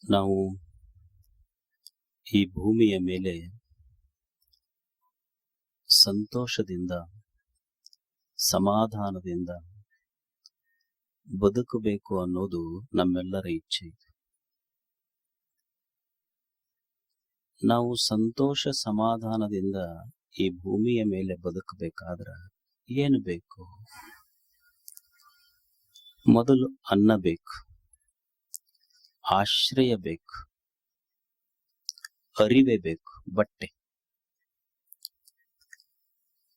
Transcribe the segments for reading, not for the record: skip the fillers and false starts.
ನಾವು ಈ ಭೂಮಿಯ ಮೇಲೆ ಸಂತೋಷದಿಂದ, ಸಮಾಧಾನದಿಂದ ಬದುಕಬೇಕು ಅನ್ನೋದು ನಮ್ಮೆಲ್ಲರ ಇಚ್ಛೆ. ನಾವು ಸಂತೋಷ ಸಮಾಧಾನದಿಂದ ಈ ಭೂಮಿಯ ಮೇಲೆ ಬದುಕಬೇಕಾದ್ರೆ ಏನು ಬೇಕು? ಮೊದಲು ಅನ್ನ ಬೇಕು, ಆಶ್ರಯ ಬೇಕು, ಅರಿವೆ ಬೇಕು, ಬಟ್ಟೆ.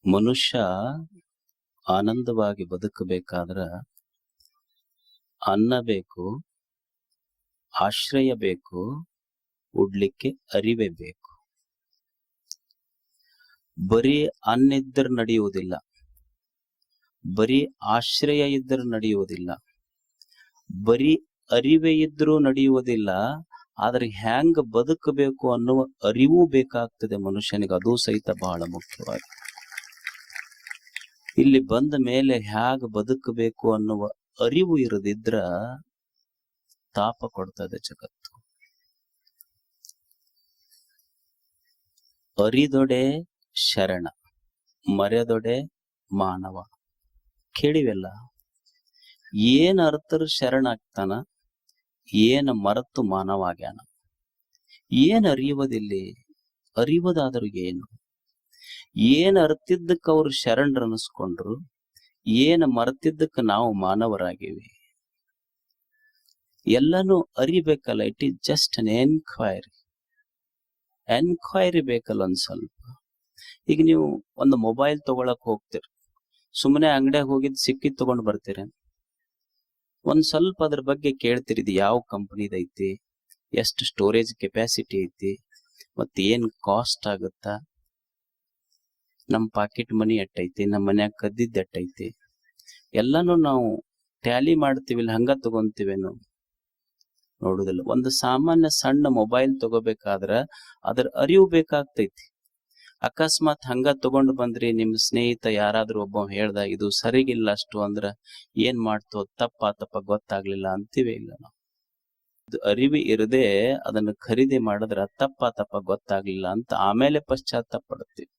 ಮನುಷ್ಯ ಆನಂದವಾಗಿ ಬದುಕಬೇಕಾದ್ರ ಅನ್ನ ಬೇಕು, ಆಶ್ರಯ ಬೇಕು, ಉಡ್ಲಿಕ್ಕೆ ಅರಿವೆ ಬೇಕು. ಬರೀ ಅನ್ನ ಇದ್ದರೆ ನಡೆಯುವುದಿಲ್ಲ, ಬರೀ ಆಶ್ರಯ ಇದ್ದರೆ ನಡೆಯುವುದಿಲ್ಲ, ಬರೀ ಅರಿವೆ ಇದ್ರೂ ನಡೆಯುವುದಿಲ್ಲ. ಆದ್ರೆ ಹ್ಯಾಂಗ ಬದುಕಬೇಕು ಅನ್ನುವ ಅರಿವು ಬೇಕಾಗ್ತದೆ ಮನುಷ್ಯನಿಗೆ, ಅದು ಸಹಿತ ಬಹಳ ಮುಖ್ಯವಾಗಿ. ಇಲ್ಲಿ ಬಂದ ಮೇಲೆ ಹ್ಯಾಗ ಬದುಕಬೇಕು ಅನ್ನುವ ಅರಿವು ಇರದಿದ್ರ ತಾಪ ಕೊಡ್ತದೆ ಜಗತ್ತು. ಅರಿದೊಡೆ ಶರಣ, ಮರೆದೊಡೆ ಮಾನವ. ಕೇಳಿವೆಲ್ಲ. ಏನ್ ಅರ್ಥರು ಶರಣಾಗ್ತಾನ, ಏನ ಮರೆತು ಮಾನವ ಆಗ್ಯಾನ. ಏನ್ ಅರಿಯುವುದಿಲ್ಲಿ? ಅರಿಯುವುದಾದರೂ ಏನು? ಏನ್ ಅರ್ತಿದ್ದಕ್ಕೆ ಅವರು ಶರಣರು ಅನಿಸ್ಕೊಂಡ್ರು, ಏನ ಮರೆತಿದ್ದಕ್ಕೆ ನಾವು ಮಾನವರಾಗಿವಿ. ಎಲ್ಲನೂ ಅರಿಬೇಕಲ್ಲ. It is just an enquiry ಬೇಕಲ್ಲ ಒಂದ್ ಸ್ವಲ್ಪ. ಈಗ ನೀವು ಒಂದು ಮೊಬೈಲ್ ತಗೊಳಕ್ ಹೋಗ್ತೀರಿ, ಸುಮ್ಮನೆ ಅಂಗಡಿಯಾಗ ಹೋಗಿದ್ ಸಿಕ್ಕಿದ್ ತಗೊಂಡ್ ಬರ್ತೀರ. ಒಂದ್ ಸ್ವಲ್ಪ ಅದ್ರ ಬಗ್ಗೆ ಕೇಳ್ತೀರಿ, ಇದು ಯಾವ ಕಂಪನಿದ ಐತಿ, ಎಷ್ಟು ಸ್ಟೋರೇಜ್ ಕೆಪಾಸಿಟಿ ಐತಿ, ಮತ್ ಏನ್ ಕಾಸ್ಟ್ ಆಗುತ್ತ, ನಮ್ ಪಾಕೆಟ್ ಮನಿ ಎಟ್ಟೈತಿ, ನಮ್ ಮನ್ಯಾಗ ಕದ್ದಿದ್ ಎಟ್ಟೈತಿ, ಎಲ್ಲಾನು ನಾವು ಟ್ಯಾಲಿ ಮಾಡ್ತೀವಿ. ಹಂಗ ತಗೊಂತೀವೇನು? ನೋಡುದಿಲ್ಲ. ಒಂದು ಸಾಮಾನ್ಯ ಸಣ್ಣ ಮೊಬೈಲ್ ತಗೋಬೇಕಾದ್ರ ಅದ್ರ ಅರಿವು ಬೇಕಾಗ್ತೈತಿ. ಅಕಸ್ಮಾತ್ ಹಂಗ ತಗೊಂಡು ಬಂದ್ರಿ, ನಿಮ್ ಸ್ನೇಹಿತ ಯಾರಾದ್ರೂ ಒಬ್ಬ ಹೇಳ್ದ ಇದು ಸರಿಗಿಲ್ಲ ಅಷ್ಟು ಅಂದ್ರ ಏನ್ ಮಾಡ್ತೋ, ತಪ್ಪ ಗೊತ್ತಾಗ್ಲಿಲ್ಲ ಅಂತೀವಿ ಇಲ್ಲ ನಾವು. ಅರಿವು ಇರದೆ ಅದನ್ನ ಖರೀದಿ ಮಾಡಿದ್ರ ತಪ್ಪ ಗೊತ್ತಾಗ್ಲಿಲ್ಲ ಅಂತ ಆಮೇಲೆ ಪಶ್ಚಾತ್ತಾಪ ಪಡ್ತೀವಿ.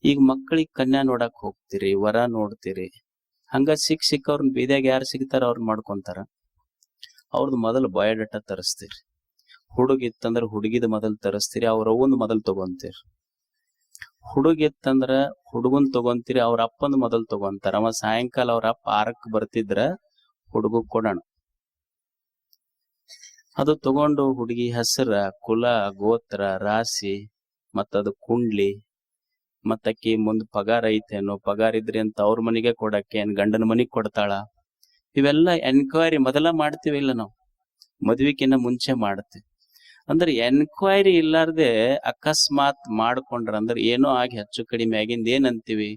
ಈಗ ಮಕ್ಕಳಿಗೆ ಕನ್ಯಾ ನೋಡಕ್ ಹೋಗ್ತೀರಿ, ವರ ನೋಡ್ತೀರಿ. ಹಂಗ ಸಿಕ್ಕವ್ರನ್ನ ಬೀದ್ಯಾಗ ಯಾರು ಸಿಗ್ತಾರ ಅವ್ರನ್ನ ಮಾಡ್ಕೊಂತಾರ. ಅವ್ರದ್ದು ಮೊದಲು ಬಯೋಡಾಟಾ ತರಿಸ್ತೀರಿ. ಹುಡುಗಿತ್ತಂದ್ರ ಹುಡುಗಿದ ಮೊದಲು ತರಿಸ್ತೀರಿ, ಅವ್ರ ಅವ್ವನ್ ಮೊದಲು ತಗೊಂತೀರಿ. ಹುಡುಗಿತ್ತಂದ್ರ ಹುಡುಗನ್ ತಗೊಂತೀರಿ, ಅವ್ರ ಅಪ್ಪನ ಮೊದಲು ತಗೊಂತಾರ. ಅವ ಸಾಯಂಕಾಲ ಅವ್ರ ಅಪ್ಪ 6ಕ್ಕೆ ಬರ್ತಿದ್ರ ಹುಡುಗ ಕೊಡೋಣ. ಅದು ತಗೊಂಡು ಹುಡುಗಿ ಹೆಸರ, ಕುಲ, ಗೋತ್ರ, ರಾಶಿ, ಮತ್ತದು ಕುಂಡ್ಲಿ, ಮತ್ತಕ್ಕಿ ಮುಂದ್ ಪಗಾರ ಐತೇನೋ, ಪಗಾರ ಇದ್ರಿ ಅಂತ ಅವ್ರ ಮನೆಗೆ ಕೊಡಕ್ಕೆ, ಏನ್ ಗಂಡನ ಮನಿಗ್ ಕೊಡ್ತಾಳ, ಇವೆಲ್ಲ ಎನ್ಕ್ವೈರಿ ಮೊದಲ ಮಾಡ್ತೀವಿ ಇಲ್ಲ ನಾವು, ಮದ್ವಿಕಿನ್ನ ಮುಂಚೆ ಮಾಡ್ತೀವಿ. ಅಂದ್ರೆ ಎನ್ಕ್ವೈರಿ ಇಲ್ಲಾರ್ದೆ ಅಕಸ್ಮಾತ್ ಮಾಡ್ಕೊಂಡ್ರ ಅಂದ್ರೆ ಏನೋ ಆಗಿ ಹೆಚ್ಚು ಕಡಿಮೆ ಆಗಿಂದ ಏನಂತೀವಿ,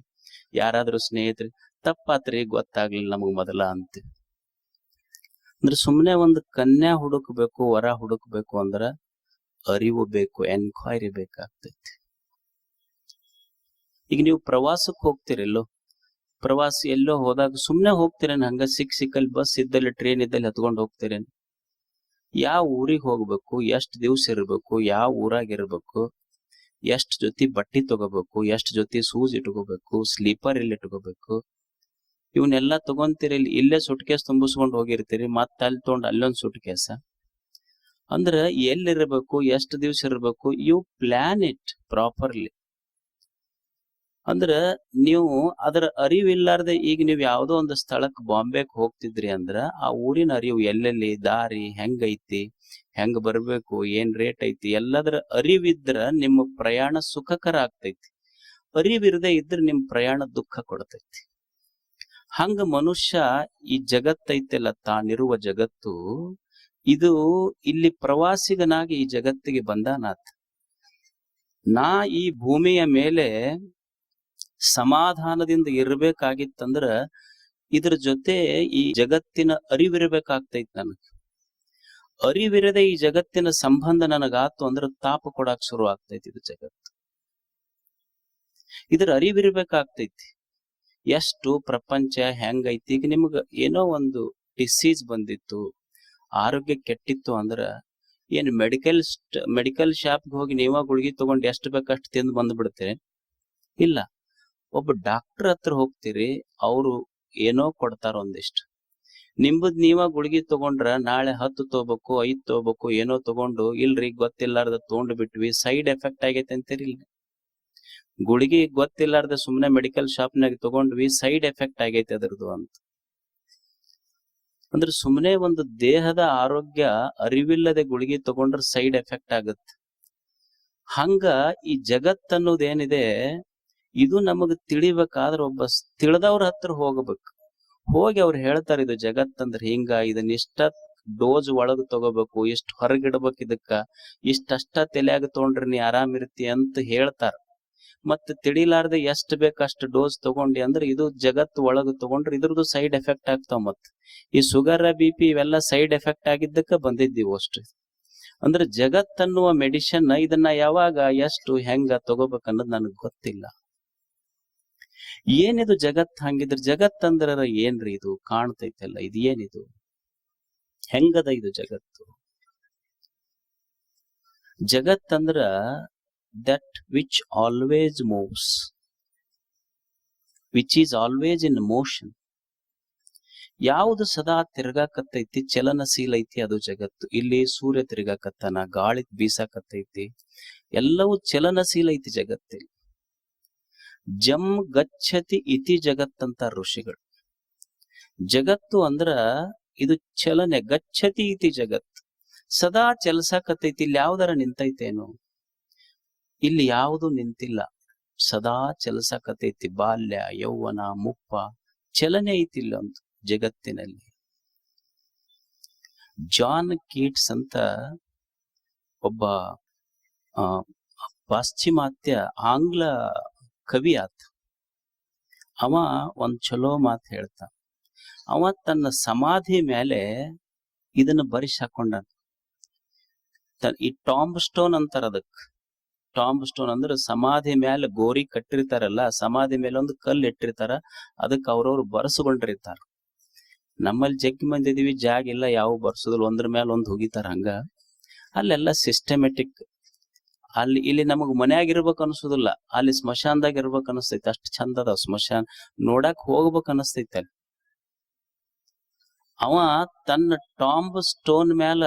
ಯಾರಾದ್ರೂ ಸ್ನೇಹಿತರು ತಪ್ಪಾತ್ರಿ ಗೊತ್ತಾಗ್ಲಿಲ್ಲ ನಮಗ್ ಮೊದಲ ಅಂತೀವಿ. ಅಂದ್ರೆ ಸುಮ್ನೆ ಒಂದು ಕನ್ಯಾ ಹುಡುಕ್ಬೇಕು, ವರ ಹುಡುಕ್ಬೇಕು ಅಂದ್ರ ಅರಿವು ಬೇಕು, ಎನ್ಕ್ವೈರಿ ಬೇಕಾಗ್ತೈತಿ. ಈಗ ನೀವು ಪ್ರವಾಸಕ್ಕೆ ಹೋಗ್ತಿರೆಲ್ಲೋ, ಪ್ರವಾಸ ಎಲ್ಲೋ ಹೋದಾಗ ಸುಮ್ನೆ ಹೋಗ್ತಿರೇನ್? ಹಂಗ ಸಿಕ್ಕಲ್ಲಿ ಬಸ್ ಇದ್ದಲ್ಲಿ, ಟ್ರೈನ್ ಇದ್ದಲ್ಲಿ ಹತ್ಕೊಂಡು ಹೋಗ್ತಿರೇನ್? ಯಾವ ಊರಿಗೆ ಹೋಗ್ಬೇಕು, ಎಷ್ಟ್ ದಿವ್ಸ ಇರ್ಬೇಕು, ಯಾವ ಊರಾಗ ಇರ್ಬೇಕು, ಎಷ್ಟ್ ಜೊತೆ ಬಟ್ಟಿ ತಗೋಬೇಕು, ಎಷ್ಟ್ ಜೊತೆ ಶೂಸ್ ಇಟ್ಕೋಬೇಕು, ಸ್ಲೀಪರ್ ಎಲ್ಲಿ ಇಟ್ಕೋಬೇಕು, ಇವನ್ನೆಲ್ಲಾ ತಗೊಂತೀರಿ. ಇಲ್ಲೇ ಸುಟ್ಕೇಸ್ ತುಂಬಿಸ್ಕೊಂಡ್ ಹೋಗಿರ್ತೀರಿ, ಮತ್ತ ಅಲ್ಲಿ ತಗೊಂಡ್ ಅಲ್ಲೊಂದ್ ಸುಟ್ಕೇಸ. ಅಂದ್ರ ಎಲ್ಲಿರ್ಬೇಕು, ಎಷ್ಟ್ ದಿವ್ಸ ಇರ್ಬೇಕು, ಯು ಪ್ಲಾನ್ ಇಟ್ ಪ್ರಾಪರ್ಲಿ. ಅಂದ್ರ ನೀವು ಅದರ ಅರಿವಿಲ್ಲಾರ್ದೆ ಈಗ ನೀವು ಯಾವ್ದೋ ಒಂದು ಸ್ಥಳಕ್ ಬಾಂಬೆಗ್ ಹೋಗ್ತಿದ್ರಿ ಅಂದ್ರ ಆ ಊರಿನ ಅರಿವು, ಎಲ್ಲೆಲ್ಲಿ ದಾರಿ ಹೆಂಗೈತಿ, ಹೆಂಗ್ ಬರ್ಬೇಕು, ಏನ್ ರೇಟ್ ಐತಿ, ಎಲ್ಲದರ ಅರಿವಿದ್ರ ನಿಮ್ಮ ಪ್ರಯಾಣ ಸುಖಕರ ಆಗ್ತೈತಿ. ಅರಿವಿರದೆ ಇದ್ರ ನಿಮ್ ಪ್ರಯಾಣ ದುಃಖ ಕೊಡ್ತೈತಿ. ಹಂಗ ಮನುಷ್ಯ ಈ ಜಗತ್ತೈತೆಲ್ಲ, ತಾನಿರುವ ಜಗತ್ತು ಇದು, ಇಲ್ಲಿ ಪ್ರವಾಸಿಗನಾಗಿ ಈ ಜಗತ್ತಿಗೆ ಬಂದಾನಾತ. ನಾ ಈ ಭೂಮಿಯ ಮೇಲೆ ಸಮಾಧಾನದಿಂದ ಇರ್ಬೇಕಾಗಿತ್ತಂದ್ರ ಇದ್ರ ಜೊತೆ ಈ ಜಗತ್ತಿನ ಅರಿವಿರ್ಬೇಕಾಗ್ತೈತಿ. ನನಗ್ ಅರಿವಿರದೆ ಈ ಜಗತ್ತಿನ ಸಂಬಂಧ ನನಗಾತು ಅಂದ್ರ ತಾಪ ಕೊಡಾಕ್ ಶುರು ಆಗ್ತೈತಿ ಇದು ಜಗತ್ತು. ಇದ್ರ ಅರಿವಿರ್ಬೇಕಾಗ್ತೈತಿ. ಎಷ್ಟು ಪ್ರಪಂಚ ಹೆಂಗೈತಿ. ಈಗ ನಿಮ್ಗ ಏನೋ ಒಂದು ಡಿಸೀಸ್ ಬಂದಿತ್ತು, ಆರೋಗ್ಯ ಕೆಟ್ಟಿತ್ತು ಅಂದ್ರ ಏನ್ ಮೆಡಿಕಲ್ ಶಾಪ್ಗೆ ಹೋಗಿ ನೀವ ಗುಳಿಗೆ ತಗೊಂಡು ಎಷ್ಟು ಬೇಕಷ್ಟು ತಿಂದು ಬಂದ್ಬಿಡ್ತೀರಿ? ಇಲ್ಲ. ಒಬ್ಬ ಡಾಕ್ಟರ್ ಹತ್ರ ಹೋಗ್ತೀರಿ, ಅವರು ಏನೋ ಕೊಡ್ತಾರ ಒಂದಿಷ್ಟು. ನಿಂಬದ್ ನೀವ ಗುಳಿಗೆ ತಗೊಂಡ್ರ ನಾಳೆ 10 ತಗೋಬೇಕು, 5 ತಗೋಬೇಕು, ಏನೋ ತಗೊಂಡು ಇಲ್ರಿ ಗೊತ್ತಿಲ್ಲಾರ್ದ ತಗೊಂಡು ಬಿಟ್ವಿ, ಸೈಡ್ ಎಫೆಕ್ಟ್ ಆಗೈತೆ ಅಂತೀರಿ. ಗುಳಿಗೆ ಗೊತ್ತಿಲ್ಲಾರ್ದ ಸುಮ್ನೆ ಮೆಡಿಕಲ್ ಶಾಪ್ನಾಗ ತಗೊಂಡ್ವಿ, ಸೈಡ್ ಎಫೆಕ್ಟ್ ಆಗೈತೆ ಅದ್ರದ್ದು ಅಂತ. ಅಂದ್ರೆ ಸುಮ್ಮನೆ ಒಂದು ದೇಹದ ಆರೋಗ್ಯ ಅರಿವಿಲ್ಲದೆ ಗುಳಿಗೆ ತಗೊಂಡ್ರೆ ಸೈಡ್ ಎಫೆಕ್ಟ್ ಆಗತ್ತೆ. ಹಂಗ ಈ ಜಗತ್ತನ್ನೋದೇನಿದೆ ಇದು ನಮಗ್ ತಿಳಿಬೇಕಾದ್ರೆ ಒಬ್ಬ ತಿಳಿದವ್ರ ಹತ್ರ ಹೋಗ್ಬೇಕು. ಹೋಗಿ ಅವ್ರು ಹೇಳ್ತಾರೆ ಇದು ಜಗತ್ತಂದ್ರೆ ಹಿಂಗ, ಇದನ್ನ ಇಷ್ಟ ಡೋಸ್ ಒಳಗ್ ತಗೋಬೇಕು, ಇಷ್ಟ ಹೊರಗಿಡ್ಬೇಕು, ಇದಕ್ಕ ಇಷ್ಟಷ್ಟ ತಲೆಯಾಗ ತಗೊಂಡ್ರೆ ನೀ ಆರಾಮಿರ್ತಿ ಅಂತ ಹೇಳ್ತಾರ. ಮತ್ ತಿಳಿಲಾರ್ದೆ ಎಷ್ಟ್ ಬೇಕಷ್ಟು ಡೋಸ್ ತಗೊಂಡಿ ಅಂದ್ರೆ ಇದು ಜಗತ್ ಒಳಗ್ ತಗೊಂಡ್ರೆ ಇದ್ರದ್ದು ಸೈಡ್ ಎಫೆಕ್ಟ್ ಆಗ್ತಾವ. ಮತ್ ಈ ಶುಗರ್ BP ಇವೆಲ್ಲ ಸೈಡ್ ಎಫೆಕ್ಟ್ ಆಗಿದ್ದಕ್ಕ ಬಂದಿದ್ದೀವಿ ಅಷ್ಟು. ಅಂದ್ರೆ ಜಗತ್ ಅನ್ನುವ ಮೆಡಿಸಿನ್ ಇದನ್ನ ಯಾವಾಗ ಎಷ್ಟು ಹೆಂಗ ತಗೋಬೇಕನ್ನೋದು ನನಗ್ ಗೊತ್ತಿಲ್ಲ. ಏನಿದು ಜಗತ್? ಹಂಗಿದ್ರ ಜಗತ್ ಅಂದ್ರ ಏನ್ರಿ? ಇದು ಕಾಣ್ತೈತಲ್ಲ, ಇದು ಏನಿದು? ಹೆಂಗದ ಇದು ಜಗತ್ತು? ಜಗತ್ ಅಂದ್ರ that which always moves, which is always in motion. ಯಾವುದು ಸದಾ ತಿರ್ಗಾಕತ್ತೈತಿ, ಚಲನಶೀಲ ಐತಿ, ಅದು ಜಗತ್ತು. ಇಲ್ಲಿ ಸೂರ್ಯ ತಿರ್ಗಾಕತ್ತಾನ, ಗಾಳಿ ಬೀಸಾಕತ್ತೈತಿ, ಎಲ್ಲವೂ ಚಲನಶೀಲ ಐತಿ ಜಗತ್ತಲ್ಲಿ. ಜಂ ಗಚ್ಚತಿ ಇತಿ ಜಗತ್ತಂತ ಋಷಿಗಳು. ಜಗತ್ತು ಅಂದ್ರ ಇದು ಚಲನೆ, ಗಚ್ಚತಿ ಇತಿ ಜಗತ್, ಸದಾ ಚಲಸಾಕತ್ತೈತಿ. ಇಲ್ಲಿ ಯಾವ್ದಾರ ನಿಂತೈತೇನು? ಇಲ್ಲಿ ಯಾವುದು ನಿಂತಿಲ್ಲ, ಸದಾ ಚಲಸಾಕತ್ತೈತಿ. ಬಾಲ್ಯ, ಯೌವನ, ಮುಪ್ಪ, ಚಲನೆ ಐತಿ ಇಲ್ಲೊಂದು ಜಗತ್ತಿನಲ್ಲಿ. ಜಾನ್ ಕೀಟ್ಸ್ ಅಂತ ಒಬ್ಬ ಪಾಶ್ಚಿಮಾತ್ಯ ಆಂಗ್ಲ ಕವಿ ಆತ. ಅವ ಒಂದ್ ಚಲೋ ಮಾತು ಹೇಳ್ತ. ಅವ ತನ್ನ ಸಮಾಧಿ ಮೇಲೆ ಇದನ್ನ ಬರಿಸಿ ಹಾಕೊಂಡ. ಈ ಟಾಂಬ್ ಸ್ಟೋನ್ ಅಂತಾರ ಅದಕ್. ಟಾಂಬ್ ಸ್ಟೋನ್ ಅಂದ್ರೆ ಸಮಾಧಿ ಮೇಲೆ ಗೋರಿ ಕಟ್ಟಿರ್ತಾರಲ್ಲ, ಸಮಾಧಿ ಮೇಲೆ ಒಂದು ಕಲ್ಲು ಇಟ್ಟಿರ್ತಾರ, ಅದಕ್ಕೆ ಅವ್ರವ್ರು ಬರ್ಸ್ಕೊಂಡಿರ್ತಾರ. ನಮ್ಮಲ್ಲಿ ಜಗ್ಗಿ ಮಂದಿ ಇದೀವಿ, ಜಾಗ ಇಲ್ಲ, ಯಾವ ಬರ್ಸುದಿಲ್ಲ, ಒಂದ್ರ ಮೇಲೆ ಒಂದ್ ಹೋಗಿತಾರ. ಹಂಗ ಅಲ್ಲೆಲ್ಲ ಸಿಸ್ಟಮೆಟಿಕ್. ಇಲ್ಲಿ ನಮಗ್ ಮನ್ಯಾಗ ಇರ್ಬೇಕು ಅನ್ಸುದಿಲ್ಲ, ಅಲ್ಲಿ ಸ್ಮಶಾನದಾಗ ಇರ್ಬೇಕು ಅನಸ್ತೈತಿ. ಅಷ್ಟ್ ಚಂದ ಅದಾವ ಸ್ಮಶಾನ, ನೋಡಕ್ ಹೋಗ್ಬೇಕು ಅನಸ್ತೈತಿ ಅಲ್ಲಿ. ಅವ ತನ್ನ ಟಾಂಬ್ ಸ್ಟೋನ್ ಮ್ಯಾಲ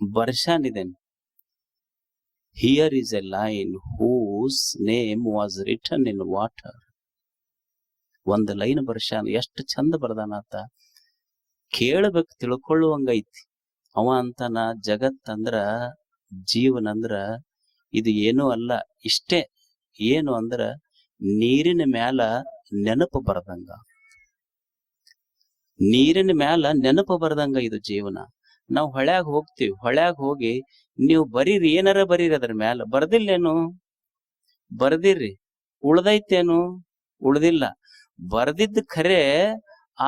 ಬರ್ಷಾನಿದೇನೆ, here is a line whose name was written in water. ಒಂದ್ ಲೈನ್ ಬರ್ಷಾನ, ಎಷ್ಟು ಚಂದ ಬರ್ದಾನಾತ, ಕೇಳಬೇಕು, ತಿಳ್ಕೊಳ್ಳುವಂಗೈತಿ. ಅವ ಅಂತಾನ, ಜಗತ್ತಂದ್ರ, ಜೀವನ ಅಂದ್ರ ಇದು ಏನೂ ಅಲ್ಲ, ಇಷ್ಟೇ. ಏನು ಅಂದ್ರ ನೀರಿನ ಮ್ಯಾಲ ನೆನಪು ಬರ್ದಂಗ, ನೀರಿನ ಮ್ಯಾಲ ನೆನಪು ಬರ್ದಂಗ ಇದು ಜೀವನ. ನಾವು ಹೊಳ್ಯಾಗ ಹೋಗ್ತೀವಿ, ಹೊಳ್ಯಾಗ ಹೋಗಿ ನೀವು ಬರೀರಿ, ಏನಾರ ಬರೀರಿ ಅದ್ರ ಮ್ಯಾಲ. ಬರ್ದಿಲ್ಲೇನು? ಬರ್ದಿರ್ರಿ. ಉಳ್ದೈತೇನು? ಉಳ್ದಿಲ್ಲ. ಬರ್ದಿದ್ದ ಖರೆ,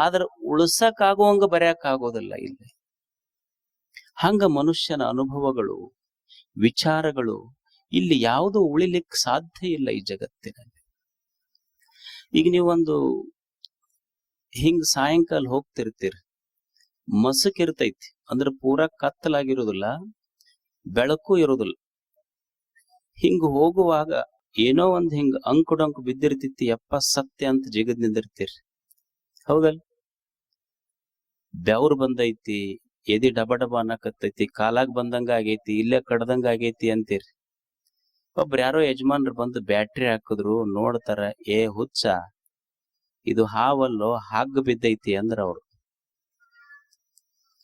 ಆದ್ರ ಉಳ್ಸಕ್ ಆಗುವಂಗ ಬರ್ಯಾಕ್ ಆಗೋದಿಲ್ಲ ಇಲ್ಲಿ. ಹಂಗ ಮನುಷ್ಯನ ಅನುಭವಗಳು, ವಿಚಾರಗಳು ಇಲ್ಲಿ ಯಾವುದು ಉಳಿಲಿಕ್ಕೆ ಸಾಧ್ಯ ಇಲ್ಲ ಈ ಜಗತ್ತಿನಲ್ಲಿ. ಈಗ ನೀವೊಂದು ಹಿಂಗ್ ಸಾಯಂಕಾಲ ಹೋಗ್ತಿರ್ತೀರಿ, ಮಸಕಿರ್ತೈತಿ, ಅಂದ್ರೆ ಪೂರಾ ಕತ್ತಲಾಗಿರುದಿಲ್ಲ, ಬೆಳಕು ಇರುದಿಲ್ಲ. ಹಿಂಗ ಹೋಗುವಾಗ ಏನೋ ಒಂದ್ ಹಿಂಗ ಅಂಕುಡಂಕು ಬಿದ್ದಿರ್ತೈತಿ, ಯಪ್ಪ ಸತ್ಯ ಅಂತ ಜಿಗದ್ ನಿಂದಿರ್ತೀರಿ. ಹೌದಲ್? ಬೆವ್ರು ಬಂದೈತಿ, ಎದಿ ಡಬ ಡಬ ಅನ್ನಕತ್ತೈತಿ, ಕಾಲಾಗ್ ಬಂದಂಗ ಆಗೈತಿ, ಇಲ್ಲೇ ಕಡ್ದಂಗ ಆಗೈತಿ ಅಂತೀರಿ. ಒಬ್ರು ಯಾರೋ ಯಜಮಾನ್ರು ಬಂದು ಬ್ಯಾಟ್ರಿ ಹಾಕಿದ್ರು, ನೋಡ್ತಾರ, ಏ ಹುಚ್ಚ, ಇದು ಹಾವಲ್ಲೋ, ಹಾಗ್ ಬಿದ್ದೈತಿ ಅಂದ್ರ ಅವ್ರು.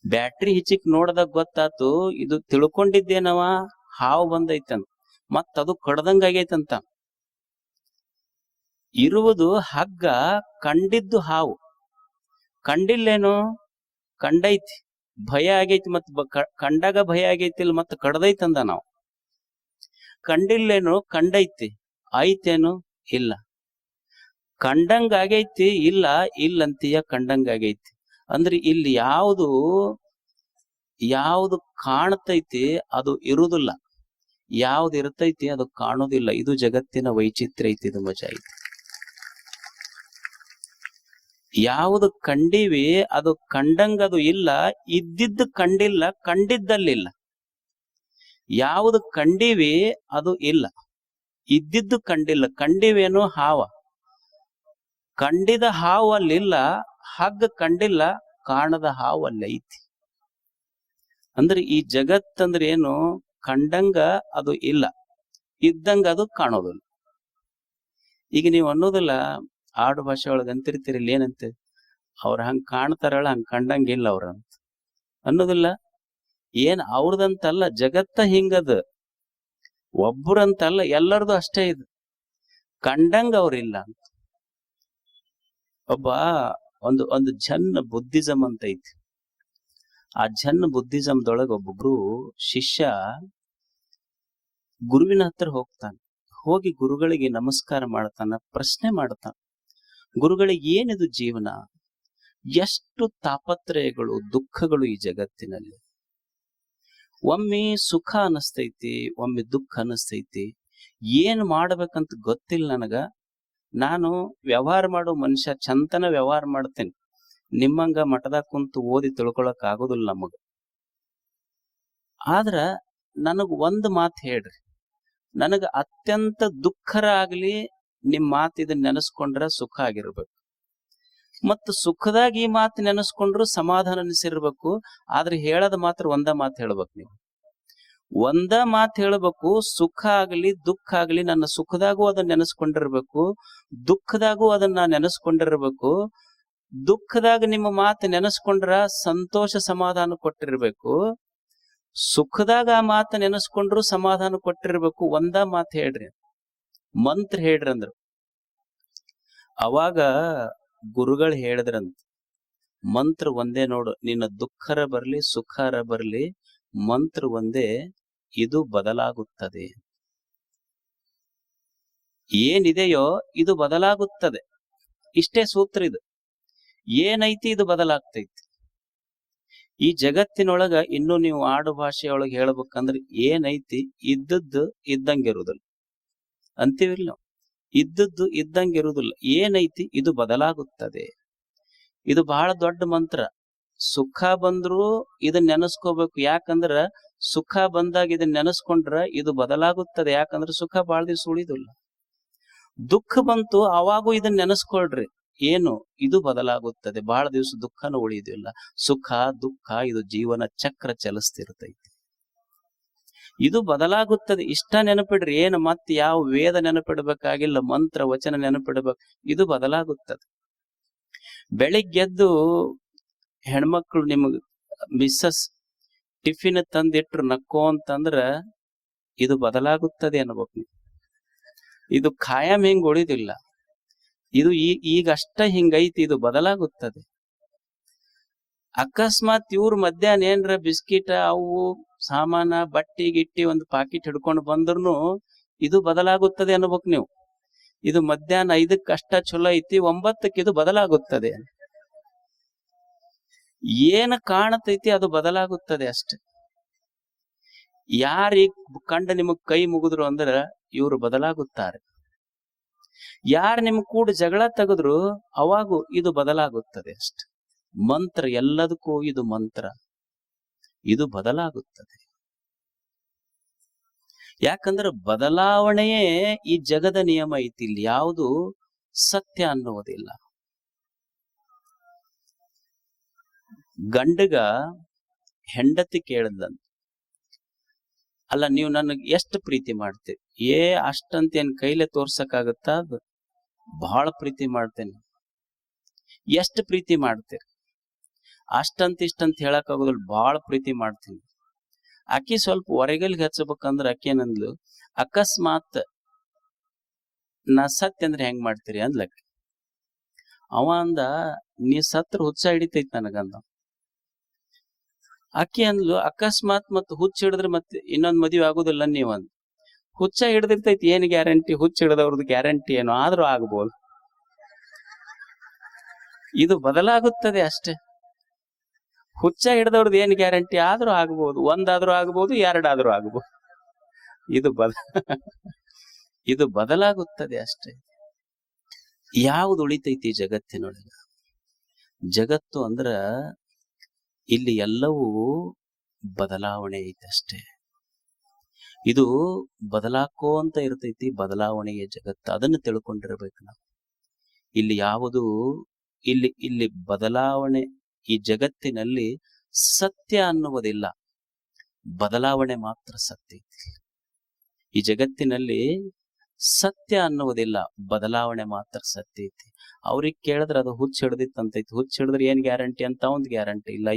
ಬ್ಯಾಟ್ರಿ ಹಿಚಿಕ್ ನೋಡ್ದಾಗ ಗೊತ್ತಾತು, ಇದು ತಿಳ್ಕೊಂಡಿದ್ದೇನವ ಹಾವು ಬಂದೈತಂತ, ಮತ್ ಅದು ಕಡ್ದಂಗ ಆಗೈತಂತ. ಇರುವುದು ಹಗ್ಗ, ಕಂಡಿದ್ದು ಹಾವು. ಕಂಡಿಲ್ಲೇನು? ಕಂಡೈತಿ, ಭಯ ಆಗೈತಿ, ಮತ್ ಕಂಡಾಗ ಭಯ ಆಗೈತಿಲ್, ಮತ್ ಕಡ್ದೈತಂದ ನಾವು. ಕಂಡಿಲ್ಲೇನು? ಕಂಡೈತಿ. ಆಯ್ತೇನು? ಇಲ್ಲ. ಕಂಡಂಗ ಆಗೈತಿ, ಇಲ್ಲ ಇಲ್ಲಂತೀಯ, ಕಂಡಂಗ ಆಗೈತಿ. ಅಂದ್ರೆ ಇಲ್ಲಿ ಯಾವುದು ಕಾಣ್ತೈತಿ ಅದು ಇರುವುದಿಲ್ಲ, ಯಾವ್ದು ಇರ್ತೈತಿ ಅದು ಕಾಣುದಿಲ್ಲ. ಇದು ಜಗತ್ತಿನ ವೈಚಿತ್ರ್ಯ ಐತಿ, ಇದು ಮಜಾ ಐತಿ. ಯಾವುದು ಕಂಡೀವಿ ಅದು ಕಂಡಂಗ ಅದು ಇಲ್ಲ, ಇದ್ದಿದ್ದು ಕಂಡಿಲ್ಲ, ಕಂಡಿದ್ದಲ್ಲಿಲ್ಲ. ಯಾವುದು ಕಂಡೀವಿ ಅದು ಇಲ್ಲ, ಇದ್ದಿದ್ದು ಕಂಡಿಲ್ಲ. ಕಂಡೀವೇನು ಹಾವ, ಕಂಡಿದ ಹಾವು ಅಲ್ಲಿಲ್ಲ, ಹಗ್ಗ ಕಂಡಿಲ್ಲ, ಕಾಣದ ಹಾವು ಅಲ್ಲಿ ಐತಿ. ಅಂದ್ರೆ ಈ ಜಗತ್ತಂದ್ರೆ ಏನು, ಕಂಡಂಗ ಅದು ಇಲ್ಲ, ಇದ್ದಂಗ ಅದು ಕಾಣೋದಿಲ್ಲ. ಈಗ ನೀವು ಅನ್ನೋದಿಲ್ಲ, ಆಡು ಭಾಷೆ ಒಳಗೆ ಅಂತಿರ್ತೀರಿ ಇಲ್ಲಿ ಏನಂತ, ಅವ್ರ ಹಂಗ ಕಾಣ್ತಾರಳ ಹಂಗ ಕಂಡಂಗಿಲ್ಲ ಅವ್ರ ಅಂತ ಅನ್ನೋದಿಲ್ಲ. ಏನ್ ಅವ್ರದಂತಲ್ಲ, ಜಗತ್ತ ಹಿಂಗದ, ಒಬ್ಬರಂತಲ್ಲ, ಎಲ್ಲರದು ಅಷ್ಟೇ ಇದು, ಕಂಡಂಗ ಅವ್ರಿಲ್ಲ ಅಂತ. ಒಬ್ಬ ಒಂದು ಒಂದು ಜನ್ ಬುದ್ಧಿಸಮ್ ಅಂತ ಐತಿ. ಆ ಜನ್ ಬುದ್ಧಿಸಮ್ದೊಳಗ ಒಬ್ಬೊಬ್ರು ಶಿಷ್ಯ ಗುರುವಿನ ಹತ್ರ ಹೋಗ್ತಾನೆ. ಹೋಗಿ ಗುರುಗಳಿಗೆ ನಮಸ್ಕಾರ ಮಾಡ್ತಾನ, ಪ್ರಶ್ನೆ ಮಾಡ್ತಾನ, ಗುರುಗಳಿಗೆ ಏನಿದು ಜೀವನ, ಎಷ್ಟು ತಾಪತ್ರಯಗಳು ದುಃಖಗಳು ಈ ಜಗತ್ತಿನಲ್ಲಿ, ಒಮ್ಮೆ ಸುಖ ಅನಿಸ್ತೈತಿ, ಒಮ್ಮೆ ದುಃಖ ಅನಿಸ್ತೈತಿ, ಏನ್ ಮಾಡ್ಬೇಕಂತ ಗೊತ್ತಿಲ್ಲ ನನಗ. ನಾನು ವ್ಯವಹಾರ ಮಾಡೋ ಮನುಷ್ಯ, ಚಂತನ ವ್ಯವಹಾರ ಮಾಡ್ತೇನೆ, ನಿಮ್ಮಂಗ ಮಠದಾಗ ಕುಂತು ಓದಿ ತಿಳ್ಕೊಳಕ್ ಆಗೋದಿಲ್ಲ ನಮಗ. ಆದ್ರ ನನಗ್ ಒಂದ್ ಮಾತು ಹೇಳ್ರಿ, ನನಗ ಅತ್ಯಂತ ದುಃಖರ ಆಗ್ಲಿ ನಿಮ್ ಮಾತು ಇದನ್ನ ನೆನೆಸ್ಕೊಂಡ್ರ ಸುಖ ಆಗಿರ್ಬೇಕು, ಮತ್ತ ಸುಖದಾಗ ಈ ಮಾತು ನೆನೆಸ್ಕೊಂಡ್ರು ಸಮಾಧಾನ ಅನಿಸಿರ್ಬೇಕು. ಆದ್ರೆ ಹೇಳದ ಮಾತ್ರ ಒಂದ ಮಾತು ಹೇಳ್ಬೇಕು, ನೀವು ಒಂದ ಮಾತು ಹೇಳ್ಬೇಕು. ಸುಖ ಆಗ್ಲಿ ದುಃಖ ಆಗ್ಲಿ ನನ್ನ ಸುಖದಾಗೂ ಅದನ್ನ ನೆನೆಸ್ಕೊಂಡಿರ್ಬೇಕು, ದುಃಖದಾಗೂ ಅದನ್ನ ನೆನೆಸ್ಕೊಂಡಿರ್ಬೇಕು. ದುಃಖದಾಗ ನಿಮ್ಮ ಮಾತು ನೆನೆಸ್ಕೊಂಡ್ರ ಸಂತೋಷ ಸಮಾಧಾನ ಕೊಟ್ಟಿರ್ಬೇಕು, ಸುಖದಾಗ ಆ ಮಾತು ನೆನೆಸ್ಕೊಂಡ್ರು ಸಮಾಧಾನ ಕೊಟ್ಟಿರ್ಬೇಕು. ಒಂದ ಮಾತು ಹೇಳ್ರಿ, ಮಂತ್ರ ಹೇಳ್ರಿ ಅಂದ್ರು. ಅವಾಗ ಗುರುಗಳು ಹೇಳಿದ್ರಂತ, ಮಂತ್ರ ಒಂದೇ ನೋಡು, ನಿನ್ನ ದುಃಖರ ಬರ್ಲಿ ಸುಖರ ಬರ್ಲಿ, ಮಂತ್ರ ಒಂದೇ, ಇದು ಬದಲಾಗುತ್ತದೆ. ಏನಿದೆಯೋ ಇದು ಬದಲಾಗುತ್ತದೆ, ಇಷ್ಟೇ ಸೂತ್ರ ಇದು. ಏನೈತಿ ಇದು ಬದಲಾಗ್ತೈತಿ. ಈ ಜಗತ್ತಿನೊಳಗ ಇನ್ನು ನೀವು ಆಡು ಭಾಷೆಯೊಳಗೆ ಹೇಳ್ಬೇಕಂದ್ರೆ ಏನೈತಿ, ಇದ್ದದ್ದು ಇದ್ದಂಗಿರುವುದಿಲ್ಲ ಅಂತೀವಿಲ್ಲ ನಾವು. ಇದ್ದದ್ದು ಇದ್ದಂಗಿರುವುದಿಲ್ಲ. ಏನೈತಿ ಇದು ಬದಲಾಗುತ್ತದೆ. ಇದು ಬಹಳ ದೊಡ್ಡ ಮಂತ್ರ. ಸುಖ ಬಂದ್ರು ಇದನ್ನ ನೆನೆಸ್ಕೋಬೇಕು, ಯಾಕಂದ್ರ ಸುಖ ಬಂದಾಗ ಇದನ್ನ ನೆನೆಸ್ಕೊಂಡ್ರ ಇದು ಬದಲಾಗುತ್ತದೆ, ಯಾಕಂದ್ರೆ ಸುಖ ಬಹಳ ದಿವಸ ಉಳಿದಿಲ್ಲ. ದುಃಖ ಬಂತು ಅವಾಗೂ ಇದನ್ನ ನೆನೆಸ್ಕೊಳ್ರಿ, ಏನು ಇದು ಬದಲಾಗುತ್ತದೆ, ಬಹಳ ದಿವಸ ದುಃಖನೂ ಉಳಿಯೋದಿಲ್ಲ. ಸುಖ ದುಃಖ ಇದು ಜೀವನ ಚಕ್ರ ಚಲಿಸ್ತಿರ್ತೈತಿ, ಇದು ಬದಲಾಗುತ್ತದೆ. ಇಷ್ಟ ನೆನಪಿಡ್ರಿ, ಏನು ಮತ್ತೆ ಯಾವ ವೇದ ನೆನಪಿಡ್ಬೇಕಾಗಿಲ್ಲ, ಮಂತ್ರ ವಚನ ನೆನಪಿಡ್ಬೇಕು, ಇದು ಬದಲಾಗುತ್ತದೆ. ಬೆಳಿಗ್ಗೆದ್ದು ಹೆಣ್ಮಕ್ಳು ನಿಮಗ್ ಮಿಸ್ಸಸ್ ಟಿಫಿನ್ ತಂದಿಟ್ರು ನಕ್ಕೋ ಅಂತಂದ್ರ ಇದು ಬದಲಾಗುತ್ತದೆ ಅನ್ಬೇಕು. ಇದು ಖಾಯಂ ಹಿಂಗ್ ಉಳಿದಿಲ್ಲ, ಇದು ಈಗ ಅಷ್ಟ ಹಿಂಗೈತಿ, ಇದು ಬದಲಾಗುತ್ತದೆ. ಅಕಸ್ಮಾತ್ ಇವ್ರು ಮಧ್ಯಾಹ್ನ ಏನ್ರ ಬಿಸ್ಕಿಟ ಅವು ಸಾಮಾನ ಬಟ್ಟಿ ಗಿಟ್ಟಿ ಒಂದು ಪಾಕಿಟ್ ಹಿಡ್ಕೊಂಡು ಬಂದ್ರು ಇದು ಬದಲಾಗುತ್ತದೆ ಅನ್ಬೇಕು ನೀವು. ಇದು ಮಧ್ಯಾಹ್ನ 5ಕ್ಕೆ ಅಷ್ಟ ಚಲೋ ಐತಿ, 9ಕ್ಕೆ ಇದು ಬದಲಾಗುತ್ತದೆ. ಏನು ಕಾಣತೈತಿ ಅದು ಬದಲಾಗುತ್ತದೆ ಅಷ್ಟೆ. ಯಾರೀಗ ಕಂಡ ನಿಮಗ್ ಕೈ ಮುಗಿದ್ರು ಅಂದ್ರ ಇವ್ರು ಬದಲಾಗುತ್ತಾರೆ. ಯಾರು ನಿಮ್ ಕೂಡ ಜಗಳ ತೆಗೆದ್ರು ಅವಾಗೂ ಇದು ಬದಲಾಗುತ್ತದೆ ಅಷ್ಟೆ. ಮಂತ್ರ ಎಲ್ಲದಕ್ಕೂ ಇದು ಮಂತ್ರ, ಇದು ಬದಲಾಗುತ್ತದೆ. ಯಾಕಂದ್ರೆ ಬದಲಾವಣೆಯೇ ಈ ಜಗದ ನಿಯಮ ಐತಿ. ಇಲ್ಲಿ ಯಾವುದು ಸತ್ಯ ಅನ್ನುವುದಿಲ್ಲ. ಗಂಡಗ ಹೆಂಡತಿ ಕೇಳಿದ್ಲಂತ, ಅಲ್ಲ ನೀವು ನನಗ್ ಎಷ್ಟು ಪ್ರೀತಿ ಮಾಡ್ತೀರಿ? ಅಷ್ಟಂತ ಏನ್ ಕೈಲೇ ತೋರ್ಸಕ್ಕಾಗತ್ತ? ಅದು ಬಹಳ ಪ್ರೀತಿ ಮಾಡ್ತೇನೆ. ಎಷ್ಟು ಪ್ರೀತಿ ಮಾಡ್ತೀರಿ? ಅಷ್ಟಂತ ಇಷ್ಟಂತ ಹೇಳಕ್ ಆಗೋದಿಲ್ಲ, ಬಹಳ ಪ್ರೀತಿ ಮಾಡ್ತೀನಿ. ಆಕಿ ಸ್ವಲ್ಪ ಹೊರಗಲ್ಗೆ ಹಚ್ಚಬೇಕಂದ್ರ ಆಕಿ ಏನಂದ್ಲು, ಅಕಸ್ಮಾತ್ ನಾ ಸತ್ಯ ಅಂದ್ರೆ ಹೆಂಗ್ ಮಾಡ್ತೀರಿ ಅಂದ್ಲಕ್ಕ. ಅವ ಅಂದ, ನೀ ಸತ್ರ ಹುಚ್ಚ ಹಿಡಿತೈತಿ ನನಗಂದ. ಆಕಿ ಅಂದ್ಲು, ಅಕಸ್ಮಾತ್ ಮತ್ ಹುಚ್ಚ ಹಿಡಿದ್ರೆ ಮತ್ತೆ ಇನ್ನೊಂದ್ ಮದುವೆ ಆಗುದಿಲ್ಲ ನೀವ್ ಅಂದ್. ಹುಚ್ಚ ಹಿಡ್ದಿರ್ತೈತಿ, ಏನ್ ಗ್ಯಾರಂಟಿ? ಹುಚ್ಚ ಹಿಡಿದವ್ರದ್ದು ಗ್ಯಾರಂಟಿ ಏನು? ಆದ್ರೂ ಆಗ್ಬೋದು. ಇದು ಬದಲಾಗುತ್ತದೆ ಅಷ್ಟೇ. ಹುಚ್ಚ ಹಿಡ್ದವ್ರದ್ದು ಏನ್ ಗ್ಯಾರಂಟಿ? ಆದ್ರೂ ಆಗ್ಬೋದು, ಒಂದಾದ್ರೂ ಆಗ್ಬೋದು, ಎರಡಾದ್ರೂ ಆಗ್ಬೋದು. ಇದು ಬದಲಾಗುತ್ತದೆ ಅಷ್ಟೇ. ಯಾವುದು ಉಳಿತೈತಿ ಜಗತ್ತಿನೊಳಗ? ಜಗತ್ತು ಅಂದ್ರ ಇಲ್ಲಿ ಎಲ್ಲವೂ ಬದಲಾವಣೆ ಐತಷ್ಟೇ. ಇದು ಬದಲಾಕೋ ಅಂತ ಇರ್ತೈತಿ, ಬದಲಾವಣೆಯ ಜಗತ್ತು. ಅದನ್ನು ತಿಳ್ಕೊಂಡಿರ್ಬೇಕು ನಾವು. ಇಲ್ಲಿ ಯಾವುದು ಇಲ್ಲಿ ಬದಲಾವಣೆ, ಈ ಜಗತ್ತಿನಲ್ಲಿ ಸತ್ಯ ಅನ್ನುವುದಿಲ್ಲ, ಬದಲಾವಣೆ ಮಾತ್ರ ಸತ್ಯ ಐತಿ. ಈ ಜಗತ್ತಿನಲ್ಲಿ ಸತ್ಯ ಅನ್ನುವುದಿಲ್ಲ, ಬದಲಾವಣೆ ಮಾತ್ರ ಸತ್ಯ ಐತಿ. ಅವ್ರಿಗೆ ಕೇಳಿದ್ರೆ ಅದು ಹುಚ್ಚ ಹಿಡ್ದಿತ್ತಂತೈತಿ. ಹುಚ್ಚ ಹಿಡಿದ್ರೆ ಏನ್ ಗ್ಯಾರಂಟಿ ಅಂತ ಒಂದು ಗ್ಯಾರಂಟಿ ಇಲ್ಲ.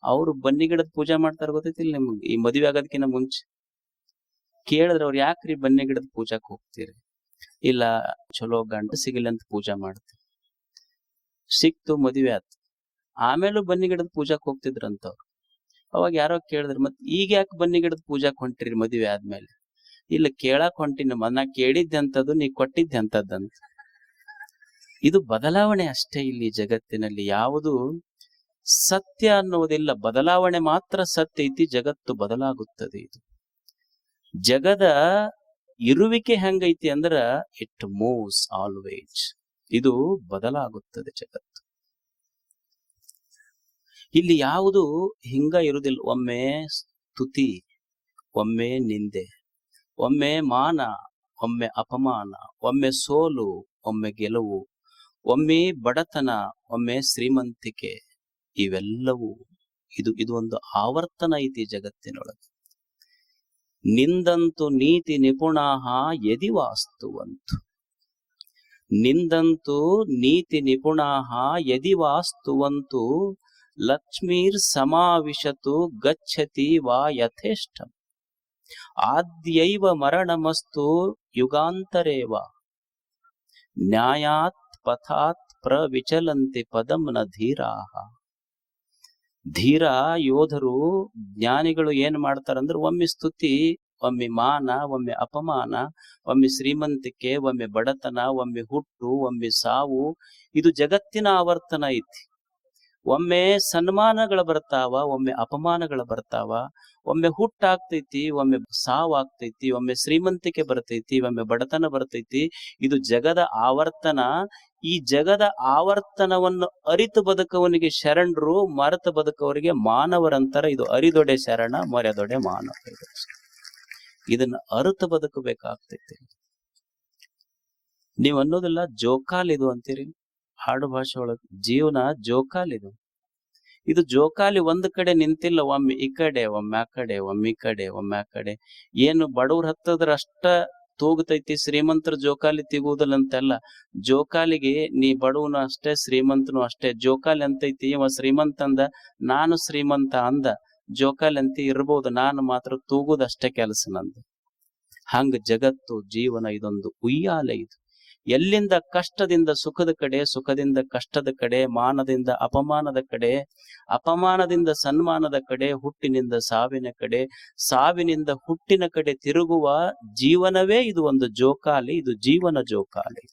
ಅವ್ರು ಬನ್ನಿ ಗಿಡದ ಪೂಜೆ ಮಾಡ್ತಾರ ಗೊತ್ತೈತಿಲ್ಲ ನಿಮ್ಗೆ? ಈ ಮದುವೆ ಆಗೋದಕ್ಕಿಂತ ಮುಂಚೆ ಕೇಳಿದ್ರೆ ಅವ್ರು ಯಾಕ್ರಿ ಬನ್ನಿ ಗಿಡದ ಪೂಜಾಕ್ ಹೋಗ್ತೀರಿ? ಇಲ್ಲ ಚಲೋ ಗಂಡ ಸಿಗಲಿ ಅಂತ ಪೂಜಾ ಮಾಡ್ತೀವಿ. ಸಿಕ್ತು, ಮದುವೆ ಆಯ್ತು, ಆಮೇಲೂ ಬನ್ನಿ ಗಿಡದ ಪೂಜಾಕ್ ಹೋಗ್ತಿದ್ರಂತವ್ರು. ಅವಾಗ ಯಾರೋ ಕೇಳಿದ್ರು, ಮತ್ ಈಗ ಯಾಕೆ ಬನ್ನಿ ಗಿಡದ ಪೂಜಾಕ್ ಹೊಂಟ್ರಿ ಮದುವೆ ಆದ್ಮೇಲೆ? ಇಲ್ಲ ಕೇಳಾಕ್ ಹೊಂಟಿನ, ನಾ ಕೇಳಿದ್ದೆ ಅಂತದ್ದು, ನೀ ಕೊಟ್ಟಿದ್ದೆ ಅಂತದ್ದಂತ. ಇದು ಬದಲಾವಣೆ ಅಷ್ಟೇ. ಇಲ್ಲಿ ಜಗತ್ತಿನಲ್ಲಿ ಯಾವುದು ಸತ್ಯ ಅನ್ನುವುದಿಲ್ಲ, ಬದಲಾವಣೆ ಮಾತ್ರ ಸತ್ಯ ಐತಿ. ಜಗತ್ತು ಬದಲಾಗುತ್ತದೆ. ಇದು ಜಗದ ಇರುವಿಕೆ ಹೆಂಗೈತಿ ಅಂದ್ರ ಇಟ್ ಮೂವ್ಸ್ ಆಲ್ವೇಸ್. ಇದು ಬದಲಾಗುತ್ತದೆ ಜಗತ್ತು. ಇಲ್ಲಿ ಯಾವುದು ಹಿಂಗ ಇರುವುದಿಲ್ಲ. ಒಮ್ಮೆ ಸ್ತುತಿ, ಒಮ್ಮೆ ನಿಂದೆ, ಒಮ್ಮೆ ಮಾನ, ಒಮ್ಮೆ ಅಪಮಾನ, ಒಮ್ಮೆ ಸೋಲು, ಒಮ್ಮೆ ಗೆಲುವು, ಒಮ್ಮೆ ಬಡತನ, ಒಮ್ಮೆ ಶ್ರೀಮಂತಿಕೆ. ಇವೆಲ್ಲವೂ ಇದು ಒಂದು ಆವರ್ತನ ಐತಿ ಜಗತ್ತಿನೊಳಗೆ. ನಿಂದಂತು ನೀತಿ ನಿಪುಣಾಹ ಯದಿ ವಾಸ್ತುವಂತು. ನಿಂದಂತು ನೀತಿ ನಿಪುಣಾಹ ಯದಿ ವಾಸ್ತುವಂತು ಲಕ್ಷ್ಮೀರ್ ಸಮಾವಿಶತು ಗಚ್ಚತಿ ವಾ ಯಥೇಷ್ಟಂ. ಆದ್ಯೈವ ಮರಣಮಸ್ತು ಯುಗಾಂತರೇವ ನ್ಯಾಯಾತ್ ಪಥಾತ್ ಪ್ರವಿಚಲಂತಿ ಪದಂ ನ ಧೀರಾಹ. ಧೀರ ಯೋಧರು, ಜ್ಞಾನಿಗಳು ಏನ್ ಮಾಡ್ತಾರಂದ್ರೆ ಒಮ್ಮೆ ಸ್ತುತಿ, ಒಮ್ಮೆ ಮಾನ, ಒಮ್ಮೆ ಅಪಮಾನ, ಒಮ್ಮೆ ಶ್ರೀಮಂತಿಕೆ, ಒಮ್ಮೆ ಬಡತನ, ಒಮ್ಮೆ ಹುಟ್ಟು, ಒಮ್ಮೆ ಸಾವು. ಇದು ಜಗತ್ತಿನ ಆವರ್ತನ ಐತಿ. ಒಮ್ಮೆ ಸನ್ಮಾನಗಳು ಬರ್ತಾವ, ಒಮ್ಮೆ ಅಪಮಾನಗಳು ಬರ್ತಾವ, ಒಮ್ಮೆ ಹುಟ್ಟಾಗ್ತೈತಿ, ಒಮ್ಮೆ ಸಾವು ಆಗ್ತೈತಿ, ಒಮ್ಮೆ ಶ್ರೀಮಂತಿಕೆ ಬರ್ತೈತಿ, ಒಮ್ಮೆ ಬಡತನ ಬರ್ತೈತಿ. ಇದು ಜಗದ ಆವರ್ತನ. ಈ ಜಗದ ಆವರ್ತನವನ್ನು ಅರಿತು ಬದುಕವನಿಗೆ ಶರಣರು, ಮರೆತು ಬದುಕವರಿಗೆ ಮಾನವರಂತರ. ಇದು ಅರಿದೊಡೆ ಶರಣ, ಮರೆದೊಡೆ ಮಾನವ. ಇದನ್ನ ಅರಿತು ಬದುಕಬೇಕಾಗ್ತೈತಿ. ನೀವ್ ಅನ್ನೋದಿಲ್ಲ ಜೋಕಾಲಿದು ಅಂತೀರಿ ಹಾಡು ಭಾಷೆ ಒಳಗೆ. ಜೀವನ ಜೋಕಾಲಿದು. ಇದು ಜೋಕಾಲಿ ಒಂದ್ ಕಡೆ ನಿಂತಿಲ್ಲ, ಒಮ್ಮೆ ಈ ಕಡೆ, ಒಮ್ಮೆ ಆ ಕಡೆ, ಒಮ್ಮೆ ಈ ಕಡೆ, ಒಮ್ಮೆ ಆ ಕಡೆ. ಏನು ಬಡವ್ರ ಹತ್ತದ್ರ ಅಷ್ಟ ತೂಗುತೈತಿ, ಶ್ರೀಮಂತರ ಜೋಕಾಲಿ ತಿಗುವುದಿಲ್ಲ ಅಂತೆಲ್ಲ. ಜೋಕಾಲಿಗೆ ನೀ ಬಡವನು ಅಷ್ಟೇ, ಶ್ರೀಮಂತನು ಅಷ್ಟೇ. ಜೋಕಾಲಿ ಅಂತೈತಿ, ಇವ ಶ್ರೀಮಂತ ಅಂದ, ನಾನು ಶ್ರೀಮಂತ ಅಂದ, ಜೋಕಾಲಿ ಅಂತ ಇರ್ಬೋದು, ನಾನು ಮಾತ್ರ ತೂಗುದಷ್ಟೇ ಕೆಲಸ ನಂದು. ಹಂಗ ಜಗತ್ತು, ಜೀವನ ಇದೊಂದು ಉಯ್ಯಾಲೆ. ಇದು ಎಲ್ಲಿಂದ ಕಷ್ಟದಿಂದ ಸುಖದ ಕಡೆ, ಸುಖದಿಂದ ಕಷ್ಟದ ಕಡೆ, ಮಾನದಿಂದ ಅಪಮಾನದ ಕಡೆ, ಅಪಮಾನದಿಂದ ಸನ್ಮಾನದ ಕಡೆ, ಹುಟ್ಟಿನಿಂದ ಸಾವಿನ ಕಡೆ, ಸಾವಿನಿಂದ ಹುಟ್ಟಿನ ಕಡೆ ತಿರುಗುವ ಜೀವನವೇ ಇದು ಒಂದು ಜೋಕಾಲಿ. ಇದು ಜೀವನ ಜೋಕಾಲಿ.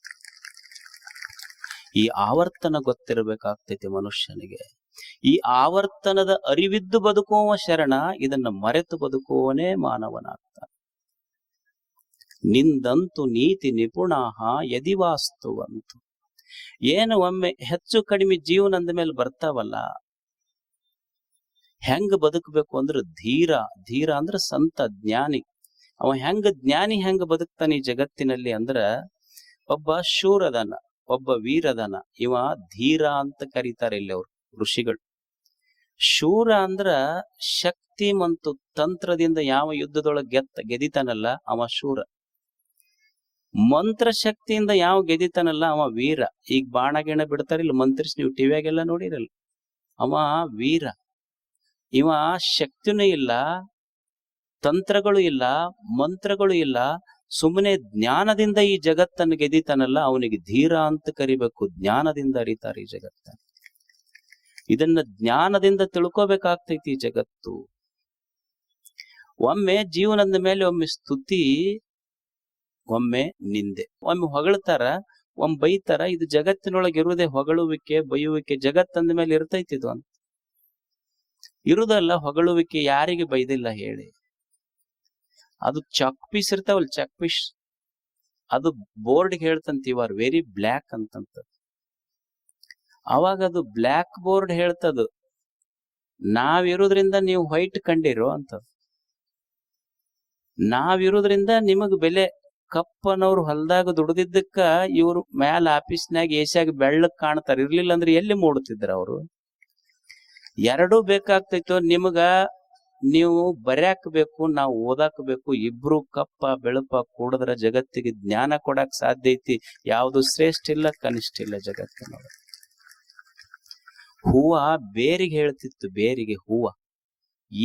ಈ ಆವರ್ತನ ಗೊತ್ತಿರಬೇಕಾಗ್ತೈತಿ ಮನುಷ್ಯನಿಗೆ. ಈ ಆವರ್ತನದ ಅರಿವಿದ್ದು ಬದುಕುವ ಶರಣ, ಇದನ್ನ ಮರೆತು ಬದುಕುವವನೇ ಮಾನವನಾಗ್ತಾನೆ. ನಿಂದಂತು ನೀತಿ ನಿಪುಣಾಹ ಯದಿ ವಾಸ್ತುವಂತು. ಏನು ಒಮ್ಮೆ ಹೆಚ್ಚು ಕಡಿಮೆ ಜೀವನ ಅಂದ ಮೇಲೆ ಬರ್ತಾವಲ್ಲ, ಹೆಂಗ ಬದುಕಬೇಕು ಅಂದ್ರೆ ಧೀರ. ಧೀರ ಅಂದ್ರೆ ಸಂತ, ಜ್ಞಾನಿ. ಅವ ಜ್ಞಾನಿ ಹೆಂಗ ಬದುಕ್ತಾನೆ ಈ ಜಗತ್ತಿನಲ್ಲಿ ಅಂದ್ರ, ಒಬ್ಬ ಶೂರದನ, ಒಬ್ಬ ವೀರದನ. ಇವ ಧೀರ ಅಂತ ಕರೀತಾರೆ ಇಲ್ಲಿ ಅವರು ಋಷಿಗಳು. ಶೂರ ಅಂದ್ರ ಶಕ್ತಿ ಮತ್ತು ತಂತ್ರದಿಂದ ಯಾವ ಯುದ್ಧದೊಳಗೆ ಗೆದಿತಾನಲ್ಲ ಅವ ಶೂರ. ಮಂತ್ರ ಶಕ್ತಿಯಿಂದ ಯಾವ ಗೆದಿತಾನಲ್ಲ ಅವ ವೀರ. ಈಗ ಬಾಣ ಗಿಣ ಬಿಡ್ತಾರಿಲ್ಲ ಮಂತ್ರಿಸಿ, ನೀವು ಟಿವಿಯಾಗೆಲ್ಲ ನೋಡಿರಲ್ಲ, ಅವ ವೀರ. ಇವ ಶಕ್ತಿನೂ ಇಲ್ಲ, ತಂತ್ರಗಳು ಇಲ್ಲ, ಮಂತ್ರಗಳು ಇಲ್ಲ, ಸುಮ್ಮನೆ ಜ್ಞಾನದಿಂದ ಈ ಜಗತ್ತನ್ನು ಗೆದಿತಾನಲ್ಲ ಅವನಿಗೆ ಧೀರ ಅಂತ ಕರಿಬೇಕು. ಜ್ಞಾನದಿಂದ ಅರಿತಾರೆ ಈ ಜಗತ್ತ. ಇದನ್ನ ಜ್ಞಾನದಿಂದ ತಿಳ್ಕೋಬೇಕಾಗ್ತೈತಿ ಈ ಜಗತ್ತು. ಒಮ್ಮೆ ಜೀವನದ ಮೇಲೆ ಒಮ್ಮೆ ಸ್ತುತಿ, ಒಮ್ಮೆ ನಿಂದೆ. ಒಮ್ಮೆ ಹೊಗಳ್ತಾರ, ಒಮ್ಮೆ ಬೈತಾರ. ಇದು ಜಗತ್ತಿನೊಳಗೆ ಇರುವುದೇ ಹೊಗಳುವಿಕೆ, ಬೈಯುವಿಕೆ. ಜಗತ್ತಂದ ಮೇಲೆ ಇರ್ತೈತಿ ಇದು ಅಂತ ಇರುದಲ್ಲ. ಹೊಗಳುವಿಕೆ ಯಾರಿಗೆ ಬೈದಿಲ್ಲ ಹೇಳಿ? ಅದು ಚಾಕ್ ಪೀಸ್ ಇರ್ತಾವಲ್ಲ, ಚಾಕ್ ಪೀಸ್, ಅದು ಬೋರ್ಡ್ ಹೇಳ್ತಂತ, ಯು ಆರ್ ವೆರಿ ಬ್ಲ್ಯಾಕ್ ಅಂತಂತ. ಅವಾಗ ಅದು ಬ್ಲ್ಯಾಕ್ ಬೋರ್ಡ್ ಹೇಳ್ತದ, ನಾವಿರೋದ್ರಿಂದ ನೀವು ವೈಟ್ ಕಂಡಿರೋ ಅಂತ. ನಾವಿರೋದ್ರಿಂದ ನಿಮಗ್ ಬೆಲೆ. ಕಪ್ಪನವ್ರು ಹೊಲದಾಗ ದುಡ್ದಿದ್ದಕ್ಕ ಇವ್ರು ಮ್ಯಾಲ ಆಫೀಸ್ನಾಗ ಏಷ್ಯಾಗ ಬೆಳ್ಳಕ್ ಕಾಣ್ತಾರ. ಇರ್ಲಿಲ್ಲ ಅಂದ್ರೆ ಎಲ್ಲಿ ಮೂಡುತ್ತಿದ್ರ ಅವರು? ಎರಡೂ ಬೇಕಾಗ್ತೈತೋ ನಿಮಗ. ನೀವು ಬರ್ಯಾಕ್ ಬೇಕು, ನಾವು ಓದಾಕ್ ಬೇಕು. ಇಬ್ರು ಕಪ್ಪ ಬೆಳಪ ಕೂಡದ್ರ ಜಗತ್ತಿಗೆ ಜ್ಞಾನ ಕೊಡಕ್ ಸಾಧ್ಯ ಐತಿ. ಯಾವ್ದು ಶ್ರೇಷ್ಠ ಇಲ್ಲ, ಕನಿಷ್ಠ ಇಲ್ಲ ಜಗತ್ತಿನೊಳಗ. ಹೂವ ಬೇರಿಗೆ ಹೇಳ್ತಿತ್ತು, ಬೇರಿಗೆ ಹೂವ.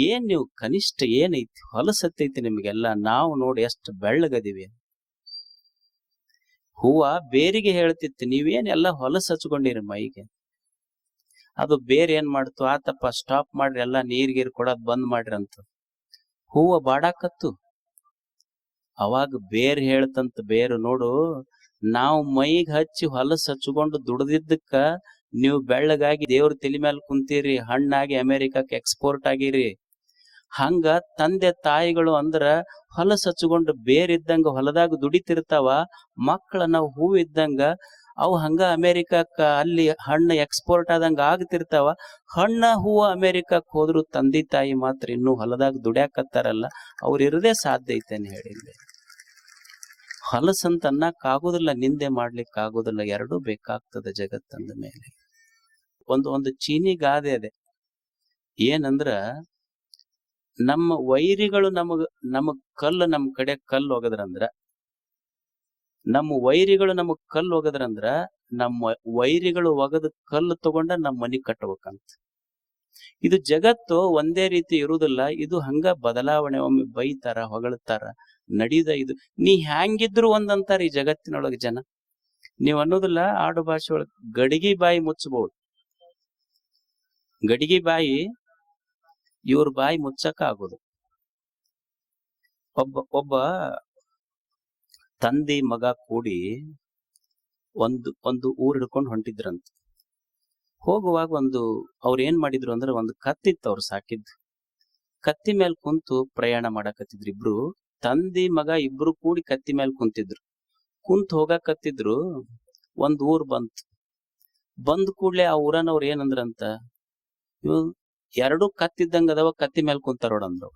ಏನ್ ನೀವು ಕನಿಷ್ಠ ಏನೈತಿ? ಹೊಲಸತ್ತೈತಿ ನಿಮ್ಗೆಲ್ಲ. ನಾವು ನೋಡಿ ಎಷ್ಟು ಬೆಳ್ಳಗದಿವಿ. ಹೂವ ಬೇರಿಗೆ ಹೇಳ್ತಿತ್ತು, ನೀವೇನ್ ಎಲ್ಲ ಹೊಲಸ ಹಚ್ಕೊಂಡಿರಿ ಮೈಗೆ. ಅದು ಬೇರೆ ಏನ್ ಮಾಡ್ತು, ಆತಪ್ಪ ಸ್ಟಾಪ್ ಮಾಡ್ರಿ, ಎಲ್ಲ ನೀರ್ಗೀರ್ ಕೊಡೋದ್ ಬಂದ್ ಮಾಡ್ರಿ ಅಂತ. ಹೂವ ಬಾಡಾಕತ್ತು. ಅವಾಗ ಬೇರ್ ಹೇಳ್ತಂತ, ಬೇರು ನೋಡು, ನಾವು ಮೈಗ್ ಹಚ್ಚಿ ಹೊಲಸ ಹಚ್ಕೊಂಡು ದುಡ್ದಿದ್ದಕ್ಕ ನೀವು ಬೆಳ್ಳಗಾಗಿ ದೇವ್ರ ತಲೆ ಮೇಲೆ ಕುಂತೀರಿ, ಹಣ್ಣಾಗಿ ಅಮೆರಿಕಕ್ಕೆ ಎಕ್ಸ್ಪೋರ್ಟ್ ಆಗಿರಿ. ಹಂಗ ತಂದೆ ತಾಯಿಗಳು ಅಂದ್ರ ಹೊಲಸ ಹಚ್ಕೊಂಡು ಬೇರಿದ್ದಂಗ ಹೊಲದಾಗ ದುಡಿತಿರ್ತಾವ. ಮಕ್ಕಳ ನಾವು ಹೂ ಇದ್ದಂಗ ಅವು ಹಂಗ ಅಮೆರಿಕಕ್ಕ ಅಲ್ಲಿ ಹಣ್ಣು ಎಕ್ಸ್ಪೋರ್ಟ್ ಆದಂಗ ಆಗ್ತಿರ್ತಾವ. ಹಣ್ಣ ಹೂವ ಅಮೆರಿಕಕ್ಕೆ ಹೋದ್ರು ತಂದೆ ತಾಯಿ ಮಾತ್ರ ಇನ್ನೂ ಹೊಲದಾಗ ದುಡ್ಯಾಕತ್ತಾರಲ್ಲ, ಅವ್ರು ಇರದೇ ಸಾಧ್ಯ ಐತೇನೆ ಹೇಳಿಲ್ಲ. ಹೊಲಸಂತ ಅನ್ನಕ್ಕಾಗೋದಿಲ್ಲ, ನಿಂದೆ ಮಾಡ್ಲಿಕ್ಕೆ ಆಗೋದಿಲ್ಲ. ಎರಡೂ ಬೇಕಾಗ್ತದೆ ಜಗತ್ತಂದ ಮೇಲೆ. ಒಂದು ಚೀನಿ ಗಾದೆ ಅದೆ, ಏನಂದ್ರ ನಮ್ಮ ವೈರಿಗಳು ನಮಗ್ ಕಲ್ಲು, ನಮ್ ಕಡೆ ಕಲ್ಲು ಒಗದ್ರಂದ್ರ, ನಮ್ಮ ವೈರಿಗಳು ನಮಗ್ ಕಲ್ಲು ಒಗದ್ರಂದ್ರ, ನಮ್ಮ ವೈರಿಗಳು ಒಗದ ಕಲ್ಲು ತಗೊಂಡ ನಮ್ಮ ಮನಿ ಕಟ್ಟಬೇಕಂತ. ಇದು ಜಗತ್ತು ಒಂದೇ ರೀತಿ ಇರುವುದಿಲ್ಲ. ಇದು ಹಂಗ ಬದಲಾವಣೆ. ಒಮ್ಮೆ ಬೈತಾರ, ಹೊಗಳ್ತಾರ, ನಡೀದ ಇದು. ನೀ ಹ್ಯಾಂಗಿದ್ರು ಒಂದಂತಾರ ಈ ಜಗತ್ತಿನೊಳಗೆ ಜನ. ನೀವ್ ಅನ್ನೋದಿಲ್ಲ, ಆಡು ಭಾಷೆ ಒಳಗೆ ಗಡಿಗೆ ಬಾಯಿ ಮುಚ್ಚಬಹುದು. ಗಡಿಗೆ ಬಾಯಿ ಇವ್ರ ಬಾಯಿ ಮುಚ್ಚಕ ಆಗೋದು. ಒಬ್ಬ ತಂದೆ ಮಗ ಕೂಡಿ ಒಂದು ಊರ್ ಹಿಡ್ಕೊಂಡು ಹೊಂಟಿದ್ರಂತ. ಹೋಗುವಾಗ ಅವ್ರ ಏನ್ ಮಾಡಿದ್ರು ಅಂದ್ರೆ, ಒಂದು ಕತ್ತಿತ್ತು ಅವ್ರು ಸಾಕಿದ್ದು. ಕತ್ತಿ ಮೇಲೆ ಕುಂತು ಪ್ರಯಾಣ ಮಾಡಕತ್ತಿದ್ರು ಇಬ್ರು. ತಂದೆ ಮಗ ಇಬ್ರು ಕೂಡಿ ಕತ್ತಿ ಮೇಲೆ ಕುಂತಿದ್ರು. ಕುಂತ್ ಹೋಗಾಕತ್ತಿದ್ರು. ಒಂದ್ ಊರ್ ಬಂದ್ ಕೂಡ್ಲೆ ಆ ಊರನವ್ರು ಏನಂದ್ರಂತ, ಇವ್ ಎರಡು ಕತ್ತಿದ್ದಂಗ ಅದಾವ, ಕತ್ತಿ ಮೇಲೆ ಕುಂತಾರೋಡಂದ್ರು.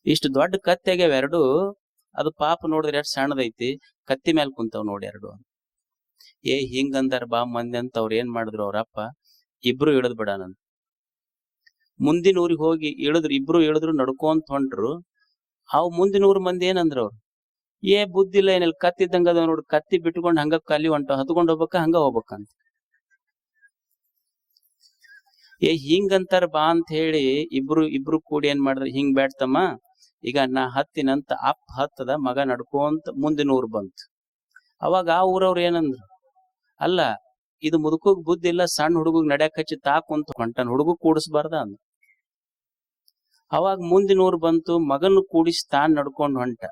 ಇಷ್ಟು ದೊಡ್ಡ ಕತ್ತಿ ಆಗ್ಯಾವ ಎರಡು, ಅದು ಪಾಪ ನೋಡಿದ್ರೆ ಎಷ್ಟು ಸಣ್ಣದೈತಿ, ಕತ್ತಿ ಮೇಲೆ ಕುಂತಾವ್ ನೋಡಿ ಎರಡು. ಹಿಂಗಂದಾರ ಬಾ ಮಂದಿ ಅಂತ ಅವ್ರ ಏನ್ ಮಾಡಿದ್ರು, ಅವ್ರಪ್ಪ ಇಬ್ರು ಇಳದ್ ಬಿಡಾನಂತ. ಮುಂದಿನ ಊರಿಗೆ ಹೋಗಿ ಇಳಿದ್ರು, ಇಬ್ರು ಇಳಿದ್ರು, ನಡ್ಕೊಂತ ಹೊಂಟ್ರು. ಅವ್ ಮುಂದಿನ ಊರ್ ಮಂದಿ ಏನಂದ್ರ, ಅವ್ರು ಬುದ್ಧಿ ಇಲ್ಲ ಏನಿಲ್ಲ, ಕತ್ತಿದ್ದಂಗ ಅದಾವ ನೋಡ್ರಿ, ಕತ್ತಿ ಬಿಟ್ಕೊಂಡ್ ಹಂಗ ಕಲಿ ಹತ್ಕೊಂಡ್ ಹೋಗ್ಬೇಕ, ಹಂಗ ಹೋಗ್ಬೇಕಂತ. ಹಿಂಗಂತಾರ ಬಾ ಅಂತ ಹೇಳಿ ಇಬ್ರು ಕೂಡಿ ಏನ್ ಮಾಡಿದ್ರ, ಹಿಂಗ್ ಬ್ಯಾಡ್ತಮ್ಮ, ಈಗ ನಾ ಹತ್ತಿನಂತ ಹತ್ತದ, ಮಗ ನಡ್ಕೊಂತ ಮುಂದಿನ ಊರ್ ಬಂತು. ಅವಾಗ ಆ ಊರವ್ರು ಏನಂದ್ರು, ಅಲ್ಲ ಇದು ಮುದುಕಗ್ ಬುದ್ಧಿ ಇಲ್ಲ, ಸಣ್ಣ ಹುಡುಗಗ್ ನಡ್ಯಾಕ್ ಹಚ್ಚಿ ಕುಂತ ಹೊಂಟನ್, ಹುಡುಗ ಕೂಡಿಸ್ಬಾರ್ದ ಅಂದ. ಅವಾಗ ಮುಂದಿನ ಊರ್ ಬಂತು, ಮಗನ್ ಕೂಡಿಸಿ ತಾನ್ ನಡ್ಕೊಂಡ್ ಹೊಂಟ.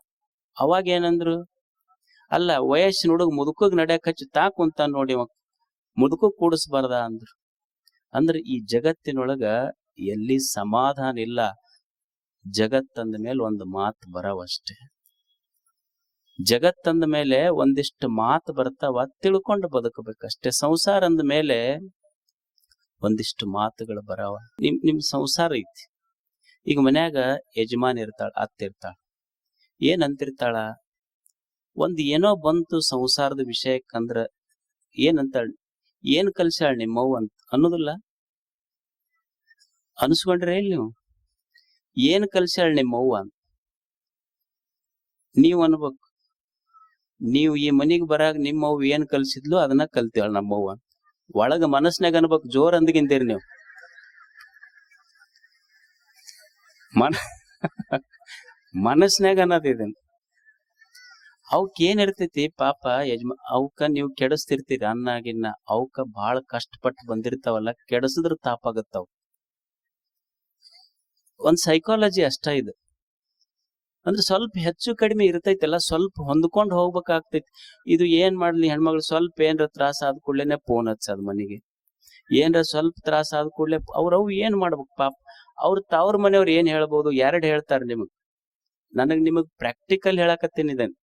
ಅವಾಗ ಏನಂದ್ರು, ಅಲ್ಲ ವಯಸ್ಸಿನ ಹುಡುಗ ಮುದುಕಗ್ ನಡ್ಯಾಕ್ ಹಚ್ಚಿ ಕುಂತ ನೋಡಿ, ಮುದುಕಗ್ ಕೂಡಿಸ್ಬಾರ್ದ ಅಂದ್ರು. ಅಂದ್ರೆ ಈ ಜಗತ್ತಿನೊಳಗ ಎಲ್ಲಿ ಸಮಾಧಾನ ಇಲ್ಲ. ಜಗತ್ತಂದ ಮೇಲೆ ಒಂದು ಮಾತು ಬರವಷ್ಟೇ. ಜಗತ್ತಂದ ಮೇಲೆ ಒಂದಿಷ್ಟು ಮಾತು ಬರ್ತಾವ, ತಿಳ್ಕೊಂಡು ಬದುಕಬೇಕಷ್ಟೇ. ಸಂಸಾರ ಅಂದ ಮೇಲೆ ಒಂದಿಷ್ಟು ಮಾತುಗಳು ಬರಾವ. ನಿಮ್ ಸಂಸಾರ ಐತಿ. ಈಗ ಮನ್ಯಾಗ ಯಜಮಾನ್ ಇರ್ತಾಳ, ಅತ್ತಿರ್ತಾಳ, ಏನ್ ಅಂತಿರ್ತಾಳ, ಏನೋ ಬಂತು ಸಂಸಾರದ ವಿಷಯಕ್ಕಂದ್ರ ಏನಂತಾಳ, ಏನ್ ಕಲ್ಸ್ಯಾಳ ನಿಮ್ಮವ್ವ ಅಂತ ಅನ್ನೋದಿಲ್ಲ. ಅನ್ಸ್ಕೊಂಡ್ರೆ ಇಲ್ಲಿ ನೀವು ಏನ್ ಕಲ್ಸ್ಯಾಳ ನಿಮ್ಮವ್ವ ಅಂತ ನೀವ್ ಅನ್ಬೇಕು. ನೀವು ಈ ಮನಿಗ್ ಬರಾಗ ನಿಮ್ಮವ್ವ ಏನ್ ಕಲ್ಸಿದ್ಲು ಅದನ್ನ ಕಲ್ತೇಳ ನಮ್ಮವ್ವ. ಒಳಗ ಮನಸ್ನಾಗ ಅನ್ಬೇಕು, ಜೋರ್ ಅಂದ್ಗಿಂತೀರಿ ನೀವು. ಮನಸ್ನಾಗ ಅನ್ನೋದಿದೇನು. ಅವಕ್ ಏನ್ ಇರ್ತೈತಿ ಪಾಪ ಅವಕ್ಕ ನೀವು ಕೆಡಿಸ್ತಿರ್ತೀರಿ ಅನ್ನಾಗಿನ್ನ. ಅವಕ್ಕ ಬಹಳ ಕಷ್ಟಪಟ್ಟು ಬಂದಿರ್ತಾವಲ್ಲ, ಕೆಡಿಸಿದ್ರ ತಾಪಾಗತ್ತಾವ. ಒಂದ್ ಸೈಕಾಲಜಿ ಅಷ್ಟ ಇದು. ಅಂದ್ರೆ ಸ್ವಲ್ಪ ಹೆಚ್ಚು ಕಡಿಮೆ ಇರ್ತೈತಲ್ಲ, ಸ್ವಲ್ಪ ಹೊಂದ್ಕೊಂಡ್ ಹೋಗ್ಬೇಕಾಗ್ತೈತಿ. ಇದು ಏನ್ ಮಾಡ್ಲಿ ಹೆಣ್ಮಗಳು, ಸ್ವಲ್ಪ ಏನ್ರ ತ್ರಾಸ ಆದ ಕೂಡ್ಲೇನೆ ಫೋನ್ ಹಚ್ಚದ ಮನೆಗೆ. ಏನ್ರ ಸ್ವಲ್ಪ ತ್ರಾಸ ಆದ ಕೂಡ್ಲೆ ಅವ್ರವ್ ಏನ್ ಮಾಡ್ಬೇಕು ಪಾಪ. ತವ್ರ ಮನೆಯವ್ರು ಏನ್ ಹೇಳ್ಬೋದು, ಎರಡ್ ಹೇಳ್ತಾರ ನಿಮಗ್. ನಿಮಗ್ ಪ್ರಾಕ್ಟಿಕಲ್ ಹೇಳಕತ್ತೀನಿ ಇದನ್.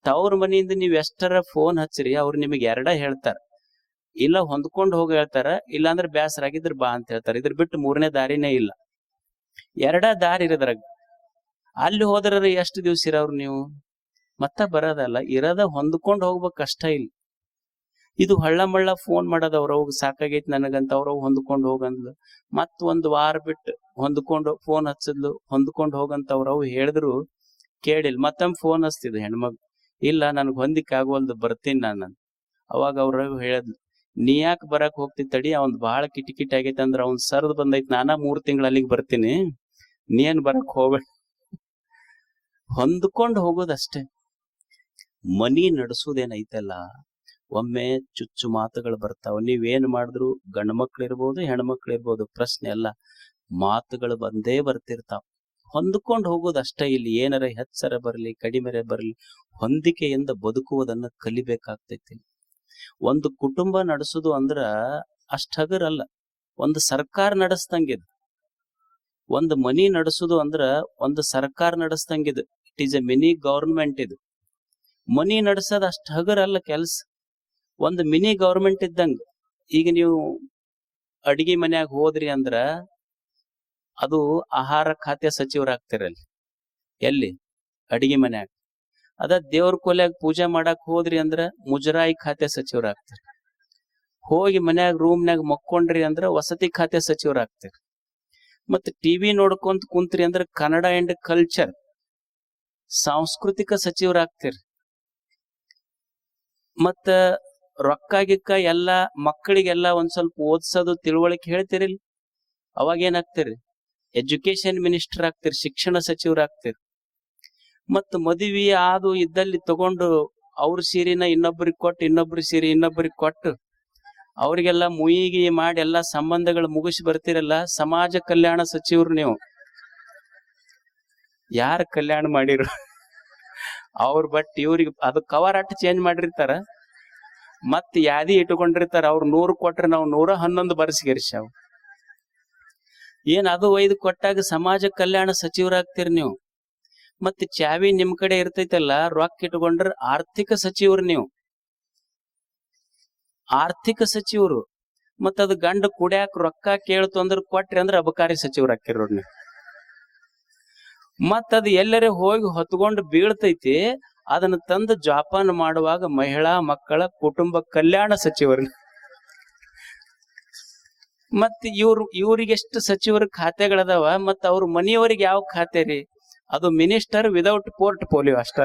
ತವ್ರ ಮನೆಯಿಂದ ನೀವ್ ಎಷ್ಟರ ಫೋನ್ ಹಚ್ಚಿರಿ, ಅವ್ರು ನಿಮಗ್ ಎರಡ ಹೇಳ್ತಾರ. ಇಲ್ಲ ಹೊಂದ್ಕೊಂಡು ಹೋಗಿ ಹೇಳ್ತಾರ, ಇಲ್ಲ ಅಂದ್ರೆ ಬ್ಯಾಸರ ಆಗಿದ್ರ ಬಾ ಅಂತ ಹೇಳ್ತಾರ. ಇದ್ರ ಬಿಟ್ಟು ಮೂರನೇ ದಾರಿನೇ ಇಲ್ಲ. ಎರಡ ದಾರಿ ಇರದ್ರಾಗ. ಅಲ್ಲಿ ಹೋದ್ರ ಎಷ್ಟು ದಿವ್ಸ ಇರೋರು ನೀವು? ಮತ್ತ ಬರೋದಲ್ಲ, ಇರದ ಹೊಂದ್ಕೊಂಡು ಹೋಗ್ಬೇಕು ಕಷ್ಟ ಇಲ್ಲ. ಇದು ಹಳ್ಳ ಮಳ್ಳ ಫೋನ್ ಮಾಡೋದು ಅವ್ರವ್ಗ ಸಾಕಾಗೈತಿ ನನಗಂತ ಅವ್ರವ್ ಹೊಂದ್ಕೊಂಡು ಹೋಗಂದ್ಲು. ಮತ್ ಒಂದ್ ವಾರ ಬಿಟ್ಟು ಹೊಂದ್ಕೊಂಡು ಫೋನ್ ಹಚ್ಚದ್ಲು, ಹೊಂದ್ಕೊಂಡು ಹೋಗಂತ ಅವ್ರವ್ ಹೇಳಿದ್ರು ಕೇಳಿಲ್. ಮತ್ತೊಮ್ಮೆ ಫೋನ್ ಹಚ್ತಿದ್ಲು ಹೆಣ್ಮಗ್, ಇಲ್ಲ ನನ್ಗ್ ಹೊಂದಿಕ್ ಆಗೋಲ್ದು, ಬರ್ತೀನಿ ನಾನು. ಅವಾಗ ಅವ್ರವ್ ಹೇಳಿದ್ಲು, ನೀ ಯಾಕೆ ಬರಕ್ ಹೋಗ್ತಿ ತಡಿ, ಅವ್ನ್ ಬಾಳ ಕಿಟಿಕಿಟಿ ಆಗೈತಿ ಅಂದ್ರ ಅವ್ನ್ ಸರ್ದ್ ಬಂದೈತಿ, ನಾನಾ 3 ತಿಂಗಳ ಅಲ್ಲಿಗೆ ಬರ್ತೀನಿ, ನೀನ್ ಬರಕ್ ಹೋಗ್ಬೇಡ. ಹೊಂದ್ಕೊಂಡು ಹೋಗೋದಷ್ಟೇ. ಮನಿ ನಡೆಸುವುದೇನೈತಲ್ಲ, ಒಮ್ಮೆ ಚುಚ್ಚು ಮಾತುಗಳು ಬರ್ತಾವ. ನೀವೇನ್ ಮಾಡಿದ್ರು, ಗಂಡ ಮಕ್ಳಿರ್ಬೋದು ಹೆಣ್ಮಕ್ಳಿರ್ಬೋದು, ಪ್ರಶ್ನೆ ಅಲ್ಲ, ಮಾತುಗಳು ಬಂದೇ ಬರ್ತಿರ್ತಾವ. ಹೊಂದ್ಕೊಂಡು ಹೋಗೋದಷ್ಟೇ. ಇಲ್ಲಿ ಏನಾರ ಹೆಚ್ಚರ ಬರ್ಲಿ ಕಡಿಮೆರೆ ಬರ್ಲಿ, ಹೊಂದಿಕೆಯಿಂದ ಬದುಕುವುದನ್ನ ಕಲಿಬೇಕಾಗ್ತೈತಿ. ಒಂದು ಕುಟುಂಬ ನಡೆಸುದು ಅಂದ್ರ ಅಷ್ಟ್ ಹಗರಲ್ಲ, ಒಂದು ಸರ್ಕಾರ ನಡೆಸ್ದಂಗಿದ್. ಒಂದು ಮನಿ ನಡೆಸುದು ಅಂದ್ರ ಒಂದು ಸರ್ಕಾರ ನಡೆಸ್ದಂಗಿದ್. It is a mini government. ಇದು ಮನಿ ನಡೆಸೋದ್ ಅಷ್ಟ್ ಹಗರಲ್ಲ ಕೆಲ್ಸ, ಒಂದು ಮಿನಿ ಗವರ್ಮೆಂಟ್ ಇದ್ದಂಗ. ಈಗ ನೀವು ಅಡಿಗೆ ಮನ್ಯಾಗ ಹೋದ್ರಿ ಅಂದ್ರ ಅದು ಆಹಾರ ಖಾತೆ ಸಚಿವರಾಗ್ತಿರಲ್ಲಿ. ಎಲ್ಲಿ? ಅಡಿಗೆ ಮನ್ಯಾಗ. ಅದ ದೇವ್ರ ಕೊಲ್ಯಾಗ ಪೂಜೆ ಮಾಡಕ್ ಹೋದ್ರಿ ಅಂದ್ರ ಮುಜರಾಯಿ ಖಾತೆ ಸಚಿವರಾಗ್ತಿರಿ. ಹೋಗಿ ಮನ್ಯಾಗ ರೂಮ್ನಾಗ ಮಕ್ಕೊಂಡ್ರಿ ಅಂದ್ರ ವಸತಿ ಖಾತೆ ಸಚಿವರಾಗ್ತಿರಿ. ಮತ್ ಟಿವಿ ನೋಡ್ಕೊಂತ ಕುಂತ್ರಿ ಅಂದ್ರ ಕನ್ನಡ ಅಂಡ್ ಕಲ್ಚರ್ ಸಾಂಸ್ಕೃತಿಕ ಸಚಿವರಾಗ್ತಿರಿ. ಮತ್ತ ರೊಕ್ಕ ಗಿಕ್ಕ ಎಲ್ಲಾ ಮಕ್ಕಳಿಗೆಲ್ಲ ಒಂದ್ ಸ್ವಲ್ಪ ಓದ್ಸೋದು ತಿಳುವಳಿಕೆ ಹೇಳ್ತಿರಿಲ್, ಅವಾಗ ಏನಾಗ್ತಿರಿ? ಎಜುಕೇಶನ್ ಮಿನಿಸ್ಟರ್ ಆಗ್ತಿರಿ, ಶಿಕ್ಷಣ ಸಚಿವರಾಗ್ತಿರಿ. ಮತ್ ಮದುವೆ ಆದು ಇದ್ದಲ್ಲಿ ತಗೊಂಡು ಅವ್ರ ಸೀರಿನ ಇನ್ನೊಬ್ರಿಗೆ ಕೊಟ್ಟು, ಇನ್ನೊಬ್ರ ಸೀರೆ ಇನ್ನೊಬ್ರಿಗೆ ಕೊಟ್ಟು, ಅವ್ರಿಗೆಲ್ಲ ಮುಯಿಗಿ ಮಾಡಿ ಎಲ್ಲಾ ಸಂಬಂಧಗಳು ಮುಗಿಸಿ ಬರ್ತಿರಲ್ಲ, ಸಮಾಜ ಕಲ್ಯಾಣ ಸಚಿವರು ನೀವು. ಯಾರ ಕಲ್ಯಾಣ ಮಾಡಿರು? ಅವ್ರ ಬಟ್ ಇವ್ರಿಗೆ ಅದು ಕವರ್ ಅಟ್ ಚೇಂಜ್ ಮಾಡಿರ್ತಾರ, ಮತ್ ಯಾದಿ ಇಟ್ಕೊಂಡಿರ್ತಾರ. ಅವ್ರು 100 ಕೊಟ್ರೆ ನಾವು 111 ಬರ್ಸಿಗೆರ್ಸಾವ್. ಏನ್ ಅದು 5 ಕೊಟ್ಟಾಗ ಸಮಾಜ ಕಲ್ಯಾಣ ಸಚಿವರಾಗ್ತಿರಿ ನೀವು. ಮತ್ ಚಾವಿ ನಿಮ್ ಕಡೆ ಇರ್ತೈತಲ್ಲ, ರೊಕ್ಕ ಇಟ್ಕೊಂಡ್ರ ಆರ್ಥಿಕ ಸಚಿವರು ನೀವು. ಆರ್ಥಿಕ ಸಚಿವರು. ಮತ್ ಅದು ಗಂಡ ಕುಡ್ಯಾಕ ರೊಕ್ಕ ಕೇಳ್ತು ಅಂದ್ರ ಕೊಟ್ರಿ ಅಂದ್ರ ಅಬಕಾರಿ ಸಚಿವರಾಕ್ಕಿರ್ ನೋಡಿ ನೀವು. ಮತ್ ಅದು ಎಲ್ಲರೇ ಹೋಗಿ ಹೊತ್ಕೊಂಡು ಬೀಳ್ತೈತಿ, ಅದನ್ನ ತಂದು ಜೋಪಾನ ಮಾಡುವಾಗ ಮಹಿಳಾ ಮಕ್ಕಳ ಕುಟುಂಬ ಕಲ್ಯಾಣ ಸಚಿವರು. ಮತ್ ಇವ್ರಿಗೆಷ್ಟು ಸಚಿವರ ಖಾತೆಗಳದಾವ, ಮತ್ ಅವ್ರ ಮನೆಯವರಿಗೆ ಯಾವ ಖಾತೆ ರೀ? ಅದು ಮಿನಿಸ್ಟರ್ ವಿದೌಟ್ ಪೋರ್ಟ್ಫೋಲಿಯೋ ಅಷ್ಟ.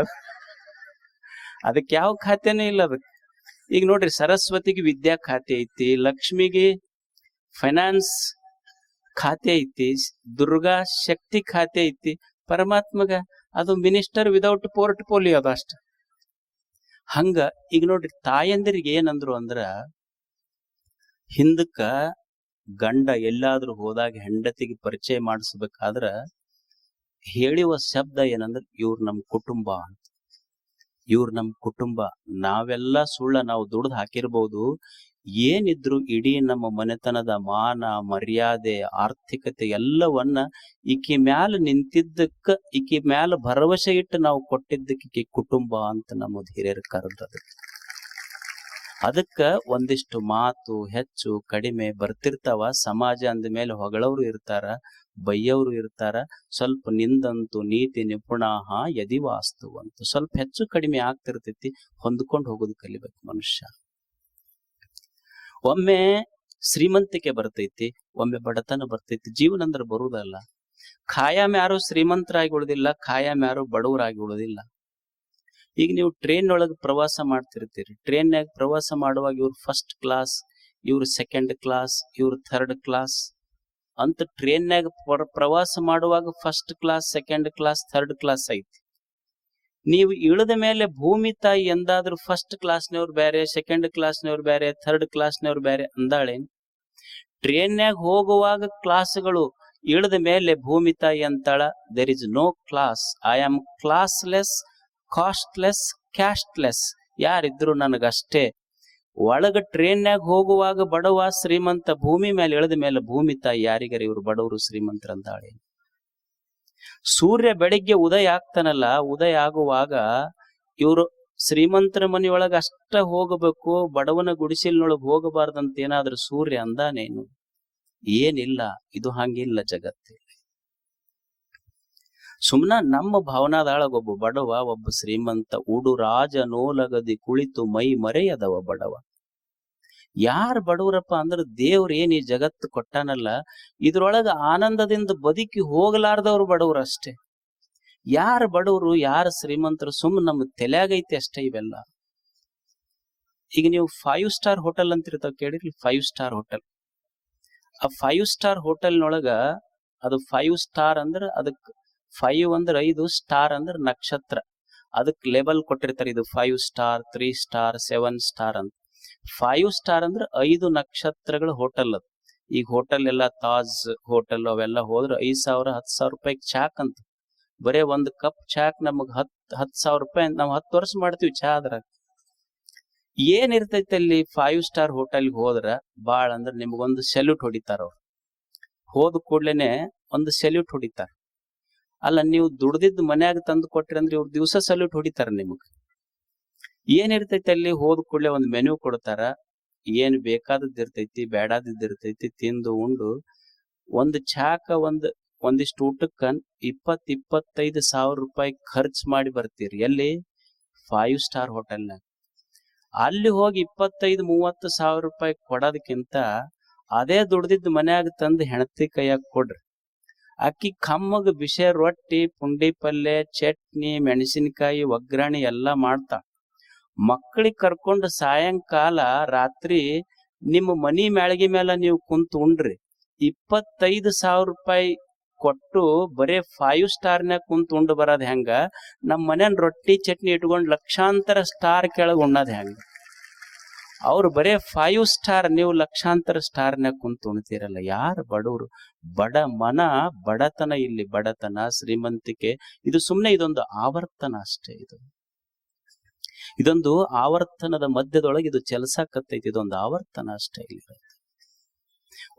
ಅದಕ್ಕೆ ಯಾವ ಖಾತೆನೂ ಇಲ್ಲ ಅದಕ್ಕೆ. ಈಗ ನೋಡ್ರಿ, ಸರಸ್ವತಿಗೆ ವಿದ್ಯಾ ಖಾತೆ ಐತಿ, ಲಕ್ಷ್ಮಿಗೆ ಫೈನಾನ್ಸ್ ಖಾತೆ ಐತಿ, ದುರ್ಗಾ ಶಕ್ತಿ ಖಾತೆ ಐತಿ, ಪರಮಾತ್ಮಗ ಅದು ಮಿನಿಸ್ಟರ್ ವಿದೌಟ್ ಪೋರ್ಟ್ಫೋಲಿಯೋ ಅದು ಅಷ್ಟ. ಹಂಗ ಈಗ ನೋಡ್ರಿ, ತಾಯಂದಿರಿಗೆ ಏನಂದ್ರು ಅಂದ್ರ, ಹಿಂದಕ್ಕ ಗಂಡ ಎಲ್ಲಾದ್ರೂ ಹೋದಾಗ ಹೆಂಡತಿಗೆ ಪರಿಚಯ ಮಾಡಿಸ್ಬೇಕಾದ್ರ ಹೇಳುವ ಶಬ್ದ ಏನಂದ್ರ, ಇವ್ರು ನಮ್ ಕುಟುಂಬ ಅಂತ. ಇವ್ರು ನಮ್ ಕುಟುಂಬ. ನಾವೆಲ್ಲ ಸುಳ್ಳ, ನಾವು ದುಡ್ದು ಹಾಕಿರ್ಬೋದು, ಏನಿದ್ರು ಇಡೀ ನಮ್ಮ ಮನೆತನದ ಮಾನ ಮರ್ಯಾದೆ ಆರ್ಥಿಕತೆ ಎಲ್ಲವನ್ನ ಈಕಿ ಮ್ಯಾಲ ನಿಂತಿದ್ದಕ್ಕ, ಈಕಿ ಮ್ಯಾಲ ಭರವಸೆ ಇಟ್ಟು ನಾವು ಕೊಟ್ಟಿದ್ದಕ್ಕೆ ಈಕಿ ಕುಟುಂಬ ಅಂತ ನಮ್ಮ ಹಿರಿಯರು ಕರೆದ. ಅದಕ್ಕ ಒಂದಿಷ್ಟು ಮಾತು ಹೆಚ್ಚು ಕಡಿಮೆ ಬರ್ತಿರ್ತಾವ. ಸಮಾಜ ಅಂದ ಮೇಲೆ ಹೊಗಳವ್ರು ಇರ್ತಾರ, ಬೈಯವ್ರು ಇರ್ತಾರ. ಸ್ವಲ್ಪ ನಿಂದಂತು ನೀತಿ ನಿಪುಣಾಹ ಯದಿವಾಸ್ತು ಅಂತ ಸ್ವಲ್ಪ ಹೆಚ್ಚು ಕಡಿಮೆ ಆಗ್ತಿರ್ತೈತಿ. ಹೊಂದ್ಕೊಂಡು ಹೋಗೋದು ಕಲಿಬೇಕು ಮನುಷ್ಯ. ಒಮ್ಮೆ ಶ್ರೀಮಂತಿಕೆ ಬರ್ತೈತಿ, ಒಮ್ಮೆ ಬಡತನ ಬರ್ತೈತಿ. ಜೀವನ ಅಂದ್ರೆ ಬರುವುದಲ್ಲ. ಖಾಯಂ ಯಾರು ಶ್ರೀಮಂತರಾಗಿ ಉಳಿದಿಲ್ಲ, ಖಾಯಂ ಯಾರು ಬಡವರಾಗಿ ಉಳಿದಿಲ್ಲ. ಈಗ ನೀವು ಟ್ರೈನ್ ಒಳಗೆ ಪ್ರವಾಸ ಮಾಡ್ತಿರ್ತೀರಿ. ಟ್ರೈನ್ಯಾಗ ಪ್ರವಾಸ ಮಾಡುವಾಗ ಇವ್ರು ಫಸ್ಟ್ ಕ್ಲಾಸ್, ಇವ್ರು ಸೆಕೆಂಡ್ ಕ್ಲಾಸ್, ಇವ್ರು ಥರ್ಡ್ ಕ್ಲಾಸ್ ಅಂತ ಟ್ರೈನ್ಯಾಗ ಪ್ರವಾಸ ಮಾಡುವಾಗ first class, second class, third class ಐತಿ. ನೀವು ಇಳಿದ ಮೇಲೆ ಭೂಮಿ ತಾಯಿ ಎಂದಾದ್ರೂ ಫಸ್ಟ್ ಕ್ಲಾಸ್ನವ್ರು ಬೇರೆ, ಸೆಕೆಂಡ್ ಕ್ಲಾಸ್ನವ್ರು ಬೇರೆ, ಥರ್ಡ್ ಕ್ಲಾಸ್ನವ್ರು ಬೇರೆ ಅಂದಾಳೆ? ಟ್ರೈನ್ಯಾಗ ಹೋಗುವಾಗ ಕ್ಲಾಸ್ಗಳು, ಇಳಿದ ಮೇಲೆ ಭೂಮಿ ತಾಯಿ ಅಂತಾಳ, there is no class. I am classless, costless, casteless. ಯಾರಿದ್ರು ನನಗಷ್ಟೇ. ಒಳಗ ಟ್ರೈನ್ಯಾಗ ಹೋಗುವಾಗ ಬಡವ ಶ್ರೀಮಂತ, ಭೂಮಿ ಮೇಲೆ ಇಳಿದ ಮೇಲೆ ಭೂಮಿ ತಾಯಿ ಯಾರಿಗಾರ ಇವ್ರು ಬಡವರು ಶ್ರೀಮಂತರ ಅಂತಾಳೆ? ಸೂರ್ಯ ಬೆಳಿಗ್ಗೆ ಉದಯ ಆಗ್ತಾನಲ್ಲ, ಉದಯ ಆಗುವಾಗ ಇವರು ಶ್ರೀಮಂತರ ಮನೆಯೊಳಗ ಅಷ್ಟ ಹೋಗಬೇಕು, ಬಡವನ ಗುಡಿಸಿಲ್ನೊಳಗ್ ಹೋಗಬಾರ್ದಂತ ಏನಾದ್ರೂ ಸೂರ್ಯ ಅಂದಾನೇನು? ಏನಿಲ್ಲ. ಇದು ಹಂಗಿಲ್ಲ ಜಗತ್ತಿಲ್ಲ. ಸುಮ್ನ ನಮ್ಮ ಭಾವನಾದಾಳಗ ಒಬ್ಬ ಬಡವ, ಒಬ್ಬ ಶ್ರೀಮಂತ, ಉಡು ರಾಜ ನೋಲಗದಿ ಕುಳಿತು ಮೈ ಮರೆಯದವ ಬಡವ. ಯಾರ್ ಬಡವರಪ್ಪ ಅಂದ್ರ ದೇವ್ರ ಏನ್ ಈ ಜಗತ್ತು ಕೊಟ್ಟಾನಲ್ಲ, ಇದ್ರೊಳಗ ಆನಂದದಿಂದ ಬದುಕಿ ಹೋಗಲಾರ್ದವ್ರು ಬಡವ್ರು ಅಷ್ಟೇ. ಯಾರ ಬಡವರು, ಯಾರ ಶ್ರೀಮಂತರು, ನಮ್ಮ ತಲೆಯಾಗೈತಿ ಅಷ್ಟೇ ಇವೆಲ್ಲ. ಈಗ ನೀವು 5 ಸ್ಟಾರ್ ಹೋಟೆಲ್ ಅಂತ ಇರ್ತಾವ ಕೇಳಿರ್ಲಿ, 5 ಸ್ಟಾರ್ ಹೋಟೆಲ್. ಆ 5 ಸ್ಟಾರ್ ಹೋಟೆಲ್ನೊಳಗ ಅದು 5 ಸ್ಟಾರ್ ಅಂದ್ರ ಅದಕ್ 5 ಅಂದ್ರ 5, ಸ್ಟಾರ್ ಅಂದ್ರ ನಕ್ಷತ್ರ. ಅದಕ್ ಲೆವೆಲ್ ಕೊಟ್ಟಿರ್ತಾರೆ, ಇದು 5 ಸ್ಟಾರ್, 3 ಸ್ಟಾರ್, 7 ಸ್ಟಾರ್ ಅಂತ. 5 ಸ್ಟಾರ್ ಅಂದ್ರ 5 ನಕ್ಷತ್ರಗಳ ಹೋಟೆಲ್ ಅದು. ಈಗ ಹೋಟೆಲ್ ಎಲ್ಲ ತಾಜ್ ಹೋಟೆಲ್ ಅವೆಲ್ಲ ಹೋದ್ರ 5,000 10,000 ರೂಪಾಯಿಗೆ ಚಾಕ್ ಅಂತ. ಬರೇ ಒಂದ್ ಕಪ್ ಚಾಕ್ ನಮಗ್ 10,000 ರೂಪಾಯಿ ಅಂತ. ನಾವು 10 ವರ್ಷ ಮಾಡ್ತೀವಿ ಚಾ ಅದ್ರಾಗ. ಏನ್ ಇರ್ತೈತಿ ಅಲ್ಲಿ 5 ಸ್ಟಾರ್ ಹೋಟೆಲ್ಗೆ ಹೋದ್ರ ಬಾಳ ಅಂದ್ರ ನಿಮ್ಗೊಂದು ಸೆಲ್ಯೂಟ್ ಹೊಡಿತಾರ ಅವ್ರು. ಹೋದ ಕೂಡ್ಲೇನೆ ಒಂದು ಸೆಲ್ಯೂಟ್ ಹೊಡಿತಾರ. ಅಲ್ಲ, ನೀವು ದುಡ್ದಿದ್ ಮನ್ಯಾಗ ತಂದು ಕೊಟ್ರಿ ಅಂದ್ರೆ ಇವ್ರ ದಿವಸ ಸಲ್ಯೂಟ್ ಹೊಡಿತಾರ ನಿಮಗ್. ಏನಿರ್ತೈತಿ ಅಲ್ಲಿ ಹೋದ ಕೂಡ್ಲೆ ಒಂದ್ ಮೆನ್ಯೂ ಕೊಡ್ತಾರ. ಏನ್ ಬೇಕಾದದ್ದು ಇರ್ತೈತಿ, ಬೇಡಾದದ್ದು ಇರ್ತೈತಿ. ತಿಂದು ಉಂಡು ಒಂದ್ ಚಾಕ ಒಂದಿಷ್ಟು ಊಟಕ್ಕ 20-25 ಸಾವಿರ ರೂಪಾಯಿ ಖರ್ಚು ಮಾಡಿ ಬರ್ತೀರಿ. ಎಲ್ಲಿ? 5 ಸ್ಟಾರ್ ಹೋಟೆಲ್ನಾಗ. ಅಲ್ಲಿ ಹೋಗಿ 25-30 ಸಾವಿರ ರೂಪಾಯಿ ಕೊಡೋದಕ್ಕಿಂತ ಅದೇ ದುಡ್ದಿದ್ ಮನ್ಯಾಗ ತಂದು ಹೆಣತಿ ಕೈಯಾಗ ಕೊಡ್ರಿ. ಅಕ್ಕಿ ಕಮ್ಮಗ ಬಿಸಿ ರೊಟ್ಟಿ, ಪುಂಡಿ ಪಲ್ಯ, ಚಟ್ನಿ, ಮೆಣಸಿನಕಾಯಿ, ಒಗ್ಗರಣೆ ಎಲ್ಲಾ ಮಾಡ್ತಾಳ. ಮಕ್ಕಳಿಗೆ ಕರ್ಕೊಂಡು ಸಾಯಂಕಾಲ ರಾತ್ರಿ ನಿಮ್ಮ ಮನಿ ಮ್ಯಾಳ್ಗಿ ಮೇಲೆ ನೀವು ಕುಂತು ಉಂಡ್ರಿ. 25 ಸಾವಿರ ರೂಪಾಯಿ ಕೊಟ್ಟು ಬರೇ 5 ಸ್ಟಾರ್ನ್ಯಾಗ ಕುಂತು ಉಂಡು ಬರೋದ್ ಹೆಂಗ? ನಮ್ ಮನೇನ್ ರೊಟ್ಟಿ ಚಟ್ನಿ ಇಟ್ಕೊಂಡ್ ಲಕ್ಷಾಂತರ ಸ್ಟಾರ್ ಕೆಳಗ್ ಉಣ್ಣೋದ್ ಹೆಂಗ? ಅವ್ರು ಬರೇ 5 ಸ್ಟಾರ್, ನೀವು ಲಕ್ಷಾಂತರ ಸ್ಟಾರ್ನ್ಯಾಗ ಕುಂತು ಉಣ್ತೀರಲ್ಲ. ಯಾರು ಬಡವರು? ಬಡ ಮನ, ಬಡತನ. ಇಲ್ಲಿ ಬಡತನ, ಶ್ರೀಮಂತಿಕೆ ಇದು ಸುಮ್ನೆ ಇದೊಂದು ಆವರ್ತನ ಅಷ್ಟೇ. ಇದೊಂದು ಆವರ್ತನದ ಮಧ್ಯದೊಳಗೆ ಇದು ಚಲಿಸಾಕತ್ತೈತಿ. ಇದೊಂದು ಆವರ್ತನ ಅಷ್ಟೇ. ಇಲ್ಲಿ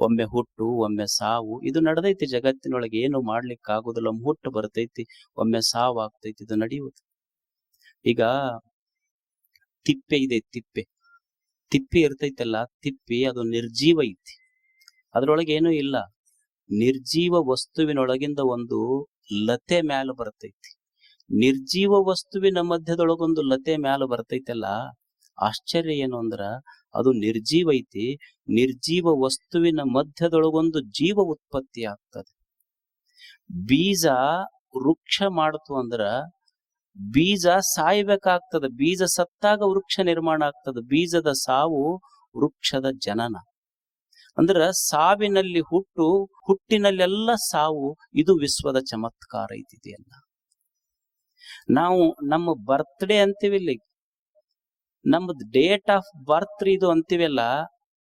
ಒಮ್ಮೆ ಹುಟ್ಟು, ಒಮ್ಮೆ ಸಾವು, ಇದು ನಡೆದೈತಿ ಜಗತ್ತಿನೊಳಗೆ. ಏನು ಮಾಡ್ಲಿಕ್ಕೆ ಆಗುದಿಲ್ಲ. ಒಮ್ಮೆ ಹುಟ್ಟು ಬರ್ತೈತಿ, ಒಮ್ಮೆ ಸಾವು ಆಗ್ತೈತಿ. ಇದು ನಡೆಯುವುದು. ಈಗ ತಿಪ್ಪೆ ಇದೆ, ತಿಪ್ಪಿ ಇರ್ತೈತಲ್ಲ, ತಿಪ್ಪಿ ಅದು ನಿರ್ಜೀವ ಐತಿ. ಅದ್ರೊಳಗೆ ಏನೂ ಇಲ್ಲ. ನಿರ್ಜೀವ ವಸ್ತುವಿನೊಳಗಿಂದ ಒಂದು ಲತೆ ಮ್ಯಾಲ ಬರ್ತೈತಿ. ನಿರ್ಜೀವ ವಸ್ತುವಿನ ಮಧ್ಯದೊಳಗೊಂದು ಲತೆ ಮ್ಯಾಲ ಬರ್ತೈತಲ್ಲ, ಆಶ್ಚರ್ಯ ಏನು ಅಂದ್ರ ಅದು ನಿರ್ಜೀವ ಐತಿ. ನಿರ್ಜೀವ ವಸ್ತುವಿನ ಮಧ್ಯದೊಳಗೊಂದು ಜೀವ ಉತ್ಪತ್ತಿ ಆಗ್ತದೆ. ಬೀಜ ವೃಕ್ಷ ಮಾಡ್ತು ಅಂದ್ರ ಬೀಜ ಸಾಯ್ಬೇಕಾಗ್ತದ. ಬೀಜ ಸತ್ತಾಗ ವೃಕ್ಷ ನಿರ್ಮಾಣ ಆಗ್ತದ. ಬೀಜದ ಸಾವು ವೃಕ್ಷದ ಜನನ. ಅಂದ್ರ ಸಾವಿನಲ್ಲಿ ಹುಟ್ಟು, ಹುಟ್ಟಿನಲ್ಲೆಲ್ಲ ಸಾವು. ಇದು ವಿಶ್ವದ ಚಮತ್ಕಾರ ಐತಿದೆಯಲ್ಲ. ನಾವು ನಮ್ಮ ಬರ್ತ್ಡೇ ಅಂತೀವಿಲ್ಲ, ನಮ್ದು ಡೇಟ್ ಆಫ್ ಬರ್ತ್ ಇದು ಅಂತೀವಲ್ಲ.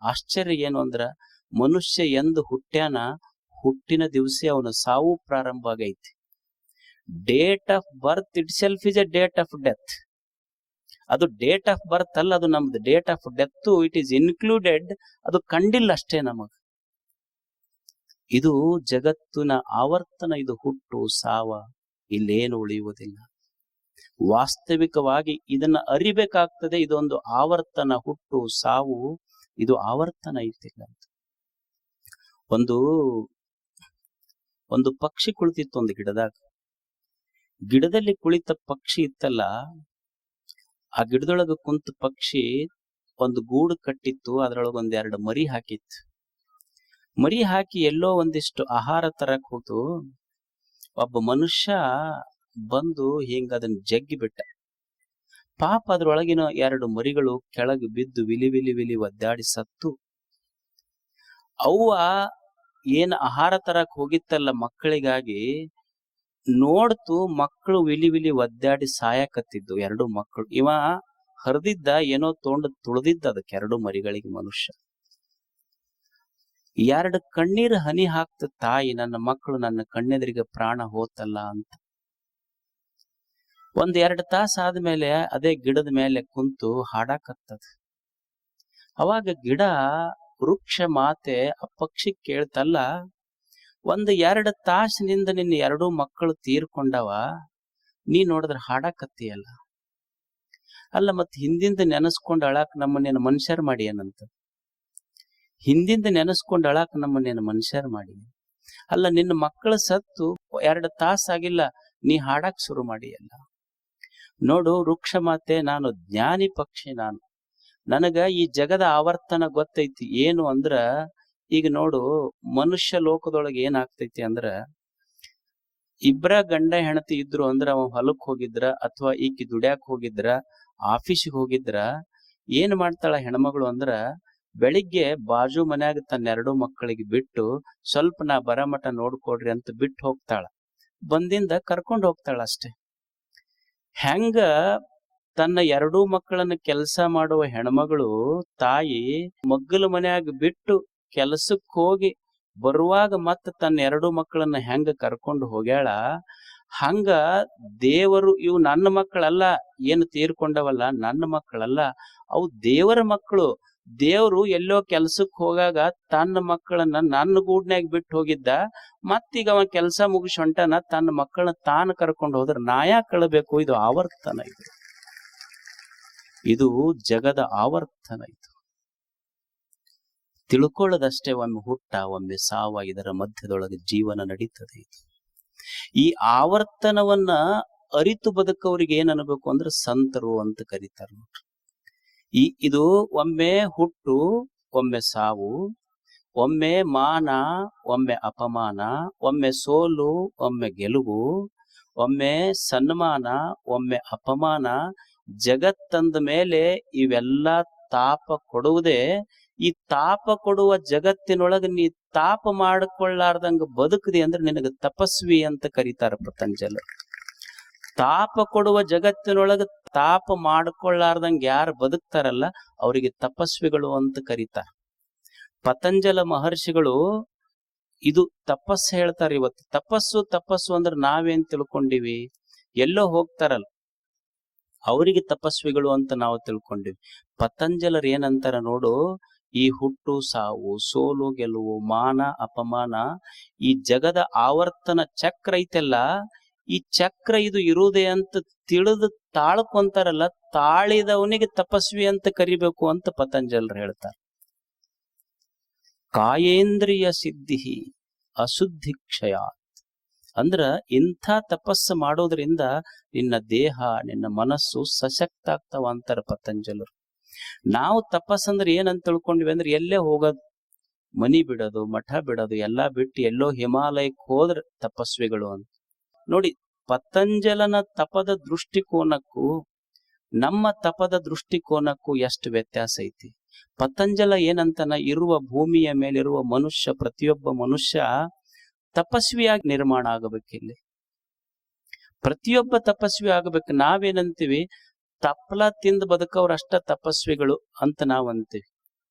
ಆಶ್ಚರ್ಯ ಏನು ಅಂದ್ರ ಮನುಷ್ಯ ಎಂದು ಹುಟ್ಟ್ಯಾನ, ಹುಟ್ಟಿನ ದಿವಸ ಅವನ ಸಾವು ಪ್ರಾರಂಭ ಆಗೈತಿ. Date of birth it self is A date of death. ಅದು ಡೇಟ್ ಆಫ್ ಬರ್ತ್ ಅಲ್ಲ, ಅದು ನಮ್ದು date of death. It is included. ಅದು ಕಂಡಿಲ್ಲ ಅಷ್ಟೇ ನಮಗ್. ಇದು ಜಗತ್ತಿನ ಆವರ್ತನ. ಇದು ಹುಟ್ಟು ಸಾವ, ಇಲ್ಲೇನು ಉಳಿಯುವುದಿಲ್ಲ. ವಾಸ್ತವಿಕವಾಗಿ ಇದನ್ನ ಅರಿಬೇಕಾಗ್ತದೆ. ಇದೊಂದು ಆವರ್ತನ. ಹುಟ್ಟು ಸಾವು ಇದು ಆವರ್ತನ ಐತಿಲ್ಲ. ಒಂದು ಪಕ್ಷಿ ಕುಳಿತಿತ್ತು ಒಂದು ಗಿಡದಾಗ. ಗಿಡದಲ್ಲಿ ಕುಳಿತ ಪಕ್ಷಿ ಇತ್ತಲ್ಲ, ಆ ಗಿಡದೊಳಗ ಕುಂತ ಪಕ್ಷಿ ಒಂದು ಗೂಡು ಕಟ್ಟಿತ್ತು. ಅದ್ರೊಳಗ ಒಂದೆರಡು ಮರಿ ಹಾಕಿತ್ತು. ಮರಿ ಹಾಕಿ ಎಲ್ಲೋ ಒಂದಿಷ್ಟು ಆಹಾರ ತರಕ್ ಹೋತು. ಒಬ್ಬ ಮನುಷ್ಯ ಬಂದು ಹಿಂಗ ಅದನ್ನ ಜಗ್ಗಿ ಬಿಟ್ಟ. ಪಾಪ ಅದ್ರೊಳಗಿನ 2 ಮರಿಗಳು ಕೆಳಗೆ ಬಿದ್ದು ವಿಲಿ ವಿಲಿ ವಿಲಿ ಒದ್ದಾಡಿ ಸತ್ತು. ಅವ್ವ ಏನ್ ಆಹಾರ ತರಕ್ ಹೋಗಿತ್ತಲ್ಲ ಮಕ್ಕಳಿಗಾಗಿ, ನೋಡ್ತು ಮಕ್ಕಳು ವಿಲಿ ವಿಲಿ ಒದ್ದಾಡಿ ಸಾಯಕತ್ತಿದ್ದು 2 ಮಕ್ಕಳು. ಇವ ಹರಿದಿದ್ದ ಏನೋ ತೊಂಡು ತುಳಿದಿದ್ದ ಅದಕ್ಕೆ 2 ಮರಿಗಳಿಗೆ ಮನುಷ್ಯ. 2 ಕಣ್ಣೀರ್ ಹನಿ ಹಾಕ್ತ ತಾಯಿ, ನನ್ನ ಮಕ್ಕಳು ನನ್ನ ಕಣ್ಣೆದುರಿಗೆ ಪ್ರಾಣ ಹೋತಲ್ಲ ಅಂತ. 1-2 ತಾಸ ಆದ್ಮೇಲೆ ಅದೇ ಗಿಡದ ಮೇಲೆ ಕುಂತು ಹಾಡಾಕತ್ತದ. ಅವಾಗ ಗಿಡ, ವೃಕ್ಷ ಮಾತೆ ಆ ಪಕ್ಷಿ ಕೇಳ್ತಲ್ಲ, 1-2 ತಾಸಿನಿಂದ ನಿನ್ನ 2 ಮಕ್ಕಳು ತೀರ್ಕೊಂಡವ, ನೀ ನೋಡಿದ್ರೆ ಹಾಡಾಕತ್ತೀಯಲ್ಲ. ಅಲ್ಲ ಮತ್ ಹಿಂದಿಂದ ನೆನೆಸ್ಕೊಂಡ್ ಅಳಾಕ್ ನಮ್ಮನ್ನೇನು ಮನುಷ್ಯರ್ ಮಾಡಿ ಏನಂತ? ಹಿಂದಿಂದ ನೆನೆಸ್ಕೊಂಡ್ ಅಳಾಕ್ ನಮ್ಮನ್ನೇನು ಮನುಷ್ಯರ್ ಮಾಡಿ? ಅಲ್ಲ ನಿನ್ನ ಮಕ್ಕಳ ಸತ್ತು 2 ತಾಸಾಗಿಲ್ಲ, ನೀ ಹಾಡಾಕ್ ಶುರು ಮಾಡಿ ಅಲ್ಲ. ನೋಡು ವೃಕ್ಷ ಮಾತೆ, ನಾನು ಜ್ಞಾನಿ ಪಕ್ಷಿ, ನನಗ ಈ ಜಗದ ಆವರ್ತನ ಗೊತ್ತೈತಿ. ಏನು ಅಂದ್ರ, ಈಗ ನೋಡು ಮನುಷ್ಯ ಲೋಕದೊಳಗೆ ಏನಾಗ್ತೈತಿ ಅಂದ್ರ, ಇಬ್ರ ಗಂಡ ಹೆಂಡತಿ ಇದ್ರು ಅಂದ್ರ ಅವ ಹೊಲಕ್ ಹೋಗಿದ್ರ ಅಥವಾ ಈಕಿ ದುಡ್ಯಾಕ್ ಹೋಗಿದ್ರ, ಆಫೀಸಿಗೆ ಹೋಗಿದ್ರ, ಏನ್ ಮಾಡ್ತಾಳ ಹೆಣ್ಮಗಳು ಅಂದ್ರ, ಬೆಳಿಗ್ಗೆ ಬಾಜು ಮನ್ಯಾಗ ತನ್ನ 2 ಮಕ್ಕಳಿಗೆ ಬಿಟ್ಟು ಸ್ವಲ್ಪ ನಾ ಬರಮಟ ನೋಡ್ಕೊಡ್ರಿ ಅಂತ ಬಿಟ್ಟು ಹೋಗ್ತಾಳ. ಬಂದಿಂದ ಕರ್ಕೊಂಡು ಹೋಗ್ತಾಳ ಅಷ್ಟೇ. ಹೆಂಗ ತನ್ನ 2 ಮಕ್ಕಳನ್ನ ಕೆಲಸ ಮಾಡುವ ಹೆಣ್ಮಗಳು ತಾಯಿ ಮಗ್ಗಲ ಮನ್ಯಾಗ ಬಿಟ್ಟು ಕೆಲಸಕ್ಕೆ ಹೋಗಿ ಬರುವಾಗ ಮತ್ತ ತನ್ನ 2 ಮಕ್ಕಳನ್ನ ಹೆಂಗ ಕರ್ಕೊಂಡು ಹೋಗ್ಯಾಳ, ಹಂಗ ದೇವರು ಇವು ನನ್ನ ಮಕ್ಕಳಲ್ಲ, ಏನು ತೀರ್ಕೊಂಡವಲ್ಲ ನನ್ನ ಮಕ್ಕಳಲ್ಲ, ಅವು ದೇವರ ಮಕ್ಕಳು. ದೇವ್ರು ಎಲ್ಲೋ ಕೆಲ್ಸಕ್ ಹೋಗಾಗ ತನ್ನ ಮಕ್ಕಳನ್ನ ನನ್ನ ಗೂಡ್ನ್ಯಾಗ ಬಿಟ್ಟು ಹೋಗಿದ್ದ, ಮತ್ತೀಗ ಅವ ಕೆಲಸ ಮುಗಿಸಿ ಹೊಂಟನ, ತನ್ನ ಮಕ್ಕಳನ್ನ ತಾನು ಕರ್ಕೊಂಡು ಹೋದ್ರ ನಾ ಯಾಕ್ ಕಳಬೇಕು? ಇದು ಆವರ್ತನ, ಇದು ಜಗದ ಆವರ್ತನ. ಇದು ತಿಳ್ಕೊಳ್ಳೋದಷ್ಟೇ. ಒಮ್ಮೆ ಹುಟ್ಟ ಒಮ್ಮೆ ಸಾವ, ಇದರ ಮಧ್ಯದೊಳಗೆ ಜೀವನ ನಡೀತದೆ. ಇದು ಈ ಆವರ್ತನವನ್ನ ಅರಿತು ಬದುಕವ್ರಿಗೆ ಏನ್ ಅನ್ಬೇಕು ಅಂದ್ರೆ ಸಂತರು ಅಂತ ಕರೀತಾರ ನೋಡ್ರಿ. ಇದು ಒಮ್ಮೆ ಹುಟ್ಟು ಒಮ್ಮೆ ಸಾವು, ಒಮ್ಮೆ ಮಾನ ಒಮ್ಮೆ ಅಪಮಾನ, ಒಮ್ಮೆ ಸೋಲು ಒಮ್ಮೆ ಗೆಲುವು, ಒಮ್ಮೆ ಸನ್ಮಾನ ಒಮ್ಮೆ ಅಪಮಾನ. ಜಗತ್ತಂದ ಮೇಲೆ ಇವೆಲ್ಲ ತಾಪ ಕೊಡುವುದೇ. ಈ ತಾಪ ಕೊಡುವ ಜಗತ್ತಿನೊಳಗೆ ನೀ ತಾಪ ಮಾಡಿಕೊಳ್ಳಾರ್ದಂಗ ಬದುಕದಿ ಅಂದ್ರೆ ನಿನಗೆ ತಪಸ್ವಿ ಅಂತ ಕರೀತಾರ ಪತಂಜಲ. ತಾಪ ಕೊಡುವ ಜಗತ್ತಿನೊಳಗೆ ತಾಪ ಮಾಡಿಕೊಳ್ಳಾರ್ದಂಗ ಯಾರು ಬದುಕ್ತಾರಲ್ಲ ಅವರಿಗೆ ತಪಸ್ವಿಗಳು ಅಂತ ಕರೀತಾರ. ಪತಂಜಲ ಮಹರ್ಷಿಗಳು ಇದು ತಪಸ್ಸು ಹೇಳ್ತಾರೆ. ಇವತ್ತು ತಪಸ್ಸು ಅಂದ್ರೆ ನಾವೇನ್ ತಿಳ್ಕೊಂಡಿವಿ, ಎಲ್ಲೋ ಹೋಗ್ತಾರಲ್ಲ ಅವರಿಗೆ ತಪಸ್ವಿಗಳು ಅಂತ ನಾವು ತಿಳ್ಕೊಂಡಿವಿ. ಪತಂಜಲರು ಏನಂತಾರ ನೋಡು, ಈ ಹುಟ್ಟು ಸಾವು, ಸೋಲು ಗೆಲುವು, ಮಾನ ಅಪಮಾನ, ಈ ಜಗದ ಆವರ್ತನ ಚಕ್ರ ಐತೆಲ್ಲ, ಈ ಚಕ್ರ ಇದು ಇರುವುದೇ ಅಂತ ತಿಳಿದು ತಾಳ್ಕೊಂತಾರಲ್ಲ, ತಾಳಿದವನಿಗೆ ತಪಸ್ವಿ ಅಂತ ಕರಿಬೇಕು ಅಂತ ಪತಂಜಲರು ಹೇಳ್ತಾರೆ. ಕಾಯೇಂದ್ರಿಯ ಸಿದ್ಧಿ ಅಶುದ್ಧಿ ಕ್ಷಯ ಅಂದ್ರ ಇಂಥ ತಪಸ್ಸು ಮಾಡೋದ್ರಿಂದ ನಿನ್ನ ದೇಹ ನಿನ್ನ ಮನಸ್ಸು ಸಶಕ್ತ ಆಗ್ತಾವ ಅಂತಾರ ಪತಂಜಲರು. ನಾವು ತಪಸ್ಸಂದ್ರೆ ಏನಂತ ತಿಳ್ಕೊಂಡಿವಿ ಅಂದ್ರೆ ಎಲ್ಲೇ ಹೋಗೋದು, ಮನಿ ಬಿಡೋದು, ಮಠ ಬಿಡೋದು, ಎಲ್ಲಾ ಬಿಟ್ಟು ಎಲ್ಲೋ ಹಿಮಾಲಯಕ್ಕೆ ಹೋದ್ರೆ ತಪಸ್ವಿಗಳು ಅಂತ. ನೋಡಿ, ಪತಂಜಲನ ತಪದ ದೃಷ್ಟಿಕೋನಕ್ಕೂ ನಮ್ಮ ತಪದ ದೃಷ್ಟಿಕೋನಕ್ಕೂ ಎಷ್ಟು ವ್ಯತ್ಯಾಸ ಐತಿ. ಪತಂಜಲ ಏನಂತನ, ಇರುವ ಭೂಮಿಯ ಮೇಲಿರುವ ಮನುಷ್ಯ, ಪ್ರತಿಯೊಬ್ಬ ಮನುಷ್ಯ ತಪಸ್ವಿಯಾಗಿ ನಿರ್ಮಾಣ ಆಗಬೇಕಿಲ್ಲಿ. ಪ್ರತಿಯೊಬ್ಬ ತಪಸ್ವಿ ಆಗಬೇಕು. ನಾವೇನಂತೀವಿ, ತಪ್ಪಲ ತಿಂದು ಬದುಕವ್ರ ಅಷ್ಟ ತಪಸ್ವಿಗಳು ಅಂತ ನಾವಂತೀವಿ.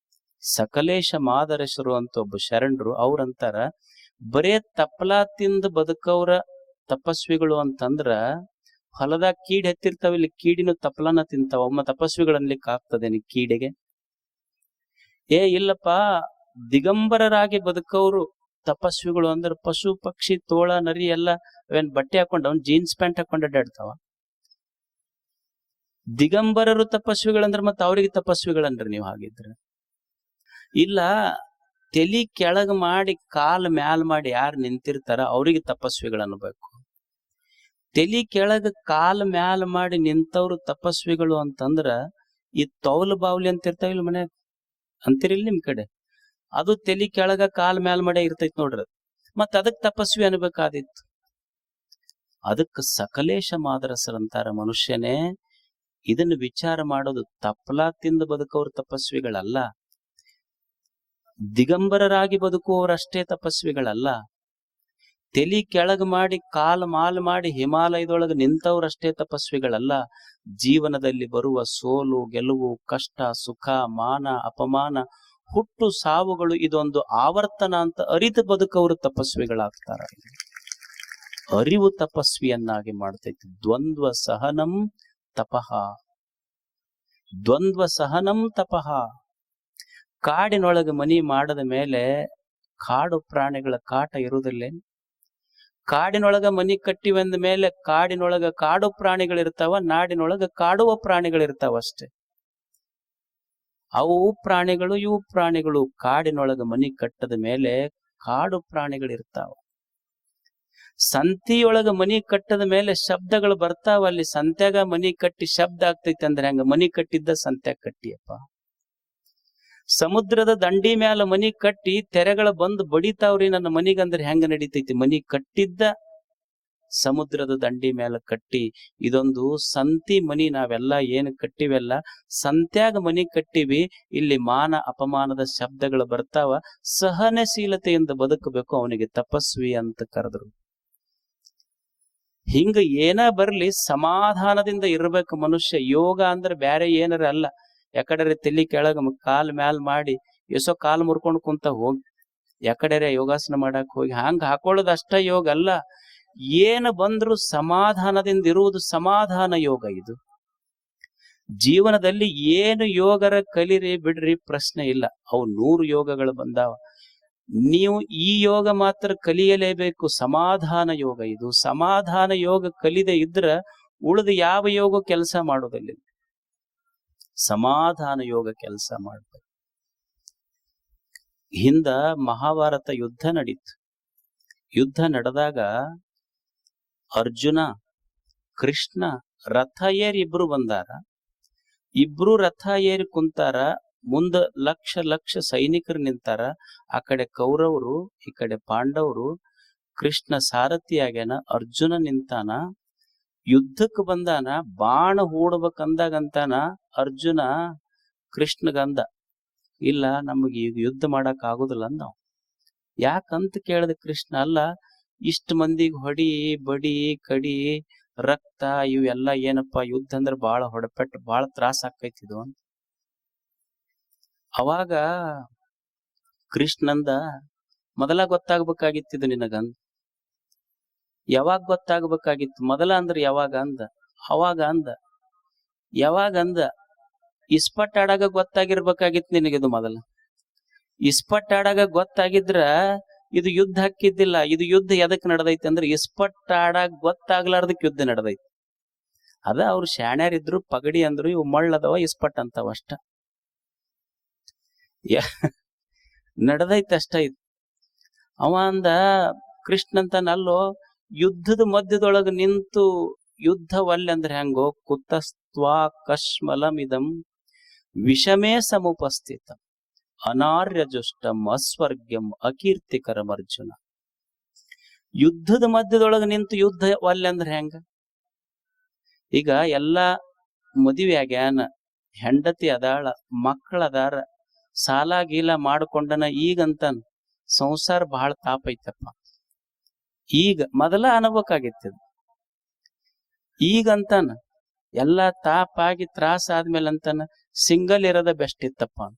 ಸಕಲೇಶ ಮಾದರೇಶ್ವರು ಅಂತ ಒಬ್ಬ ಶರಣರು ಅವ್ರಂತಾರ, ಬರೇ ತಪ್ಪಲ ತಿಂದು ಬದುಕವ್ರ ತಪಸ್ವಿಗಳು ಅಂತಂದ್ರ ಹೊಲದಾಗ ಕೀಡ್ ಹೆತ್ತಿರ್ತಾವ, ಇಲ್ಲಿ ಕೀಡಿನ ತಪ್ಪಲನ ತಿಂತಾವ. ಒಮ್ಮ ತಪಸ್ವಿಗಳನ್ಲಿಕ್ಕೆ ಆಗ್ತದೇನಿ ಕೀಡಿಗೆ? ಇಲ್ಲಪ್ಪ, ದಿಗಂಬರರಾಗಿ ಬದುಕವ್ರು ತಪಸ್ವಿಗಳು ಅಂದ್ರೆ ಪಶು ಪಕ್ಷಿ ತೋಳ ನರಿ ಎಲ್ಲ ಅವೇನ್ ಬಟ್ಟೆ ಹಾಕೊಂಡ್ ಅವ್ನ್ ಜೀನ್ಸ್ ಪ್ಯಾಂಟ್ ಹಾಕೊಂಡ್ ಅಡ್ಡಾಡ್ತಾವ. ದಿಗಂಬರರು ತಪಸ್ವಿಗಳಂದ್ರ ಮತ್ತ ಅವ್ರಿಗೆ ತಪಸ್ವಿಗಳನ್ರಿ ನೀವು ಹಾಗಿದ್ರೆ? ಇಲ್ಲ, ತಲಿ ಕೆಳಗ್ ಮಾಡಿ ಕಾಲ್ ಮ್ಯಾಲ್ ಮಾಡಿ ಯಾರು ನಿಂತಿರ್ತಾರ ಅವ್ರಿಗೆ ತಪಸ್ವಿಗಳು ಅನ್ಬೇಕು. ತಲಿ ಕೆಳಗ ಕಾಲ್ ಮ್ಯಾಲ್ ಮಾಡಿ ನಿಂತವ್ರು ತಪಸ್ವಿಗಳು ಅಂತಂದ್ರ ಈ ತೌಲ್ ಬಾವ್ಲಿ ಅಂತಿರ್ತಾವಿಲ್ಲ ಮನ್ಯಾಗ, ಅಂತಿರಿಲ್ಲ ನಿಮ್ ಕಡೆ? ಅದು ತಲಿ ಕೆಳಗ ಕಾಲ್ ಮ್ಯಾಲ್ ಮಾಡೇ ಇರ್ತೈತಿ ನೋಡ್ರಿ. ಮತ್ ಅದಕ್ ತಪಸ್ವಿ ಅನ್ಬೇಕಾದಿತ್ತು. ಅದಕ್ಕೆ ಸಕಲೇಶ ಮಾದರಸರಂತಾರ, ಮನುಷ್ಯನೇ ಇದನ್ನ ವಿಚಾರ ಮಾಡೋದು. ತಪ್ಪಲಾ ತಿಂದು ಬದುಕೋರು ತಪಸ್ವಿಗಳಲ್ಲ, ದಿಗಂಬರರಾಗಿ ಬದುಕುವವರಷ್ಟೇ ತಪಸ್ವಿಗಳಲ್ಲ, ತಲಿ ಕೆಳಗ್ ಮಾಡಿ ಕಾಲ್ ಮಾಲ್ ಮಾಡಿ ಹಿಮಾಲಯದೊಳಗೆ ನಿಂತವ್ರಷ್ಟೇ ತಪಸ್ವಿಗಳಲ್ಲ. ಜೀವನದಲ್ಲಿ ಬರುವ ಸೋಲು ಗೆಲುವು, ಕಷ್ಟ ಸುಖ, ಮಾನ ಅಪಮಾನ, ಹುಟ್ಟು ಸಾವುಗಳು ಇದೊಂದು ಆವರ್ತನ ಅಂತ ಅರಿತು ಬದುಕವರು ತಪಸ್ವಿಗಳಾಗ್ತಾರ. ಅರಿವು ತಪಸ್ವಿಯನ್ನಾಗಿ ಮಾಡ್ತೈತಿ. ದ್ವಂದ್ವ ಸಹನಂ ತಪಃ, ದ್ವಂದ್ವ ಸಹನಂ ತಪಃ. ಕಾಡಿನೊಳಗೆ ಮನಿ ಮಾಡದ ಮೇಲೆ ಕಾಡು ಪ್ರಾಣಿಗಳ ಕಾಟ ಇರುವುದಿಲ್ಲ. ಕಾಡಿನೊಳಗ ಮನಿ ಕಟ್ಟಿವಂದ ಮೇಲೆ ಕಾಡಿನೊಳಗ ಕಾಡು ಪ್ರಾಣಿಗಳಿರ್ತಾವ, ನಾಡಿನೊಳಗ ಕಾಡುವ ಪ್ರಾಣಿಗಳಿರ್ತಾವ ಅಷ್ಟೇ. ಅವು ಪ್ರಾಣಿಗಳು ಇವು ಪ್ರಾಣಿಗಳು. ಕಾಡಿನೊಳಗ ಮನಿ ಕಟ್ಟದ ಮೇಲೆ ಕಾಡು ಪ್ರಾಣಿಗಳಿರ್ತಾವ. ಸಂತಿಯೊಳಗ ಮನಿ ಕಟ್ಟದ ಮೇಲೆ ಶಬ್ದಗಳು ಬರ್ತಾವ. ಅಲ್ಲಿ ಸಂತ್ಯಾಗ ಮನಿ ಕಟ್ಟಿ ಶಬ್ದ ಆಗ್ತೈತಿ ಅಂದ್ರೆ ಹಂಗ ಮನಿ ಕಟ್ಟಿದ್ದ ಸಂತ್ಯಾಗ ಕಟ್ಟಿಯಪ್ಪ. ಸಮುದ್ರದ ದಂಡಿ ಮ್ಯಾಲ ಮನಿ ಕಟ್ಟಿ ತೆರೆಗಳ ಬಂದು ಬಡಿತಾವ್ರಿ ನನ್ನ ಮನಿಗಂದ್ರೆ ಹೆಂಗ ನಡೀತೈತಿ? ಮನಿ ಕಟ್ಟಿದ್ದ ಸಮುದ್ರದ ದಂಡಿ ಮ್ಯಾಲ ಕಟ್ಟಿ. ಇದೊಂದು ಸಂತಿ ಮನಿ. ನಾವೆಲ್ಲ ಏನು ಕಟ್ಟಿವೆಲ್ಲ ಸಂತ್ಯಾಗ ಮನಿ ಕಟ್ಟಿವಿ. ಇಲ್ಲಿ ಮಾನ ಅಪಮಾನದ ಶಬ್ದಗಳು ಬರ್ತಾವ. ಸಹನಶೀಲತೆಯಿಂದ ಬದುಕಬೇಕು. ಅವನಿಗೆ ತಪಸ್ವಿ ಅಂತ ಕರೆದ್ರು. ಹಿಂಗ ಏನ ಬರ್ಲಿ ಸಮಾಧಾನದಿಂದ ಇರ್ಬೇಕು ಮನುಷ್ಯ. ಯೋಗ ಅಂದ್ರೆ ಬ್ಯಾರೆ ಏನಾರ ಅಲ್ಲ. ಯಾಕಡೆ ತಲಿ ಕೆಳಗ ಕಾಲ್ ಮ್ಯಾಲ್ ಮಾಡಿ ಎಸೋ ಕಾಲ್ ಮುರ್ಕೊಂಡು ಕುಂತ ಹೋಗಿ ಯಾಕಡೆ ಯೋಗಾಸನ ಮಾಡಕ್ ಹೋಗಿ ಹಂಗ ಹಾಕೊಳ್ಳೋದು ಅಷ್ಟ ಯೋಗ ಅಲ್ಲ. ಏನು ಬಂದ್ರು ಸಮಾಧಾನದಿಂದ ಇರುವುದು ಸಮಾಧಾನ ಯೋಗ. ಇದು ಜೀವನದಲ್ಲಿ ಏನು ಯೋಗರ ಕಲಿರಿ ಬಿಡ್ರಿ ಪ್ರಶ್ನೆ ಇಲ್ಲ. ಅವು 100 ಯೋಗಗಳು ಬಂದಾವ. ನೀವು ಈ ಯೋಗ ಮಾತ್ರ ಕಲಿಯಲೇಬೇಕು. ಸಮಾಧಾನ ಯೋಗ ಇದು. ಸಮಾಧಾನ ಯೋಗ ಕಲಿದೆ ಇದ್ರ ಉಳಿದ ಯಾವ ಯೋಗ ಕೆಲಸ ಮಾಡೋದಿಲ್ಲ. ಸಮಾಧಾನ ಯೋಗ ಕೆಲಸ ಮಾಡ್ಬೇಕು. ಹಿಂದ ಮಹಾಭಾರತ ಯುದ್ಧ ನಡೀತು. ಯುದ್ಧ ನಡೆದಾಗ ಅರ್ಜುನ ಕೃಷ್ಣ ರಥ ಏರಿ ಇಬ್ರು ಬಂದಾರ. ಇಬ್ರು ರಥ ಏರಿ ಕುಂತಾರ. ಮುಂದ ಲಕ್ಷ ಲಕ್ಷ ಸೈನಿಕರು ನಿಂತಾರ. ಆ ಕಡೆ ಕೌರವರು, ಈ ಕಡೆ ಪಾಂಡವರು. ಕೃಷ್ಣ ಸಾರಥಿಯಾಗ್ಯಾನ, ಅರ್ಜುನ ನಿಂತಾನ. ಯುದ್ಧಕ್ಕೆ ಬಂದಾನ. ಬಾಣ ಹೂಡ್ಬೇಕಂದಾಗಂತಾನ ಅರ್ಜುನ ಕೃಷ್ಣಗಂದ, ಇಲ್ಲ ನಮಗೆ ಈಗ ಯುದ್ಧ ಮಾಡಕ್ ಆಗುದಿಲ್ಲ ಅಂದ. ಯಾಕಂತ ಕೇಳಿದ ಕೃಷ್ಣ, ಅಲ್ಲ ಇಷ್ಟ ಮಂದಿಗೆ ಹೊಡಿ ಬಡಿ ಕಡಿ ರಕ್ತ ಇವೆಲ್ಲ ಏನಪ್ಪಾ, ಯುದ್ಧ ಅಂದ್ರೆ ಬಾಳ ಹೊಡೆಪೆಟ್ಟು ಬಾಳ ತ್ರಾಸ ಆಕೈತಿದು ಅಂತ. ಅವಾಗ ಕೃಷ್ಣಂದ, ಮೊದಲ ಗೊತ್ತಾಗ್ಬೇಕಾಗಿತ್ತಿದು ನಿನಗಂದ. ಯಾವಾಗ ಗೊತ್ತಾಗ್ಬೇಕಾಗಿತ್ತು? ಮೊದಲ ಅಂದ್ರೆ ಯಾವಾಗ ಅಂದ. ಅವಾಗ ಅಂದ. ಯಾವಾಗ ಅಂದ? ಇಸ್ಪಟ್ ಆಡಾಗ ಗೊತ್ತಾಗಿರ್ಬೇಕಾಗಿತ್ತು ನಿನಗಿದು ಮೊದಲ. ಇಸ್ಪಟ್ ಆಡಾಗ ಗೊತ್ತಾಗಿದ್ರ ಇದು ಯುದ್ಧ ಹಾಕಿದ್ದಿಲ್ಲ. ಇದು ಯುದ್ಧ ಎದಕ್ ನಡೆದೈತಿ ಅಂದ್ರೆ ಇಸ್ಪಟ್ ಆಡಾಗ ಗೊತ್ತಾಗ್ಲಾರ್ದಕ್ ಯುದ್ಧ ನಡೆದೈತಿ. ಅದ ಅವ್ರು ಶಾಣ್ಯಾರಿದ್ರು, ಪಗಡಿ ಅಂದ್ರು, ಇವು ಮಳ್ಳದವ ಇಸ್ಪಟ್ ಅಂತವ ಅಷ್ಟ. ನಡೆದೈತಿ ಅಷ್ಟ. ಇದು ಅವ ಅಂದ, ಕೃಷ್ಣಂತನಲ್ಲೋ ಯುದ್ಧದ ಮಧ್ಯದೊಳಗ ನಿಂತು ಯುದ್ಧವಲ್ಲಿ ಅಂದ್ರೆ ಹೆಂಗೋ, ಕುತಸ್ತ್ವಾ ಕಶ್ಮಲಮಿದಂ ವಿಷಮೇ ಸಮುಪಸ್ಥಿತ ಅನಾರ್ಯಜುಷ್ಟಂ ಅಸ್ವರ್ಗ್ಯಂ ಅಕೀರ್ತಿಕರಂ ಅರ್ಜುನ. ಯುದ್ಧದ ಮಧ್ಯದೊಳಗ ನಿಂತು ಯುದ್ಧ ಒಲ್ಲೆ ಅಂದ್ರೆ ಹೆಂಗ? ಈಗ ಎಲ್ಲಾ ಮದುವೆ ಆಗ್ಯಾನ, ಹೆಂಡತಿ ಅದಾಳ, ಮಕ್ಕಳದಾರ, ಸಾಲ ಗೀಲ ಮಾಡ್ಕೊಂಡನ. ಈಗಂತಾನ ಸಂಸಾರ ಬಹಳ ತಾಪ ಐತಪ್ಪ. ಈಗ ಮೊದಲ ಅನ್ಬೇಕಾಗಿತ್ತು. ಈಗಂತಾನ ಎಲ್ಲಾ ತಾಪ ಆಗಿ ತ್ರಾಸ ಆದ್ಮೇಲೆ ಅಂತಾನ ಸಿಂಗಲ್ ಇರೋದ ಬೆಸ್ಟ್ ಇತ್ತಪ್ಪ ಅಂತ.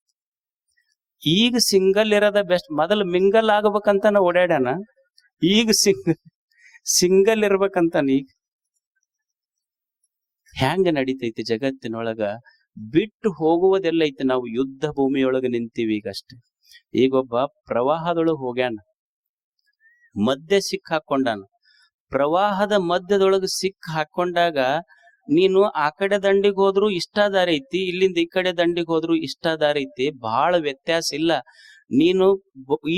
ಈಗ ಸಿಂಗಲ್ ಇರೋದ ಬೆಸ್ಟ್. ಮೊದಲು ಮಿಂಗಲ್ ಆಗ್ಬೇಕಂತಾನ ಓಡಾಡ್ಯಾನ. ಈಗ ಸಿಂಗಲ್ ಇರ್ಬೇಕಂತಾನ. ಈಗ ಹ್ಯಾಂಗ ನಡೀತೈತಿ ಜಗತ್ತಿನೊಳಗ? ಬಿಟ್ಟು ಹೋಗುವುದೆಲ್ಲ ಐತಿ. ನಾವು ಯುದ್ಧ ಭೂಮಿಯೊಳಗ ನಿಂತೀವಿ ಈಗಷ್ಟೇ. ಈಗೊಬ್ಬ ಪ್ರವಾಹದೊಳಗ ಹೋಗ್ಯಾನ, ಮಧ್ಯೆ ಸಿಕ್ಕ ಹಾಕೊಂಡಾನ. ಪ್ರವಾಹದ ಮಧ್ಯದೊಳಗ ಸಿಕ್ಕ ಹಾಕೊಂಡಾಗ ನೀನು ಆ ಕಡೆ ದಂಡಿಗೆ ಹೋದ್ರು ಇಷ್ಟ ದಾರಿ ಐತಿ, ಇಲ್ಲಿಂದ ಈ ಕಡೆ ದಂಡಿಗೆ ಹೋದ್ರು ಇಷ್ಟ ದಾರಿ ಐತಿ. ಬಹಳ ವ್ಯತ್ಯಾಸ ಇಲ್ಲ. ನೀನು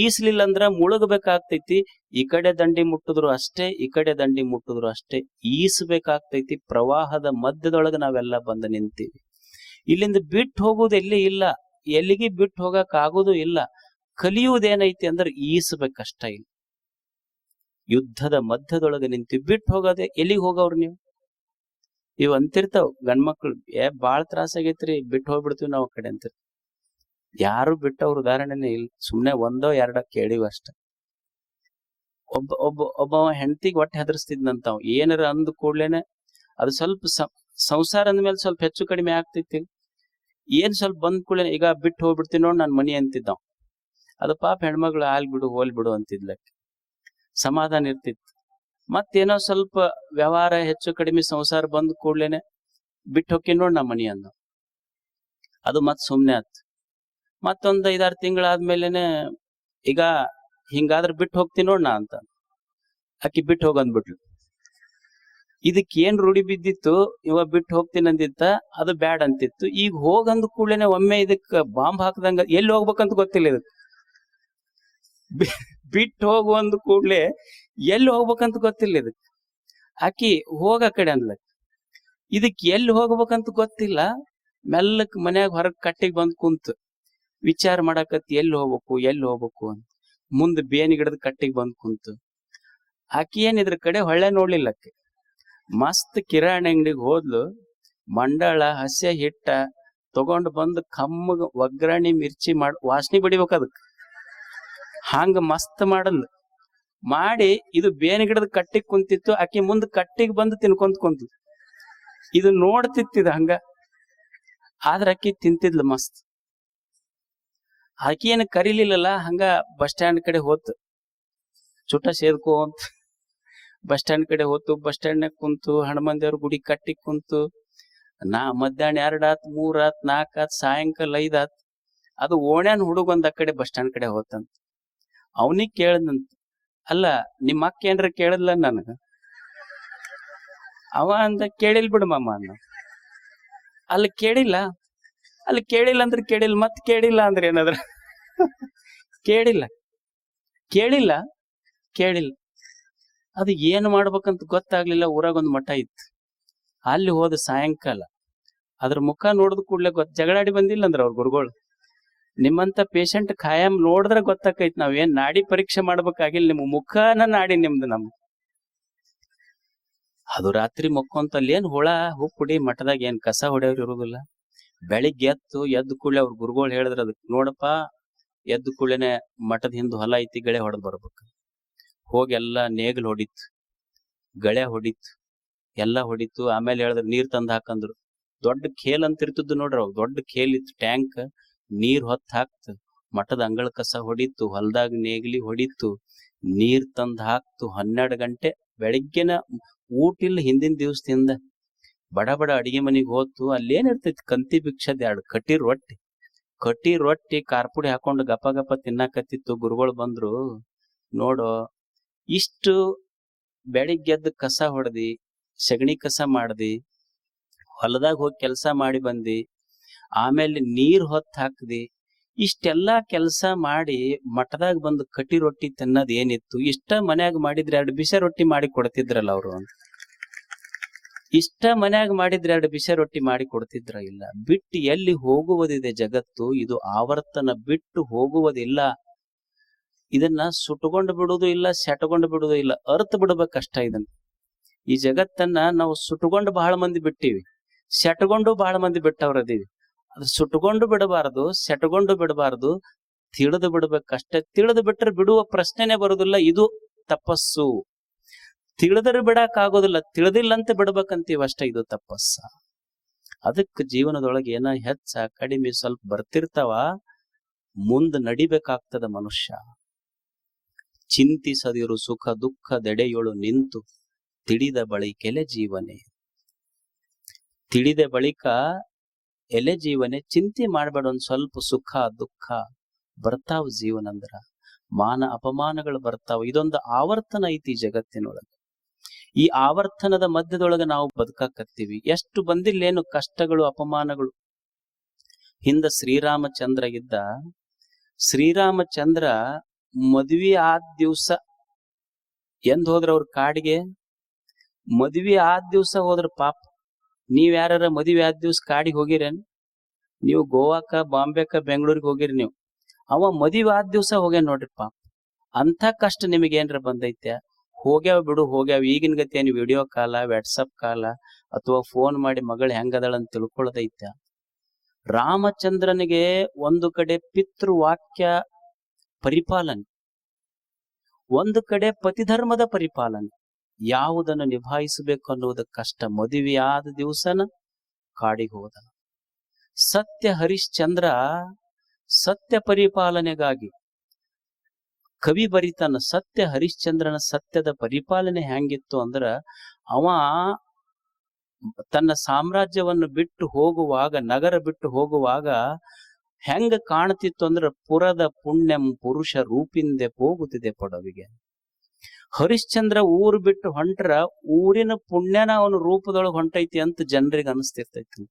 ಈಸ್ಲಿಲ್ಲ ಅಂದ್ರ ಮುಳುಗಬೇಕಾಗ್ತೈತಿ. ಈ ಕಡೆ ದಂಡಿ ಮುಟ್ಟಿದ್ರು ಅಷ್ಟೇ, ಈ ಕಡೆ ದಂಡಿ ಮುಟ್ಟಿದ್ರು ಅಷ್ಟೇ. ಈಸ್ಬೇಕಾಗ್ತೈತಿ. ಪ್ರವಾಹದ ಮಧ್ಯದೊಳಗ ನಾವೆಲ್ಲ ಬಂದು ನಿಂತೀವಿ. ಇಲ್ಲಿಂದ ಬಿಟ್ಟು ಹೋಗುವುದು ಎಲ್ಲಿ ಇಲ್ಲ, ಎಲ್ಲಿಗೆ ಬಿಟ್ಟು ಹೋಗಕ್ ಆಗೋದು ಇಲ್ಲ. ಕಲಿಯುವುದೇನೈತಿ ಅಂದ್ರೆ ಈಸ್ಬೇಕಷ್ಟ. ಇಲ್ಲ ಯುದ್ಧದ ಮಧ್ಯದೊಳಗೆ ನಿಂತು ಬಿಟ್ಟು ಹೋಗೋದೆ. ಎಲ್ಲಿಗೆ ಹೋಗವ್ರು ನೀವು? ಇವ್ ಅಂತಿರ್ತಾವ್ ಗಂಡ್ಮಕ್ಳು, ಬಾಳ ತ್ರಾಸ ಆಗೈತ್ರಿ ಬಿಟ್ಟು ಹೋಗ್ಬಿಡ್ತೀವಿ ನಾವ್ ಕಡೆ ಅಂತಿರ್. ಯಾರು ಬಿಟ್ಟವ್ರ ಉದಾಹರಣೆನೇ ಇಲ್ಲ. ಸುಮ್ನೆ ಒಂದೋ ಎರಡೋ ಕೇಳಿವ ಅಷ್ಟ. ಒಬ್ಬ ಹೆಂಡತಿಗೆ ಒಟ್ಟೆ ಹೆದರ್ಸ್ತಿದ್ನಂತಾವ್. ಏನಾರ ಅಂದ ಕೂಡ್ಲೇನೆ ಅದು ಸ್ವಲ್ಪ ಸಂಸಾರ ಅಂದ್ಮೇಲೆ ಸ್ವಲ್ಪ ಹೆಚ್ಚು ಕಡಿಮೆ ಆಗ್ತೈತಿ. ಏನ್ ಸ್ವಲ್ಪ ಬಂದ್ ಕೂಡಲೇ ಈಗ ಬಿಟ್ಟು ಹೋಗ್ಬಿಡ್ತೀನಿ ನೋಡ್ ನನ್ ಮನಿ ಅಂತಿದ್ದಾವ್. ಅದು ಪಾಪ ಹೆಣ್ಮಗಳು ಆಲ್ ಬಿಡು ಹೋಲ್ ಬಿಡು ಅಂತಿದ್ಲಕ್ಕೆ, ಸಮಾಧಾನ ಇರ್ತಿತ್ತು. ಮತ್ತೇನೋ ಸ್ವಲ್ಪ ವ್ಯವಹಾರ ಹೆಚ್ಚು ಕಡಿಮೆ ಸಂಸಾರ ಬಂದ್ ಕೂಡ್ಲೇನೆ ಬಿಟ್ಟು ಹೋಗ್ತೀನಿ ನೋಡ್ ನಮ್ಮ ಮನಿ ಅಂದ. ಅದು ಮತ್ ಸುಮ್ನೆ ಆತ್. ಮತ್ತೊಂದ್ 5-6 ತಿಂಗಳಾದ್ಮೇಲೆನೆ ಈಗ ಹಿಂಗಾದ್ರೆ ಬಿಟ್ಟು ಹೋಗ್ತೀನಿ ನೋಡ್ ನಾ ಅಂತ. ಆಕಿ ಬಿಟ್ಟು ಹೋಗಂದ್ಬಿಟ್ಲು. ಇದಕ್ ಏನ್ ರೂಢಿ ಬಿದ್ದಿತ್ತು, ಇವ ಬಿಟ್ಟು ಹೋಗ್ತೀನಿ ಅಂದಿತ್ತ, ಅದು ಬ್ಯಾಡ್ ಅಂತಿತ್ತು. ಈಗ ಹೋಗಂದ್ ಕೂಡಲೇನೆ ಒಮ್ಮೆ ಇದಕ್ ಬಾಂಬ್ ಹಾಕದಂಗ ಎಲ್ಲಿ ಹೋಗ್ಬೇಕಂತ ಗೊತ್ತಿಲ್ಲ ಇದಕ್. ಬಿಟ್ಟು ಹೋಗುವಂದ್ ಕೂಡ್ಲೆ ಎಲ್ಲಿ ಹೋಗ್ಬೇಕಂತ ಗೊತ್ತಿಲ್ಲ ಇದಕ್. ಆಕಿ ಹೋಗ ಕಡೆ ಅಂದ್ಲ. ಇದಕ್ ಎಲ್ಲಿ ಹೋಗ್ಬೇಕಂತ ಗೊತ್ತಿಲ್ಲ. ಮೆಲ್ಲಕ್ ಮನ್ಯಾಗ ಹೊರಗ್ ಕಟ್ಟಿಗೆ ಬಂದ್ ಕುಂತು ವಿಚಾರ ಮಾಡಾಕತ್ತಿ ಎಲ್ಲಿ ಹೋಗ್ಬೇಕು ಅಂತ. ಮುಂದ್ ಬೇನಿ ಗಿಡದ ಕಟ್ಟಿಗೆ ಬಂದ್ ಕುಂತು. ಆಕಿ ಏನ್ ಇದ್ರ ಕಡೆ ಹೊಳ್ಳೆ ನೋಡ್ಲಿಲ್ಲ. ಆಕಿ ಮಸ್ತ್ ಕಿರಾಣಿ ಅಂಗಡಿಗೆ ಹೋದ್ಲು. ಮಂಡಾಳ ಹಸೆ ಹಿಟ್ಟ ತಗೊಂಡ್ ಬಂದ್ ಕಮ್ಮಗ ಒಗ್ಗರಣಿ ಮಿರ್ಚಿ ವಾಸನೆ ಬಿಡಿಬೇಕ ಅದಕ್. ಹಂಗ ಮಸ್ತ್ ಮಾಡಲ್ ಮಾಡಿ ಇದು ಬೇನೆ ಗಿಡದ ಕಟ್ಟಿಗೆ ಕುಂತಿತ್ತು. ಆಕಿ ಮುಂದ್ ಕಟ್ಟಿಗೆ ಬಂದು ತಿನ್ಕೊಂತ ಕುಂತು. ಇದು ನೋಡ್ತಿತ್ತಿದ ಹಂಗ. ಆದ್ರ ಆಕಿ ತಿಂತಿದ್ಲು ಮಸ್ತ್. ಆಕಿ ಏನ್ ಕರೀಲಿಲ್ಲಲ್ಲ, ಹಂಗ ಬಸ್ ಸ್ಟ್ಯಾಂಡ್ ಕಡೆ ಹೋತು. ಚುಟ ಸೇದ್ಕೋ ಅಂತ ಬಸ್ ಸ್ಟ್ಯಾಂಡ್ ಕಡೆ ಹೋತು. ಬಸ್ ಸ್ಟ್ಯಾಂಡ್ನಾಗ ಕುಂತು ಹನುಮಂದೇವ್ರ ಗುಡಿ ಕಟ್ಟಿಗೆ ಕುಂತು. ಮಧ್ಯಾಹ್ನ 2 ಆತ್, 3 ಆತ್, 4 ಆತ್, ಸಾಯಂಕಾಲ 5 ಆತ್. ಅದು ಓಣ್ಯಾನ್ ಹುಡುಗ ಒಂದ್ ಕಡೆ ಬಸ್ ಸ್ಟ್ಯಾಂಡ್ ಕಡೆ ಹೋತಂತ. ಅವನಿಗ್ ಕೇಳದಂತ, ಅಲ್ಲ ನಿಮ್ಮ ಅಕ್ಕ ಏನ್ರ ಕೇಳದ್ಲ ನನಗ? ಅವ ಅಂದ, ಕೇಳಿಲ್ ಬಿಡು ಮಾಮ ಅನ್ನ. ಅಲ್ಲಿ ಕೇಳಿಲ್ಲ ಅಂದ್ರೆ ಕೇಳಿಲ್ಲ, ಮತ್ ಕೇಳಿಲ್ಲ ಅಂದ್ರೆ ಏನಾದ್ರ ಕೇಳಿಲ್ಲ. ಅದು ಏನ್ ಮಾಡ್ಬೇಕಂತ ಗೊತ್ತಾಗ್ಲಿಲ್ಲ. ಊರಾಗ ಒಂದ್ ಮಠ ಇತ್ತು, ಅಲ್ಲಿ ಹೋದ ಸಾಯಂಕಾಲ. ಅದ್ರ ಮುಖ ನೋಡಿದ ಕೂಡ್ಲೆ ಜಗಳಾಡಿ ಬಂದಿಲ್ಲ ಅಂದ್ರ ಅವ್ರ ಗುರುಗಳು. ನಿಮ್ಮಂತ ಪೇಷಂಟ್ ಖಾಯಂ ನೋಡಿದ್ರೆ ಗೊತ್ತಾಕೈತಿ ನಾವ್ ಏನ್ ನಾಡಿ ಪರೀಕ್ಷೆ ಮಾಡ್ಬೇಕಾಗಿಲ್ಲ, ನಿಮ್ ಮುಖನ ನಾಡಿ ನಿಮ್ದು. ಅದು ರಾತ್ರಿ ಮಕ್ಕೊಂತಲ್ಲಿ ಏನ್ ಹುಳ ಹುಪ್ಪುಡಿ ಮಠದಾಗ ಏನ್ ಕಸ ಹೊಡೆಯವ್ರು ಇರುದಿಲ್ಲ. ಬೆಳಿಗ್ಗೆ ಎದ್ದು ಕೂಡಲೇ ಅವ್ರ ಗುರುಗಳು ಹೇಳಿದ್ರ, ಅದಕ್ ನೋಡಪ್ಪ ಎದ್ದು ಕೂಡಲೇನೆ ಮಠದ ಹಿಂದ್ ಹೊಲ ಐತಿ, ಗಳೆ ಹೊಡೆದ್ ಬರ್ಬೇಕು. ಹೋಗಿ ಎಲ್ಲಾ ನೇಗಿಲ್ ಹೊಡಿತು, ಗಳೆ ಹೊಡಿತು, ಎಲ್ಲಾ ಹೊಡಿತು. ಆಮೇಲೆ ಹೇಳಿದ್ರ ನೀರ್ ತಂದ್ ಹಾಕಂದ್ರು. ದೊಡ್ಡ ಖೇಲ್ ಅಂತ ಇರ್ತಿದ್ದು ನೋಡ್ರಿ, ಅವ್ ದೊಡ್ಡ ಖೇಲ್ ಇತ್ತು, ಟ್ಯಾಂಕ್. ನೀರ್ ಹೊತ್ತು ಹಾಕ್ತು, ಮಠದ ಅಂಗಳ ಕಸ ಹೊಡಿತು, ಹೊಲದಾಗ ನೇಗಿಲಿ ಹೊಡಿತು, ನೀರ್ ತಂದ್ ಹಾಕ್ತು. 12 ಗಂಟೆ ಬೆಳಿಗ್ಗೆನ ಊಟಿಲ್ಲ. ಹಿಂದಿನ ದಿವಸದಿಂದ ಬಡ ಅಡಿಗೆ ಮನಿಗ್ ಹೋತು. ಅಲ್ಲೇನ್ ಇರ್ತೈತಿ, ಕಂತಿ ಭಿಕ್ಷದ 2 ಕಟಿ ರೊಟ್ಟಿ ಕಾರ್ಪುಡಿ ಹಾಕೊಂಡು ಗಪ ತಿನ್ನಾಕತ್ತಿತ್ತು. ಗುರುಗಳು ಬಂದ್ರು. ನೋಡೋ, ಇಷ್ಟು ಬೆಳಿಗ್ಗೆದ್ದು ಕಸ ಹೊಡೆದಿ, ಸಗಣಿ ಕಸ ಮಾಡ್ದಿ, ಹೊಲದಾಗ ಹೋಗಿ ಕೆಲಸ ಮಾಡಿ ಬಂದಿ, ಆಮೇಲೆ ನೀರ್ ಹೊತ್ತು ಹಾಕ್ದಿ, ಇಷ್ಟೆಲ್ಲಾ ಕೆಲಸ ಮಾಡಿ ಮಠದಾಗ ಬಂದು ಕಟಿ ರೊಟ್ಟಿ ತಿನ್ನೋದ್ ಏನಿತ್ತು? ಇಷ್ಟ ಮನ್ಯಾಗ ಮಾಡಿದ್ರೆ 2 ಬಿಸಿ ರೊಟ್ಟಿ ಮಾಡಿ ಕೊಡ್ತಿದ್ರಲ್ಲ ಅವರು. ಇಷ್ಟ ಮನ್ಯಾಗ ಮಾಡಿದ್ರೆ 2 ಬಿಸಿ ರೊಟ್ಟಿ ಮಾಡಿ ಕೊಡ್ತಿದ್ರ? ಇಲ್ಲ. ಬಿಟ್ಟು ಎಲ್ಲಿ ಹೋಗುವುದಿದೆ ಜಗತ್ತು? ಇದು ಆವರ್ತನ, ಬಿಟ್ಟು ಹೋಗುವುದಿಲ್ಲ. ಇದನ್ನ ಸುಟ್ಕೊಂಡು ಬಿಡುವುದು ಇಲ್ಲ, ಸೆಟ್ಕೊಂಡು ಬಿಡುವುದು ಇಲ್ಲ, ಅರ್ಥ ಬಿಡ್ಬೇಕಷ್ಟ. ಇದನ್ನ, ಈ ಜಗತ್ತನ್ನ ನಾವು ಸುಟ್ಕೊಂಡು ಬಹಳ ಮಂದಿ ಬಿಟ್ಟಿವಿ, ಸೆಟ್ಕೊಂಡು ಬಹಳ ಮಂದಿ ಬಿಟ್ಟವ್ರದೀವಿ. ಅದು ಸುಟ್ಕೊಂಡು ಬಿಡಬಾರದು, ಸೆಟ್ಕೊಂಡು ಬಿಡಬಾರದು, ತಿಳಿದು ಬಿಡ್ಬೇಕಷ್ಟೇ. ತಿಳಿದು ಬಿಟ್ರೆ ಬಿಡುವ ಪ್ರಶ್ನೆನೆ ಬರುದಿಲ್ಲ. ಇದು ತಪಸ್ಸು. ತಿಳಿದರೆ ಬಿಡಕ್ ಆಗೋದಿಲ್ಲ, ತಿಳಿದಿಲ್ಲಂತೆ ಬಿಡ್ಬೇಕಂತೀವಿ ಅಷ್ಟೇ. ಇದು ತಪಸ್ಸ. ಅದಕ್ಕೆ ಜೀವನದೊಳಗೆ ಏನ ಹೆಚ್ಚ ಕಡಿಮೆ ಸ್ವಲ್ಪ ಬರ್ತಿರ್ತಾವ, ಮುಂದ್ ನಡಿಬೇಕಾಗ್ತದ ಮನುಷ್ಯ. ಚಿಂತಿಸದಿರು ಸುಖ ದುಃಖದೆಡೆಯೊಳು ನಿಂತು, ತಿಳಿದ ಬಳಿಕೆಲೆ ಜೀವನೆ. ತಿಳಿದ ಬಳಿಕ ಎಲೆ ಜೀವನೆ, ಚಿಂತೆ ಮಾಡ್ಬೇಡ. ಒಂದ್ ಸ್ವಲ್ಪ ಸುಖ ದುಃಖ ಬರ್ತಾವ ಜೀವನ ಅಂದ್ರ, ಮಾನ ಅಪಮಾನಗಳು ಬರ್ತಾವ. ಇದೊಂದು ಆವರ್ತನ ಐತಿ ಜಗತ್ತಿನೊಳಗೆ. ಈ ಆವರ್ತನದ ಮಧ್ಯದೊಳಗೆ ನಾವು ಬದುಕಾಕತ್ತೀವಿ. ಎಷ್ಟು ಬಂದಿಲ್ಲೇನು ಕಷ್ಟಗಳು, ಅಪಮಾನಗಳು. ಹಿಂದ ಶ್ರೀರಾಮಚಂದ್ರ ಇದ್ದ. ಶ್ರೀರಾಮಚಂದ್ರ ಮದ್ವಿ ಆದ ದಿವ್ಸ ಎಂದ್ ಹೋದ್ರ ಅವ್ರ ಕಾಡಿಗೆ? ಮದ್ವಿ ಆದ ದಿವ್ಸ ಹೋದ್ರ. ಪಾಪ, ನೀವ್ ಯಾರ ಮದ್ವಿ ಆದ ದಿವ್ಸ ಕಾಡಿಗೆ ಹೋಗಿರೇನ್? ನೀವು ಗೋವಾಕ, ಬಾಂಬೆಕ, ಬೆಂಗಳೂರಿಗೆ ಹೋಗಿರಿ ನೀವು. ಅವ ಮದ್ವಿ ಆದ ದಿವ್ಸ ಹೋಗ್ಯಾನ ನೋಡ್ರಿ. ಪಾಪ, ಅಂತ ಕಷ್ಟ ನಿಮಗೇನ್ರ ಬಂದೈತ್ಯ? ಹೋಗ್ಯಾವ ಬಿಡು, ಹೋಗ್ಯಾವ. ಈಗಿನ ಗತಿ ಏನು ವಿಡಿಯೋ ಕಾಲ, ವಾಟ್ಸಪ್ ಕಾಲ, ಅಥವಾ ಫೋನ್ ಮಾಡಿ ಮಗಳು ಹೆಂಗದಳಂತ ತಿಳ್ಕೊಳ್ಳೋದೈತ್ಯ? ರಾಮಚಂದ್ರನಿಗೆ ಒಂದು ಕಡೆ ಪಿತೃವಾಕ್ಯ ಪರಿಪಾಲನೆ, ಒಂದು ಕಡೆ ಪತಿಧರ್ಮದ ಪರಿಪಾಲನೆ. ಯಾವುದನ್ನು ನಿಭಾಯಿಸಬೇಕು ಅನ್ನುವುದು ಕಷ್ಟ. ಮದುವೆಯಾದ ದಿವಸನ ಕಾಡಿಗೆ ಹೋದ. ಸತ್ಯ ಹರಿಶ್ಚಂದ್ರ ಸತ್ಯ ಪರಿಪಾಲನೆಗಾಗಿ ಕವಿ ಬರಿತಾನ. ಸತ್ಯ ಹರಿಶ್ಚಂದ್ರನ ಸತ್ಯದ ಪರಿಪಾಲನೆ ಹೆಂಗಿತ್ತು ಅಂದ್ರ, ಅವ ತನ್ನ ಸಾಮ್ರಾಜ್ಯವನ್ನು ಬಿಟ್ಟು ಹೋಗುವಾಗ, ನಗರ ಬಿಟ್ಟು ಹೋಗುವಾಗ ಹೆಂಗ ಕಾಣ್ತಿತ್ತು ಅಂದ್ರ, ಪುರದ ಪುಣ್ಯಂ ಪುರುಷ ರೂಪಿಂದೆ ಹೋಗುತ್ತಿದೆ ಪೊಡವಿಗೆ. ಹರಿಶ್ಚಂದ್ರ ಊರು ಬಿಟ್ಟು ಹೊಂಟ್ರ ಊರಿನ ಪುಣ್ಯನ ಅವನ ರೂಪದೊಳಗೆ ಹೊಂಟೈತಿ ಅಂತ ಜನರಿಗೆ ಅನಿಸ್ತಿರ್ತೈತಿ.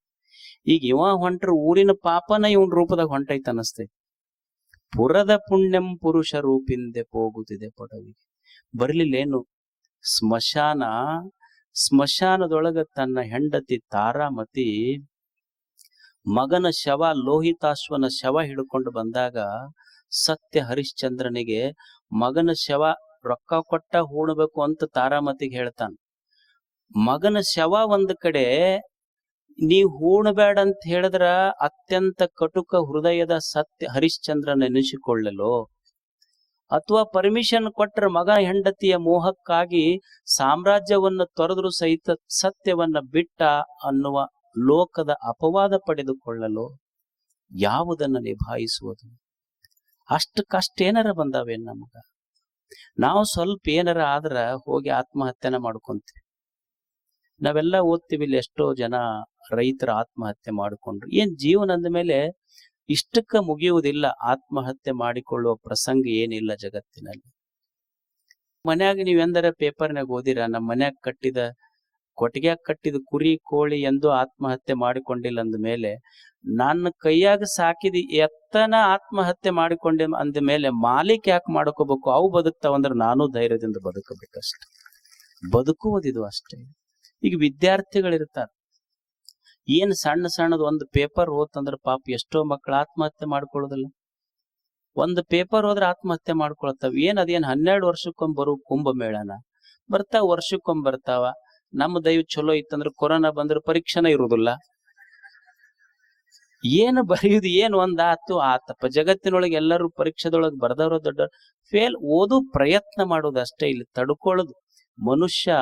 ಈಗ ಇವ ಹೊಂಟ್ರ ಊರಿನ ಪಾಪನ ಇವನ್ ರೂಪದಾಗ ಹೊಂಟೈತಿ ಅನಸ್ತೈತಿ. ಪುರದ ಪುಣ್ಯಂ ಪುರುಷ ರೂಪಿಂದೆ ಹೋಗುತ್ತಿದೆ ಪೊಡವಿಗೆ. ಬರ್ಲಿಲ್ಲೇನು ಸ್ಮಶಾನದೊಳಗ ತನ್ನ ಹೆಂಡತಿ ತಾರಾಮತಿ ಮಗನ ಶವ, ಲೋಹಿತಾಶ್ವನ ಶವ ಹಿಡ್ಕೊಂಡು ಬಂದಾಗ ಸತ್ಯ ಹರಿಶ್ಚಂದ್ರನಿಗೆ ಮಗನ ಶವ ರೊಕ್ಕ ಕೊಟ್ಟ ಹೂಣಬೇಕು ಅಂತ ತಾರಾಮತಿಗೆ ಹೇಳ್ತಾನ. ಮಗನ ಶವ ಒಂದ್ ಕಡೆ, ನೀವ್ ಹೂಣಬೇಡ ಅಂತ ಹೇಳಿದ್ರ ಅತ್ಯಂತ ಕಟುಕ ಹೃದಯದ ಸತ್ಯ ಹರಿಶ್ಚಂದ್ರ ನೆನೆಸಿಕೊಳ್ಳಲು, ಅಥವಾ ಪರ್ಮಿಷನ್ ಕೊಟ್ರ ಮಗ ಹೆಂಡತಿಯ ಮೋಹಕ್ಕಾಗಿ ಸಾಮ್ರಾಜ್ಯವನ್ನು ತೊರೆದ್ರು ಸಹಿತ ಸತ್ಯವನ್ನ ಬಿಟ್ಟ ಅನ್ನುವ ಲೋಕದ ಅಪವಾದ ಪಡೆದುಕೊಳ್ಳಲು, ಯಾವುದನ್ನ ನಿಭಾಯಿಸುವುದು? ಅಷ್ಟಕ್ಕಷ್ಟೇನಾರ ಬಂದಾವೇನ್ ನಮಗ? ನಾವು ಸ್ವಲ್ಪ ಏನಾರ ಆದ್ರ ಹೋಗಿ ಆತ್ಮಹತ್ಯೆನ ಮಾಡ್ಕೊಂತೀವಿ. ನಾವೆಲ್ಲ ಓದ್ತೀವಿ, ಇಲ್ಲಿ ಎಷ್ಟೋ ಜನ ರೈತರ ಆತ್ಮಹತ್ಯೆ ಮಾಡಿಕೊಂಡ್ರು. ಏನ್ ಜೀವನ ಅಂದ ಮೇಲೆ ಇಷ್ಟಕ್ಕ ಮುಗಿಯುವುದಿಲ್ಲ. ಆತ್ಮಹತ್ಯೆ ಮಾಡಿಕೊಳ್ಳುವ ಪ್ರಸಂಗ ಏನಿಲ್ಲ ಜಗತ್ತಿನಲ್ಲಿ. ಮನ್ಯಾಗ ನೀವೆಂದರ ಪೇಪರ್ನಾಗ ಓದಿರ, ನಮ್ಮ ಮನ್ಯಾಗ ಕಟ್ಟಿದ ಕೊಟ್ಟಿಗೆಯಾಗ ಕಟ್ಟಿದ ಕುರಿ ಕೋಳಿ ಎಂದು ಆತ್ಮಹತ್ಯೆ ಮಾಡಿಕೊಂಡಿಲ್ಲ ಅಂದ ಮೇಲೆ, ನನ್ನ ಕೈಯಾಗ ಸಾಕಿದ ಎತ್ತನ ಆತ್ಮಹತ್ಯೆ ಮಾಡಿಕೊಂಡೆ ಅಂದ ಮೇಲೆ ಮಾಲೀಕ್ ಯಾಕೆ ಮಾಡ್ಕೋಬೇಕು? ಅವು ಬದುಕ್ತಾವಂದ್ರೆ ನಾನು ಧೈರ್ಯದಿಂದ ಬದುಕಬೇಕಷ್ಟೆ. ಬದುಕುವುದಿದು ಅಷ್ಟೇ. ಈಗ ವಿದ್ಯಾರ್ಥಿಗಳಿರ್ತಾರ, ಏನ್ ಸಣ್ಣದ ಒಂದು ಪೇಪರ್ ಓದ್ತಂದ್ರ ಪಾಪ ಎಷ್ಟೋ ಮಕ್ಕಳು ಆತ್ಮಹತ್ಯೆ ಮಾಡ್ಕೊಳ್ಳೋದಿಲ್ಲ. ಒಂದು ಪೇಪರ್ ಹೋದ್ರೆ ಆತ್ಮಹತ್ಯೆ ಮಾಡ್ಕೊಳ್ತಾವ. ಅದೇನ್ 12 ವರ್ಷಕ್ಕೊಮ್ಮೆ ಬರೋ ಕುಂಭಮೇಳನ ಬರ್ತಾವ, ವರ್ಷಕ್ಕೊಮ್ಮೆ ಬರ್ತಾವ. ನಮ್ಮ ದೈವ ಚಲೋ ಇತ್ತಂದ್ರ ಕೊರೋನಾ ಬಂದ್ರೆ ಪರೀಕ್ಷೆನ ಇರುವುದಿಲ್ಲ. ಏನು ಬರೆಯುದು ಏನು ಆತಪ್ಪ. ಜಗತ್ತಿನೊಳಗೆ ಎಲ್ಲರೂ ಪರೀಕ್ಷೆದೊಳಗೆ ಬರ್ದವ್ರು ದೊಡ್ಡ ಫೇಲ್. ಓದು ಪ್ರಯತ್ನ ಮಾಡೋದು ಅಷ್ಟೇ, ಇಲ್ಲಿ ತಡ್ಕೊಳ್ಳೋದು. ಮನುಷ್ಯ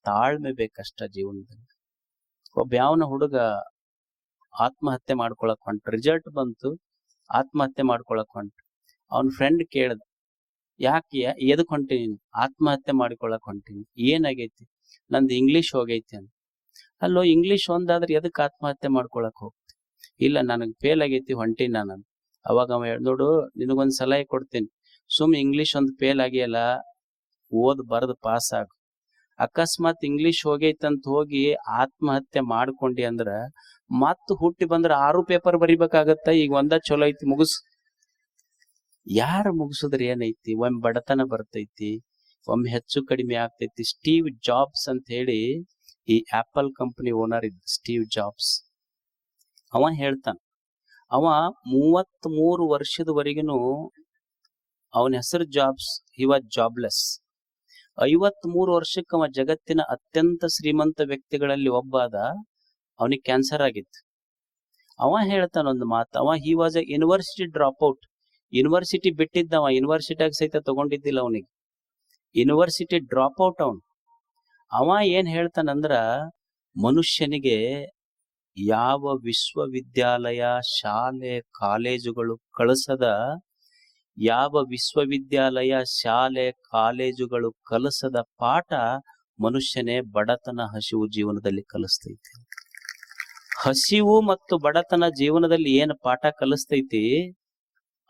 ತಾಳ್ಮೆ ಬೇಕಷ್ಟ ಜೀವನದಲ್ಲಿ. ಒಬ್ಬ ಯಾವನ ಹುಡುಗ ಆತ್ಮಹತ್ಯೆ ಮಾಡ್ಕೊಳಕ್ ಹೊಂಟ, ರಿಸಲ್ಟ್ ಬಂತು, ಆತ್ಮಹತ್ಯೆ ಮಾಡ್ಕೊಳಕ್ ಹೊಂಟ. ಅವನ್ ಫ್ರೆಂಡ್ ಕೇಳ್ದ, ಯಾಕೆ ಎದಕ್ ಹೊಂಟೀನಿ? ಆತ್ಮಹತ್ಯೆ ಮಾಡ್ಕೊಳಕ್ ಹೊಂಟೀನಿ. ಏನಾಗೈತಿ? ನಂದು ಇಂಗ್ಲಿಷ್ ಹೋಗೈತಿ ಅಂತ. ಅಲ್ಲೋ, ಇಂಗ್ಲಿಷ್ ಒಂದಾದ್ರೆ ಎದಕ್ ಆತ್ಮಹತ್ಯೆ ಮಾಡ್ಕೊಳಕ್ ಹೋಗ್ತಿ? ಇಲ್ಲ, ನನಗ್ ಫೇಲ್ ಆಗೈತಿ, ಹೊಂಟೀನಿ ನಾನು. ಅವಾಗ ಅವ ನೋಡು, ನಿನಗೊಂದ್ ಸಲಹೆ ಕೊಡ್ತೀನಿ. ಇಂಗ್ಲಿಷ್ ಒಂದು ಫೇಲ್ ಆಗಿಯಲ್ಲ, ಬರೆದು ಪಾಸ್ ಆಗು. ಅಕಸ್ಮಾತ್ ಇಂಗ್ಲಿಷ್ ಹೋಗೈತಂತ ಹೋಗಿ ಆತ್ಮಹತ್ಯೆ ಮಾಡ್ಕೊಂಡಿ ಅಂದ್ರ ಮತ್ ಹುಟ್ಟಿ ಬಂದ್ರ 6 ಪೇಪರ್ ಬರಿಬೇಕಾಗತ್ತ. ಈಗ ಒಂದ ಚಲೋ ಐತಿ, ಮುಗಿಸ್. ಯಾರು ಮುಗಿಸಿದ್ರೆ ಏನೈತಿ? ಒಮ್ಮೆ ಬಡತನ ಬರ್ತೈತಿ, ಒಮ್ಮೆ ಹೆಚ್ಚು ಕಡಿಮೆ ಆಗ್ತೈತಿ. ಸ್ಟೀವ್ ಜಾಬ್ಸ್ ಅಂತ ಹೇಳಿ, ಈ ಆಪಲ್ ಕಂಪನಿ ಓನರ್ ಇದ್ದ ಸ್ಟೀವ್ ಜಾಬ್ಸ್, ಅವ ಹೇಳ್ತಾನ, ಅವ 33 ವರ್ಷದವರೆಗಿನೂ ಅವನ ಹೆಸರು ಜಾಬ್ಸ್, ಹಿ ವಾಸ್ ಜಾಬ್ಲೆಸ್. 53 ವರ್ಷಕ್ಕೆ ಅವ ಜಗತ್ತಿನ ಅತ್ಯಂತ ಶ್ರೀಮಂತ ವ್ಯಕ್ತಿಗಳಲ್ಲಿ ಒಬ್ಬ ಆದ. ಅವನಿಗೆ ಕ್ಯಾನ್ಸರ್ ಆಗಿತ್ತು. ಅವ ಹೇಳ್ತಾನ ಒಂದು ಮಾತು, he was a university dropout. University ಬಿಟ್ಟಿದ್ದವ, ಯೂನಿವರ್ಸಿಟಿಯಾಗ ಸಹಿತ ತಗೊಂಡಿದ್ದಿಲ್ಲ ಅವನಿಗೆ. ಯೂನಿವರ್ಸಿಟಿ ಡ್ರಾಪ್ ಔಟ್ ಅವ ಏನ್ ಹೇಳ್ತಾನಂದ್ರ, ಮನುಷ್ಯನಿಗೆ ಯಾವ ವಿಶ್ವವಿದ್ಯಾಲಯ, ಶಾಲೆ, ಕಾಲೇಜುಗಳು ಕಳಿಸದ, ಯಾವ ವಿಶ್ವವಿದ್ಯಾಲಯ, ಶಾಲೆ, ಕಾಲೇಜುಗಳು ಕಲಿಸದ ಪಾಠ ಮನುಷ್ಯನೇ ಬಡತನ, ಹಸಿವು ಜೀವನದಲ್ಲಿ ಕಲಿಸ್ತೈತಿ. ಹಸಿವು ಮತ್ತು ಬಡತನ ಜೀವನದಲ್ಲಿ ಏನು ಪಾಠ ಕಲಿಸ್ತೈತಿ,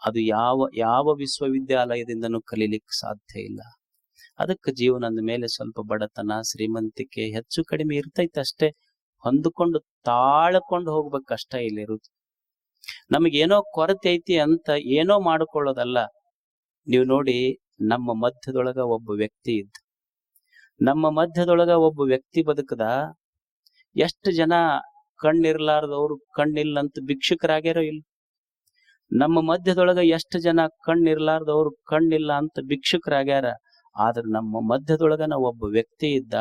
ಅದು ಯಾವ ವಿಶ್ವವಿದ್ಯಾಲಯದಿಂದನೂ ಕಲೀಲಿಕ್ಕೆ ಸಾಧ್ಯ ಇಲ್ಲ. ಅದಕ್ಕೆ ಜೀವನ ಅಂದ ಮೇಲೆ ಸ್ವಲ್ಪ ಬಡತನ, ಶ್ರೀಮಂತಿಕೆ ಹೆಚ್ಚು ಕಡಿಮೆ ಇರ್ತೈತೆ ಅಷ್ಟೇ. ಹೊಂದ್ಕೊಂಡು ತಾಳ್ಕೊಂಡು ಹೋಗ್ಬೇಕು ಕಷ್ಟ ಇಲ್ಲಿರುವುದು. ನಮಗೇನೋ ಕೊರತೆ ಐತಿ ಅಂತ ಏನೋ ಮಾಡಿಕೊಳ್ಳೋದಲ್ಲ. ನೀವು ನೋಡಿ, ನಮ್ಮ ಮಧ್ಯದೊಳಗ ಒಬ್ಬ ವ್ಯಕ್ತಿ ಇದ್ದ, ನಮ್ಮ ಮಧ್ಯದೊಳಗ ಒಬ್ಬ ವ್ಯಕ್ತಿ ಬದುಕದ. ಎಷ್ಟು ಜನ ಕಣ್ಣಿರ್ಲಾರ್ದವ್ರು ಕಣ್ಣಿಲ್ಲ ಅಂತ ಭಿಕ್ಷುಕರಾಗ್ಯಾರೋ ಇಲ್ಲ? ನಮ್ಮ ಮಧ್ಯದೊಳಗ ಎಷ್ಟು ಜನ ಕಣ್ಣಿರ್ಲಾರ್ದವ್ರು ಕಣ್ಣಿಲ್ಲ ಅಂತ ಭಿಕ್ಷುಕರಾಗ್ಯಾರ. ಆದ್ರೆ ನಮ್ಮ ಮಧ್ಯದೊಳಗ ಒಬ್ಬ ವ್ಯಕ್ತಿ ಇದ್ದ,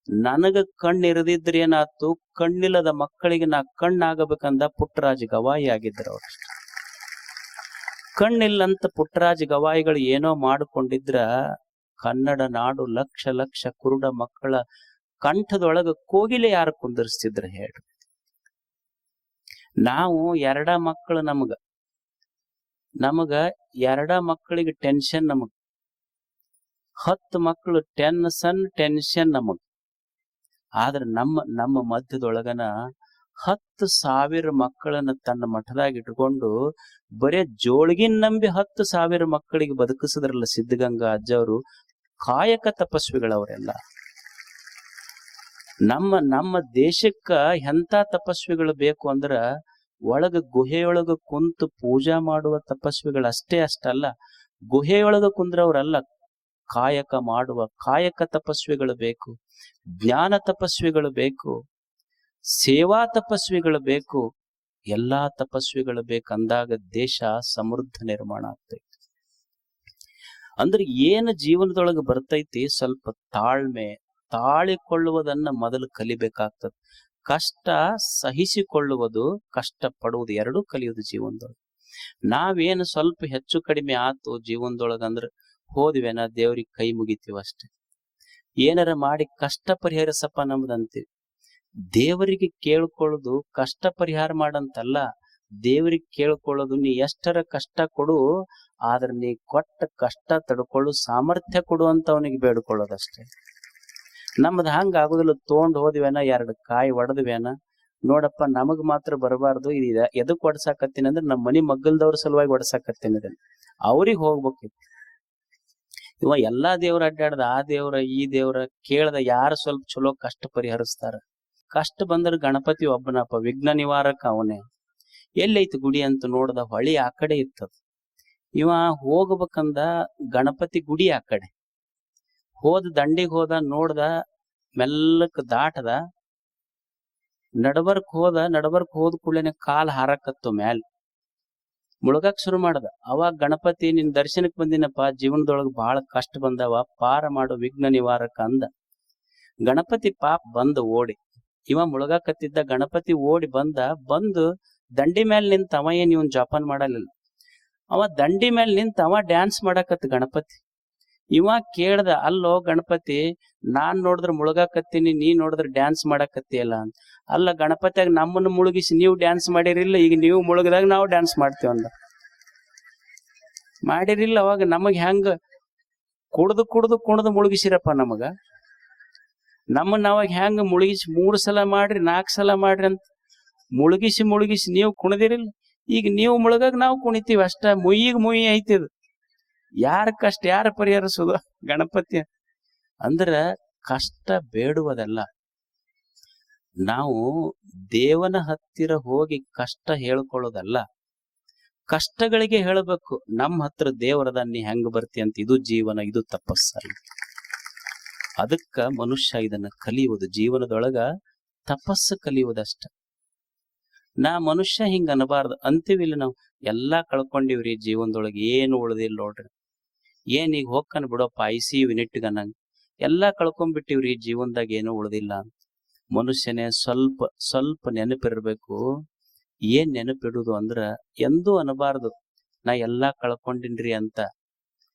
ನನಗ ಕಣ್ಣಿರದಿದ್ರೆ ಏನಾಯ್ತು, ಕಣ್ಣಿಲ್ಲದ ಮಕ್ಕಳಿಗೆ ನಾ ಕಣ್ಣಾಗಬೇಕಂದ ಪುಟ್ಟರಾಜ ಗವಾಯಿ ಆಗಿದ್ರು. ಅವ್ರು ಕಣ್ಣಿಲ್ಲಂತ ಪುಟ್ಟರಾಜ ಗವಾಯಿಗಳು ಏನೋ ಮಾಡಿಕೊಂಡಿದ್ರ ಕನ್ನಡ ನಾಡು ಲಕ್ಷ ಲಕ್ಷ ಕುರುಡ ಮಕ್ಕಳ ಕಂಠದೊಳಗ ಕೋಗಿಲೆ ಯಾರು ಕುಂದರ್ಸ್ತಿದ್ರ ಹೇಳಿ? ನಾವು 2 ಮಕ್ಕಳು, ನಮಗ 2 ಮಕ್ಕಳಿಗೆ ಟೆನ್ಷನ್, ನಮಗ 10 ಮಕ್ಕಳು ಟೆನ್ಷನ್ ನಮಗ. ಆದ್ರೆ ನಮ್ಮ ಮಧ್ಯದೊಳಗನ 10,000 ಮಕ್ಕಳನ್ನ ತನ್ನ ಮಠದಾಗ ಇಟ್ಕೊಂಡು ಬರೇ ಜೋಳ್ಗಿನ್ ನಂಬಿ 10,000 ಮಕ್ಕಳಿಗೆ ಬದುಕಿಸಿದ್ರಲ್ಲ ಸಿದ್ಧಗಂಗಾ ಅಜ್ಜವರು. ಕಾಯಕ ತಪಸ್ವಿಗಳವರೆಲ್ಲ. ನಮ್ಮ ದೇಶಕ್ಕ ಎಂಥ ತಪಸ್ವಿಗಳು ಬೇಕು ಅಂದ್ರ ಒಳಗ ಗುಹೆಯೊಳಗ ಕುಂತು ಪೂಜಾ ಮಾಡುವ ತಪಸ್ವಿಗಳು ಅಷ್ಟಲ್ಲ, ಗುಹೆಯೊಳಗ ಕುಂದ್ರವ್ರಲ್ಲ, ಕಾಯಕ ಮಾಡುವ ಕಾಯಕ ತಪಸ್ವಿಗಳು ಬೇಕು, ಜ್ಞಾನ ತಪಸ್ವಿಗಳು ಬೇಕು, ಸೇವಾ ತಪಸ್ವಿಗಳು ಬೇಕು, ಎಲ್ಲಾ ತಪಸ್ವಿಗಳು ಬೇಕಂದಾಗ ದೇಶ ಸಮೃದ್ಧ ನಿರ್ಮಾಣ ಆಗ್ತೈತಿ. ಅಂದ್ರೆ ಏನು ಜೀವನದೊಳಗೆ ಬರ್ತೈತಿ, ಸ್ವಲ್ಪ ತಾಳ್ಮೆ, ತಾಳಿಕೊಳ್ಳುವುದನ್ನ ಮೊದಲು ಕಲಿಬೇಕಾಗ್ತದೆ. ಕಷ್ಟ ಸಹಿಸಿಕೊಳ್ಳುವುದು, ಕಷ್ಟ ಪಡುವುದು ಎರಡೂ ಕಲಿಯುವುದು ಜೀವನದೊಳಗೆ. ನಾವೇನು ಸ್ವಲ್ಪ ಹೆಚ್ಚು ಕಡಿಮೆ ಆತು ಜೀವನದೊಳಗಂದ್ರ ಹೋದ್ವೇನ ದೇವ್ರಿಗೆ ಕೈ ಮುಗಿತೀವಿ ಅಷ್ಟೇ. ಏನಾರ ಮಾಡಿ ಕಷ್ಟ ಪರಿಹರಿಸಪ್ಪ ನಮ್ದಂತೀವಿ. ದೇವರಿಗೆ ಕೇಳ್ಕೊಳ್ಳೋದು ಕಷ್ಟ ಪರಿಹಾರ ಮಾಡಂತಲ್ಲ, ದೇವರಿಗೆ ಕೇಳ್ಕೊಳ್ಳೋದು ನೀ ಎಷ್ಟರ ಕಷ್ಟ ಕೊಡು, ಆದ್ರೆ ನೀ ಕೊಟ್ಟ ಕಷ್ಟ ತಡ್ಕೊಳ್ಳು ಸಾಮರ್ಥ್ಯ ಕೊಡು ಅಂತ ಅವನಿಗೆ ಬೇಡ್ಕೊಳ್ಳೋದಷ್ಟೇ. ನಮ್ದು ಹಂಗ ಆಗುದಿಲ್ಲ. ತೊಗೊಂಡ್ ಹೋದ್ವೇನ, 2 ಕಾಯಿ ಒಡದ್ವೇನ, ನೋಡಪ್ಪ ನಮಗ್ ಮಾತ್ರ ಬರಬಾರ್ದು, ಇದು ಎದಕ್ ಒಡ್ಸಾಕತ್ತೀನಿ ಅಂದ್ರೆ ನಮ್ಮ ಮನಿ ಮಗ್ಗಲ್ದವ್ರ ಸಲುವಾಗಿ ಒಡ್ಸಾಕತ್ತೀನಿ, ಇದನ್ನ ಅವ್ರಿಗೆ ಹೋಗ್ಬೇಕಿತ್ತು. ಇವ ಎಲ್ಲಾ ದೇವ್ರ ಅಡ್ಡಾಡ್ದ, ಆ ದೇವ್ರ ಈ ದೇವ್ರ ಕೇಳ್ದ, ಯಾರು ಸ್ವಲ್ಪ ಚಲೋ ಕಷ್ಟ ಪರಿಹರಿಸ್ತಾರ. ಕಷ್ಟ ಬಂದ್ರೆ ಗಣಪತಿ ಒಬ್ಬನಪ್ಪ, ವಿಘ್ನ ನಿವಾರಕ ಅವನೇ. ಎಲ್ಲೈತಿ ಗುಡಿ ಅಂತ ನೋಡ್ದ, ಹೊಳಿ ಆ ಕಡೆ ಇತ್ತದ. ಇವ ಹೋಗ್ಬೇಕಂದ ಗಣಪತಿ ಗುಡಿ ಆ ಕಡೆ ಹೋದ, ದಂಡಿಗೆ ಹೋದ, ನೋಡ್ದ, ಮೆಲ್ಲಕ್ ದಾಟದ, ನಡಬರ್ಕ್ ಹೋದ ಕೂಡಲೇನೆ ಕಾಲ್ ಹಾರಕತ್ತು ಮ್ಯಾಲ, ಮುಳುಗಕ್ ಶುರು ಮಾಡ್ದ. ಅವಾಗ ಗಣಪತಿ, ನಿನ್ ದರ್ಶನಕ್ ಬಂದಿನಪ್ಪ, ಜೀವನದೊಳಗ ಬಹಳ ಕಷ್ಟ ಬಂದವ, ಪಾರ ಮಾಡು ವಿಘ್ನ ನಿವಾರಕ ಅಂದ. ಗಣಪತಿ ಪಾಪ ಬಂದು ಓಡಿ, ಇವ ಮುಳುಗಾಕತ್ತಿದ್ದ, ಗಣಪತಿ ಓಡಿ ಬಂದು ದಂಡಿ ಮೇಲೆ ನಿಂತ, ಅವ ಏನ್ ಇವನ್ ಜೋಪಾನ ಮಾಡಲಿಲ್ಲ, ಅವ ದಂಡಿ ಮೇಲೆ ನಿಂತ ಅವ ಡ್ಯಾನ್ಸ್ ಮಾಡಾಕತ್ತ ಗಣಪತಿ. ಇವ ಕೇಳ್ದ, ಅಲ್ಲೋ ಗಣಪತಿ, ನಾನ್ ನೋಡಿದ್ರ ಮುಳುಗಾಕತ್ತೀನಿ, ನೀ ನೋಡಿದ್ರ ಡ್ಯಾನ್ಸ್ ಮಾಡಾಕತ್ತಿಯಲ್ಲ ಅಂತ. ಅಲ್ಲ ಗಣಪತಿಯಾಗ ನಮ್ಮನ್ನು ಮುಳುಗಿಸಿ ನೀವು ಡ್ಯಾನ್ಸ್ ಮಾಡಿರಿಲ್ಲ, ಈಗ ನೀವು ಮುಳುಗದಾಗ ನಾವು ಡ್ಯಾನ್ಸ್ ಮಾಡ್ತೇವ ಅಂದ. ಮಾಡಿರಿಲ್ಲ, ಅವಾಗ ನಮಗ್ ಹೆಂಗ ಕುಡ್ದು ಮುಳುಗಿಸಿರಪ್ಪ ನಮಗ, ನಮ್ಮನ್ನ ಅವಾಗ ಹೆಂಗ ಮುಳುಗಿಸಿ 3 ಸಲ ಮಾಡ್ರಿ 4 ಸಲ ಮಾಡ್ರಿ ಅಂತ ಮುಳುಗಿಸಿ ನೀವು ಕುಣದಿರಿಲ್ಲ, ಈಗ ನೀವು ಮುಳುಗಾಗ ನಾವು ಕುಣಿತೀವಿ ಅಷ್ಟ. ಮುಯಿ ಐತಿದ್, ಯಾರ ಕಷ್ಟ ಯಾರ ಪರಿಹರಿಸೋದು? ಗಣಪತಿ. ಅಂದ್ರ ಕಷ್ಟ ಬೇಡುವುದಲ್ಲ, ನಾವು ದೇವನ ಹತ್ತಿರ ಹೋಗಿ ಕಷ್ಟ ಹೇಳ್ಕೊಳ್ಳೋದಲ್ಲ, ಕಷ್ಟಗಳಿಗೆ ಹೇಳಬೇಕು, ನಮ್ಮ ಹತ್ರ ದೇವರದ, ನೀ ಹೆಂಗ ಬರ್ತಿ ಅಂತ. ಇದು ಜೀವನ, ಇದು ತಪಸ್ಸಲ್ಲ. ಅದಕ್ಕ ಮನುಷ್ಯ ಇದನ್ನ ಕಲಿಯುವುದು, ಜೀವನದೊಳಗ ತಪಸ್ಸು ಕಲಿಯುವುದಷ್ಟ. ಮನುಷ್ಯ ಹಿಂಗ ಅನಬಾರ್ದು ಅಂತೀವಿಲ್ಲ ನಾವು. ಎಲ್ಲಾ ಕಳ್ಕೊಂಡಿವ್ರಿ ಜೀವನದೊಳಗೆ, ಏನು ಉಳ್ದಿಲ್ಲ ನೋಡ್ರಿ. ಏನ್ ಈಗ ಹೋಗ್ಕನ್ ಬಿಡಪ್ಪ ICU ಯೂನಿಟ್ಗ ನಂಗ, ಎಲ್ಲಾ ಕಳ್ಕೊಂಡ್ಬಿಟ್ಟಿವ್ರಿ ಜೀವನದಾಗ, ಏನು ಉಳ್ದಿಲ್ಲ ಅಂತ. ಮನುಷ್ಯನೇ ಸ್ವಲ್ಪ ನೆನಪಿರ್ಬೇಕು. ಏನ್ ನೆನಪಿಡುದು ಅಂದ್ರ, ಎಂದೂ ಅನಬಾರ್ದು ನಾ ಎಲ್ಲಾ ಕಳ್ಕೊಂಡಿನ್ರಿ ಅಂತ.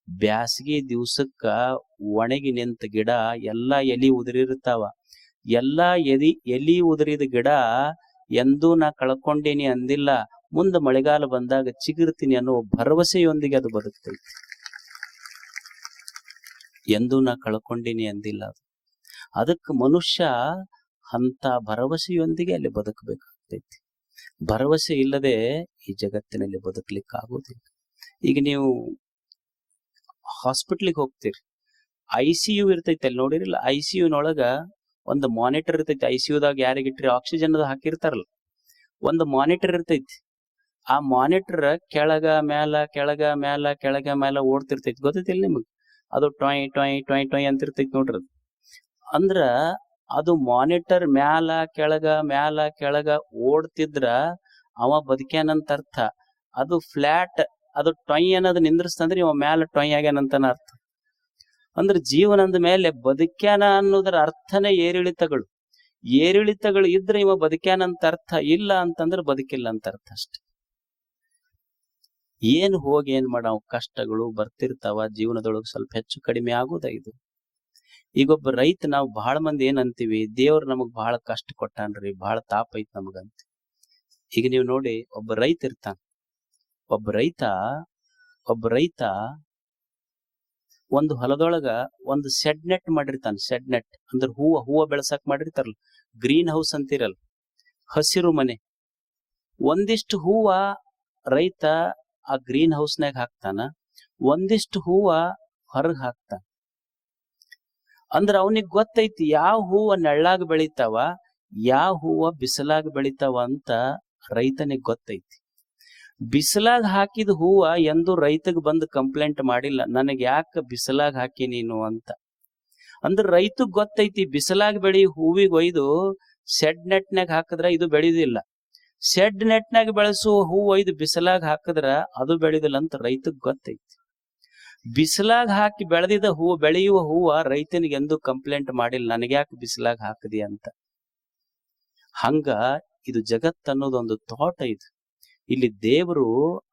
ಬ್ಯಾಸಗಿ ದಿವ್ಸಕ್ಕ ಒಣಗಿ ನಿಂತ ಗಿಡ ಎಲ್ಲಾ ಎಲಿ ಉದುರಿರ್ತಾವ, ಎಲ್ಲಾ ಎಲಿ ಉದುರಿದ ಗಿಡ ಎಂದೂ ನಾ ಕಳ್ಕೊಂಡೇನಿ ಅಂದಿಲ್ಲ. ಮುಂದೆ ಮಳೆಗಾಲ ಬಂದಾಗ ಚಿಗುರ್ತೀನಿ ಅನ್ನೋ ಭರವಸೆಯೊಂದಿಗೆ ಅದು ಬದುಕ್ತೈತಿ. ಎಂದೂ ನಾ ಕಳ್ಕೊಂಡೇನಿ ಅಂದಿಲ್ಲ ಅದು. ಅದಕ್ಕೆ ಮನುಷ್ಯ ಅಂತ ಭರವಸೆಯೊಂದಿಗೆ ಅಲ್ಲಿ ಬದುಕಬೇಕಾಗ್ತೈತಿ. ಭರವಸೆ ಇಲ್ಲದೆ ಈ ಜಗತ್ತಿನಲ್ಲಿ ಬದುಕಲಿಕ್ಕೆ ಆಗೋದಿಲ್ಲ. ಈಗ ನೀವು ಹಾಸ್ಪಿಟ್ಲಿಗೆ ಹೋಗ್ತೀರಿ, ICU ಇರ್ತೈತಿ, ಅಲ್ಲಿ ನೋಡಿರಲ್ಲ, ICUನೊಳಗ ಒಂದು ಮಾನಿಟರ್ ಇರ್ತೈತಿ. ICUದಾಗ ಯಾರಿಗಿಟ್ರಿ ಆಕ್ಸಿಜನ್ ಅದು ಹಾಕಿರ್ತಾರಲ್ಲ, ಒಂದು ಮಾನಿಟರ್ ಇರ್ತೈತಿ. ಆ ಮಾನಿಟರ್ ಕೆಳಗ ಮ್ಯಾಲ ಓಡ್ತಿರ್ತೈತಿ, ಗೊತ್ತೈತಿಲ್ಲ ನಿಮಗ್? ಅದು ಟೊಯ್ ಟೊಯ್ ಟೊಯ್ ಟೊಯ್ ಅಂತಿರ್ತೈತಿ ನೋಡ್ರಿ. ಅಂದ್ರ ಅದು ಮಾನಿಟರ್ ಮ್ಯಾಲ ಕೆಳಗ ಓಡ್ತಿದ್ರ ಅವ ಬದುಕ್ಯಾನಂತ ಅರ್ಥ. ಅದು ಫ್ಲಾಟ್, ಅದು ಟೊಯ್ ಅನ್ನೋದು ನಿಂದ್ರಿಸ್ತಂದ್ರೆ ಇವ ಮ್ಯಾಲ ಟೊಯ್ ಆಗ್ಯಾನಂತನ ಅರ್ಥ. ಅಂದ್ರೆ ಜೀವನ ಅಂದ ಮೇಲೆ ಬದುಕ್ಯಾನ ಅನ್ನೋದರ ಅರ್ಥನೇ ಏರಿಳಿತಗಳು ಇದ್ರೆ ಇವ ಬದುಕ್ಯಾನಂತ ಅರ್ಥ, ಇಲ್ಲ ಅಂತಂದ್ರೆ ಬದುಕಿಲ್ಲ ಅಂತ ಅರ್ಥ ಅಷ್ಟೆ. ಏನ್ ಹೋಗಿ ಏನ್ ಮಾಡಾವ್, ಕಷ್ಟಗಳು ಬರ್ತಿರ್ತಾವ ಜೀವನದೊಳಗೆ, ಸ್ವಲ್ಪ ಹೆಚ್ಚು ಕಡಿಮೆ ಆಗೋದ ಇದು. ಈಗೊಬ್ಬ ರೈತ, ನಾವು ಬಹಳ ಮಂದಿ ಏನ್ ಅಂತೀವಿ, ದೇವ್ರು ನಮಗ್ ಬಹಳ ಕಷ್ಟ ಕೊಟ್ಟಾನ್ರಿ, ಬಹಳ ತಾಪ ಐತ್ ನಮಗಂತ. ಈಗ ನೀವು ನೋಡಿ, ಒಬ್ಬ ರೈತ ಇರ್ತಾನ, ಒಬ್ಬ ರೈತ ಒಂದು ಹೊಲದೊಳಗ ಒಂದು ಶೆಡ್ ನೆಟ್ ಮಾಡಿರ್ತಾನ. ಶೆಡ್ ನೆಟ್ ಅಂದ್ರೆ ಹೂವ ಬೆಳಸಾಕ್ ಮಾಡಿರ್ತಾರಲ್ಲ, ಗ್ರೀನ್ ಹೌಸ್ ಅಂತಿರಲ್ಲ, ಹಸಿರು ಮನೆ. ಒಂದಿಷ್ಟು ಹೂವ ರೈತ ಆ ಗ್ರೀನ್ ಹೌಸ್ನಾಗ ಹಾಕ್ತಾನ, ಒಂದಿಷ್ಟು ಹೂವ ಹೊರಗ್ ಹಾಕ್ತಾನ. ಅಂದ್ರ ಅವನಿಗೆ ಗೊತ್ತೈತಿ ಯಾವ ಹೂವ ನೆಳ್ಳಾಗ ಬೆಳಿತಾವ, ಯಾವ ಹೂವ ಬಿಸಿಲಾಗ ಬೆಳಿತಾವ ಅಂತ ರೈತನಿಗೆ ಗೊತ್ತೈತಿ. ಬಿಸಿಲಾಗ ಹಾಕಿದ ಹೂವ ಎಂದು ರೈತಗ್ ಬಂದು ಕಂಪ್ಲೇಂಟ್ ಮಾಡಿಲ್ಲ, ನನಗ್ ಯಾಕ ಬಿಸಿಲಾಗ ಹಾಕಿ ನೀನು ಅಂತ. ಅಂದ್ರ ರೈತಗ್ ಗೊತ್ತೈತಿ ಬಿಸಿಲಾಗ ಬೆಳಿ ಹೂವಿಗೆ ಒಯ್ದು ಶೆಡ್ ನೆಟ್ನಾಗ ಹಾಕಿದ್ರ ಇದು ಬೆಳೆಯುದಿಲ್ಲ, ಶೆಡ್ ನೆಟ್ನಾಗ ಬೆಳೆಸುವ ಹೂವು ಒಯ್ದು ಬಿಸಿಲಾಗ ಹಾಕಿದ್ರ ಅದು ಬೆಳೆಯುದಿಲ್ಲ ಅಂತ ರೈತಗ್ ಗೊತ್ತೈತಿ. ಬಿಸಿಲಾಗ ಹಾಕಿ ಬೆಳೆದಿದ್ದ ಹೂವು ಬೆಳೆಯುವ ಹೂವ ರೈತನಿಗೆ ಎಂದು ಕಂಪ್ಲೇಂಟ್ ಮಾಡಿಲ್ಲ, ನನಗ್ಯಾಕೆ ಬಿಸಿಲಾಗ ಹಾಕದಿ ಅಂತ. ಹಂಗ ಇದು ಜಗತ್ತನ್ನೋದೊಂದು ತೋಟ ಇದು. ಇಲ್ಲಿ ದೇವರು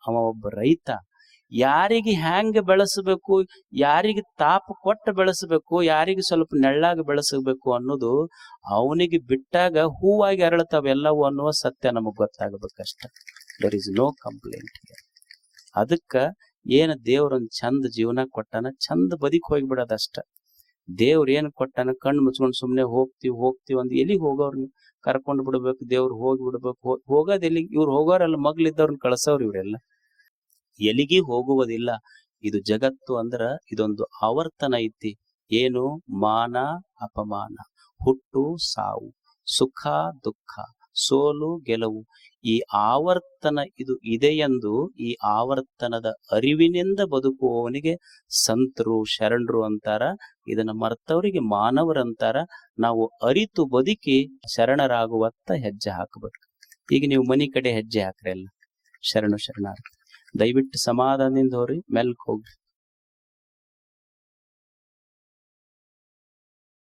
ಅವ ಒಬ್ಬ ರೈತ, ಯಾರಿಗೆ ಹ್ಯಾಂಗ ಬೆಳೆಸಬೇಕು, ಯಾರಿಗೆ ತಾಪ ಕೊಟ್ಟು ಬೆಳೆಸಬೇಕು, ಯಾರಿಗೆ ಸ್ವಲ್ಪ ನೆಳ್ಳಾಗ ಬೆಳೆಸಬೇಕು ಅನ್ನೋದು ಅವನಿಗೆ ಬಿಟ್ಟಾಗ ಹೂವಾಗಿ ಅರಳತಾವ ಎಲ್ಲವೂ ಅನ್ನುವ ಸತ್ಯ ನಮಗ್ ಗೊತ್ತಾಗಬೇಕಷ್ಟ. There is no complaint. ಅದಕ್ಕ ಏನ ದೇವ್ರೊಂದ್ ಚಂದ ಜೀವನ ಕೊಟ್ಟಾನ, ಚಂದ ಬದುಕಿ ಹೋಗ್ಬಿಡೋದಷ್ಟ. ದೇವ್ರ ಏನ್ ಕೊಟ್ಟಾನ, ಕಣ್ಣು ಮುಚ್ಕೊಂಡ್ ಸುಮ್ನೆ ಹೋಗ್ತಿವಿ ಒಂದ್ ಎಲ್ಲಿಗೆ ಹೋಗೋರ್ನ ಕರ್ಕೊಂಡ್ ಬಿಡ್ಬೇಕು, ದೇವ್ರು ಹೋಗಿ ಬಿಡ್ಬೇಕು. ಹೋಗೋದ್ ಎಲ್ಲಿಗೆ? ಇವ್ರು ಹೋಗೋರಲ್ಲ, ಮಗ್ಲಿದ್ದವ್ರನ್ನ ಕಳ್ಸವ್ರ ಇವ್ರೆಲ್ಲ. ಎಲ್ಲಿಗೆ ಹೋಗುವುದಿಲ್ಲ. ಇದು ಜಗತ್ತು ಅಂದ್ರ ಇದೊಂದು ಆವರ್ತನ ಐತಿ. ಏನು? ಮಾನ ಅಪಮಾನ, ಹುಟ್ಟು ಸಾವು, ಸುಖ ದುಃಖ, ಸೋಲು ಗೆಲುವು. ಈ ಆವರ್ತನ ಇದು ಇದೆಯೆಂದು ಈ ಆವರ್ತನದ ಅರಿವಿನಿಂದ ಬದುಕುವವನಿಗೆ ಸಂತರು ಶರಣರು ಅಂತಾರ. ಇದನ್ನ ಮರ್ತವರಿಗೆ ಮಾನವರಂತಾರ. ನಾವು ಅರಿತು ಬದುಕಿ ಶರಣರಾಗುವತ್ತ ಹೆಜ್ಜೆ ಹಾಕಬೇಕು. ಈಗ ನೀವು ಮನಿ ಕಡೆ ಹೆಜ್ಜೆ ಹಾಕ್ರಿ, ಎಲ್ಲ ಶರಣು ಶರಣಾರ್ಥಿ. ದಯವಿಟ್ಟು ಸಮಾಧಾನದಿಂದ ಹೋಗ್ರಿ, ಮೆಲ್ಕ್ ಹೋಗ್ರಿ.